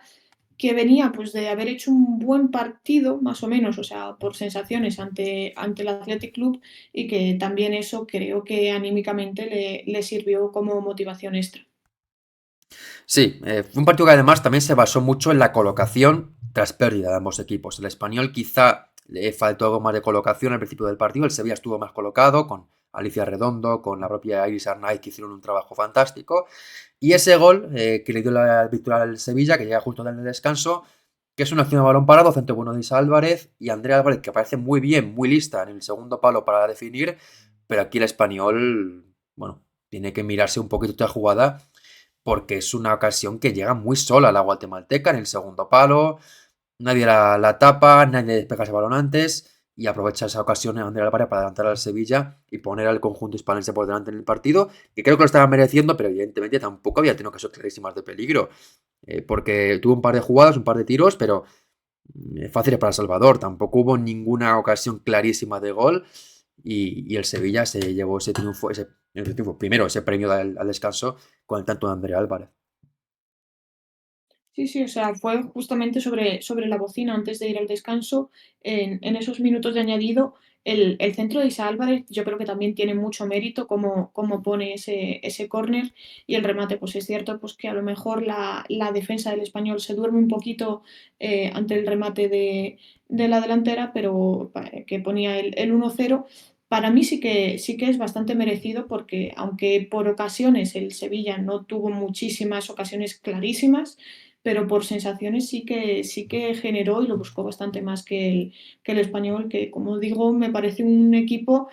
que venía pues de haber hecho un buen partido, más o menos, o sea, por sensaciones ante el Athletic Club, y que también eso creo que anímicamente le sirvió como motivación extra. Sí, fue un partido que además también se basó mucho en la colocación tras pérdida de ambos equipos. El español quizá le faltó algo más de colocación al principio del partido, el Sevilla estuvo más colocado con Alicia Redondo, con la propia Iris Arnaiz que hicieron un trabajo fantástico. Y ese gol que le dio la victoria al Sevilla, que llega justo en el descanso, que es una acción de balón parado, centro bueno de Isa Álvarez y Andrea Álvarez, que aparece muy bien, muy lista en el segundo palo para definir, pero aquí el español, bueno, tiene que mirarse un poquito esta jugada porque es una ocasión que llega muy sola la guatemalteca en el segundo palo, nadie la tapa, nadie despega ese balón antes y aprovecha esa ocasión en Andrea Álvarez para adelantar al Sevilla y poner al conjunto hispalense por delante en el partido, que creo que lo estaba mereciendo, pero evidentemente tampoco había tenido ocasiones clarísimas de peligro, porque tuvo un par de jugadas, un par de tiros, pero fáciles para Salvador, tampoco hubo ninguna ocasión clarísima de gol y el Sevilla se llevó ese triunfo, primero ese premio al descanso con el tanto de Andrea Álvarez. Sí, sí, o sea, fue justamente sobre la bocina antes de ir al descanso, en esos minutos de añadido, El centro de Isa Álvarez yo creo que también tiene mucho mérito como pone ese córner y el remate, pues es cierto pues que a lo mejor la defensa del Español se duerme un poquito ante el remate de la delantera, pero que ponía el 1-0. Para mí sí que es bastante merecido porque aunque por ocasiones el Sevilla no tuvo muchísimas ocasiones clarísimas, pero por sensaciones sí que generó y lo buscó bastante más que el Español, que como digo, me parece un equipo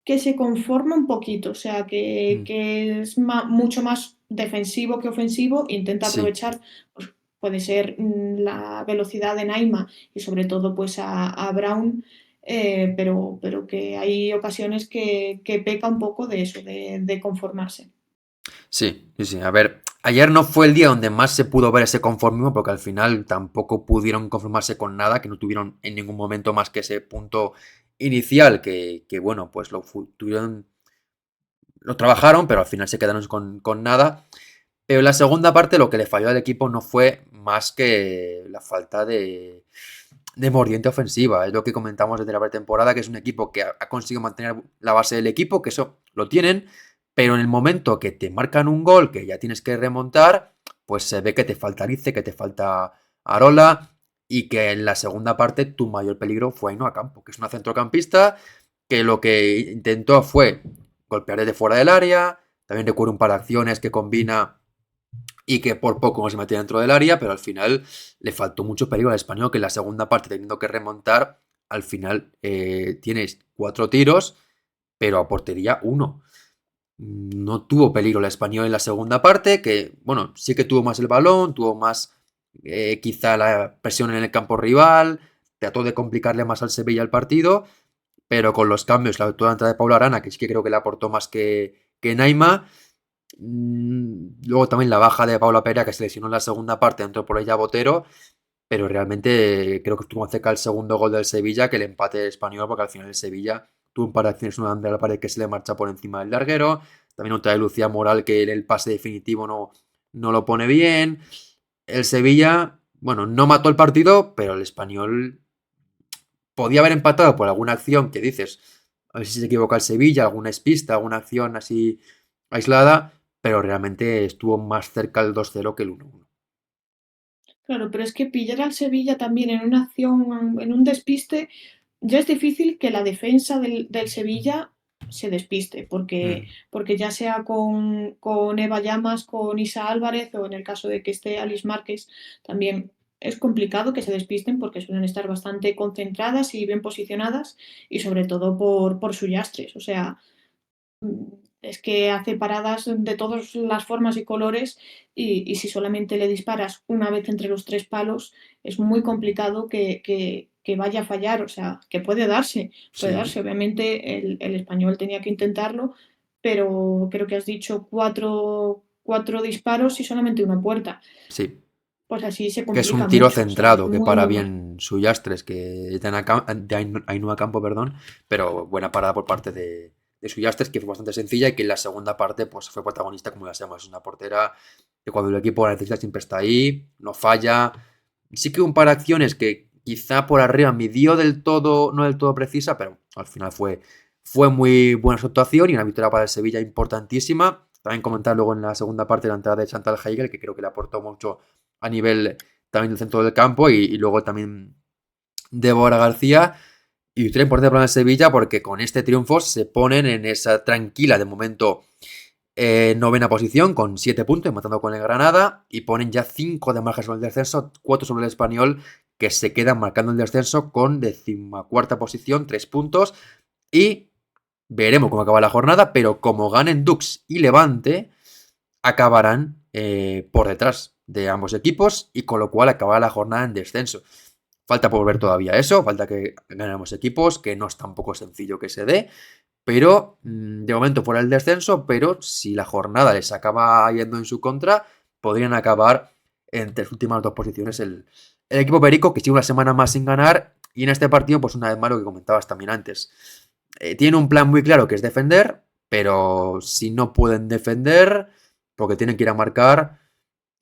que se conforma un poquito, o sea, que, Mm, que es mucho más defensivo que ofensivo, intenta sí. aprovechar, pues, puede ser la velocidad de Naima y sobre todo pues a Brown, pero que hay ocasiones que peca un poco de eso, de conformarse. Sí, sí, sí. A ver, ayer no fue el día donde más se pudo ver ese conformismo, porque al final tampoco pudieron conformarse con nada, que no tuvieron en ningún momento más que ese punto inicial, que bueno, pues tuvieron, lo trabajaron, pero al final se quedaron con nada. Pero en la segunda parte lo que le falló al equipo no fue más que la falta de mordiente ofensiva. Es lo que comentamos desde la pretemporada, que es un equipo que ha conseguido mantener la base del equipo, que eso lo tienen, pero en el momento que te marcan un gol, que ya tienes que remontar, pues se ve que te falta Rice, que te falta Arola, y que en la segunda parte tu mayor peligro fue Ainhoa Campo, que es una centrocampista que lo que intentó fue golpear desde fuera del área, también recuerda un par de acciones que combina y que por poco no se metía dentro del área, pero al final le faltó mucho peligro al Español, que en la segunda parte, teniendo que remontar, al final tienes 4 tiros, pero a portería uno. No tuvo peligro el Español en la segunda parte, que bueno, sí que tuvo más el balón, tuvo más quizá la presión en el campo rival, trató de complicarle más al Sevilla el partido, pero con los cambios, la entrada de Paula Arana, que sí que creo que le aportó más que Naima. Luego también la baja de Paula Perea, que se lesionó en la segunda parte, entró por ella Botero, pero realmente creo que estuvo más cerca el segundo gol del Sevilla que el empate del Español, porque al final el Sevilla tuvo un par de acciones, una de la pared que se le marcha por encima del larguero, también otra de Lucía Moral que en el pase definitivo no lo pone bien. El Sevilla, bueno, no mató el partido, pero el Español podía haber empatado por alguna acción que dices, a ver si se equivoca el Sevilla, alguna espista, alguna acción así aislada, pero realmente estuvo más cerca el 2-0 que el 1-1. Claro, pero es que pillar al Sevilla también en una acción, en un despiste, ya es difícil que la defensa del Sevilla se despiste, porque, Mm, porque ya sea con Eva Llamas, con Isa Álvarez o en el caso de que esté Alice Márquez, también es complicado que se despisten porque suelen estar bastante concentradas y bien posicionadas y sobre todo por su Suyastres. O sea, es que hace paradas de todas las formas y colores y si solamente le disparas una vez entre los tres palos, es muy complicado que vaya a fallar, o sea, que puede sí, darse. Obviamente el español tenía que intentarlo, pero creo que has dicho cuatro disparos y solamente una puerta. sí. Pues así se Que es un complica tiro mucho, o sea, es centrado, que muy, para muy mal. bien Suyastres, que es de Ainhoa Campo, perdón, pero buena parada por parte de Suyastres, que fue bastante sencilla y que en la segunda parte pues fue protagonista, como ya sabemos, es una portera que cuando el equipo la necesita siempre está ahí, no falla. Sí que un par de acciones que quizá por arriba midió del todo, no del todo precisa, pero al final fue muy buena su actuación y una victoria para el Sevilla importantísima. También comentar luego en la segunda parte la entrada de Chantal Heigel, que creo que le aportó mucho a nivel también del centro del campo y luego también Débora García. Y victoria importante para el Sevilla porque con este triunfo se ponen en esa tranquila de momento novena posición con 7 puntos, matando con el Granada y ponen ya 5 de margen sobre el descenso, 4 sobre el Español que se quedan marcando el descenso con 14ª posición, 3 puntos y veremos cómo acaba la jornada, pero como ganen Dux y Levante, acabarán por detrás de ambos equipos y con lo cual acabará la jornada en descenso. Falta por ver todavía eso, falta que ganen ambos equipos, que no es tampoco sencillo que se dé, pero de momento fuera el descenso, pero si la jornada les acaba yendo en su contra, podrían acabar entre las últimas 2 posiciones el equipo Perico, que sigue una semana más sin ganar, y en este partido, pues una vez más lo que comentabas también antes. Tiene un plan muy claro que es defender, pero si no pueden defender, porque tienen que ir a marcar,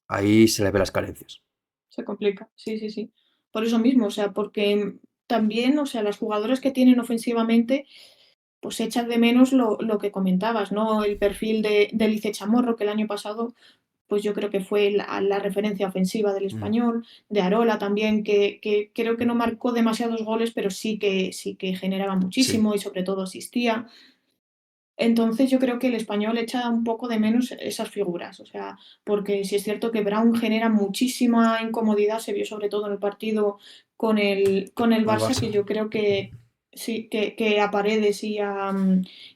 ahí se les ve las carencias. Se complica, sí, sí, sí. Por eso mismo, o sea, porque también, o sea, las jugadoras que tienen ofensivamente, pues echas de menos lo que comentabas, ¿no? El perfil de Lice Chamorro, que el año pasado, pues yo creo que fue la referencia ofensiva del Mm, español, de Arola también, que creo que no marcó demasiados goles, pero sí que generaba sí, muchísimo y sobre todo asistía. Entonces yo creo que el español echa un poco de menos esas figuras, o sea, porque sí es cierto que Brown genera muchísima incomodidad, se vio sobre todo en el partido con el con el Barça, Barça. que yo creo que sí, que a Paredes y a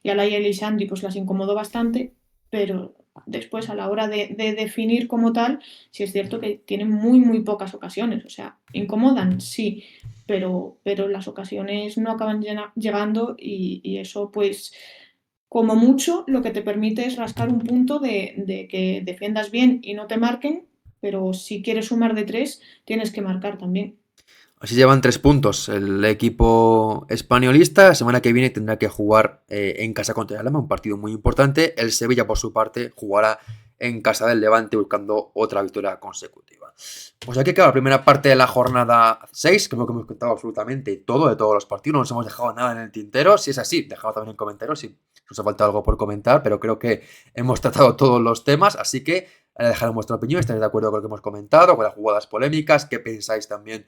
Laia Elisandri pues las incomodó bastante, pero después a la hora de definir como tal, sí es cierto que tienen muy, muy pocas ocasiones, o sea, incomodan, sí, pero las ocasiones no acaban llegando y eso pues como mucho, lo que te permite es rascar un punto de que defiendas bien y no te marquen, pero si quieres sumar de tres, tienes que marcar también. Así llevan 3 puntos el equipo españolista. La semana que viene tendrá que jugar en casa contra el Alama, un partido muy importante. El Sevilla, por su parte, jugará en casa del Levante buscando otra victoria consecutiva. Pues aquí queda la primera parte de la jornada 6. Creo que hemos contado absolutamente todo de todos los partidos. No nos hemos dejado nada en el tintero. Si es así, dejad también en comentarios si os ha faltado algo por comentar, pero creo que hemos tratado todos los temas. Así que dejar vuestra opinión, estáis de acuerdo con lo que hemos comentado, con las jugadas polémicas, qué pensáis también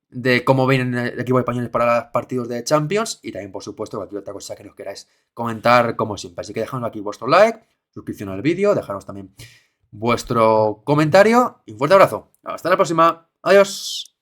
de cómo vienen el equipo español para los partidos de Champions y también, por supuesto, cualquier otra cosa que nos queráis comentar, como siempre. Así que dejadnos aquí vuestro like, suscripción al vídeo, dejaros también vuestro comentario y un fuerte abrazo. Hasta la próxima. Adiós.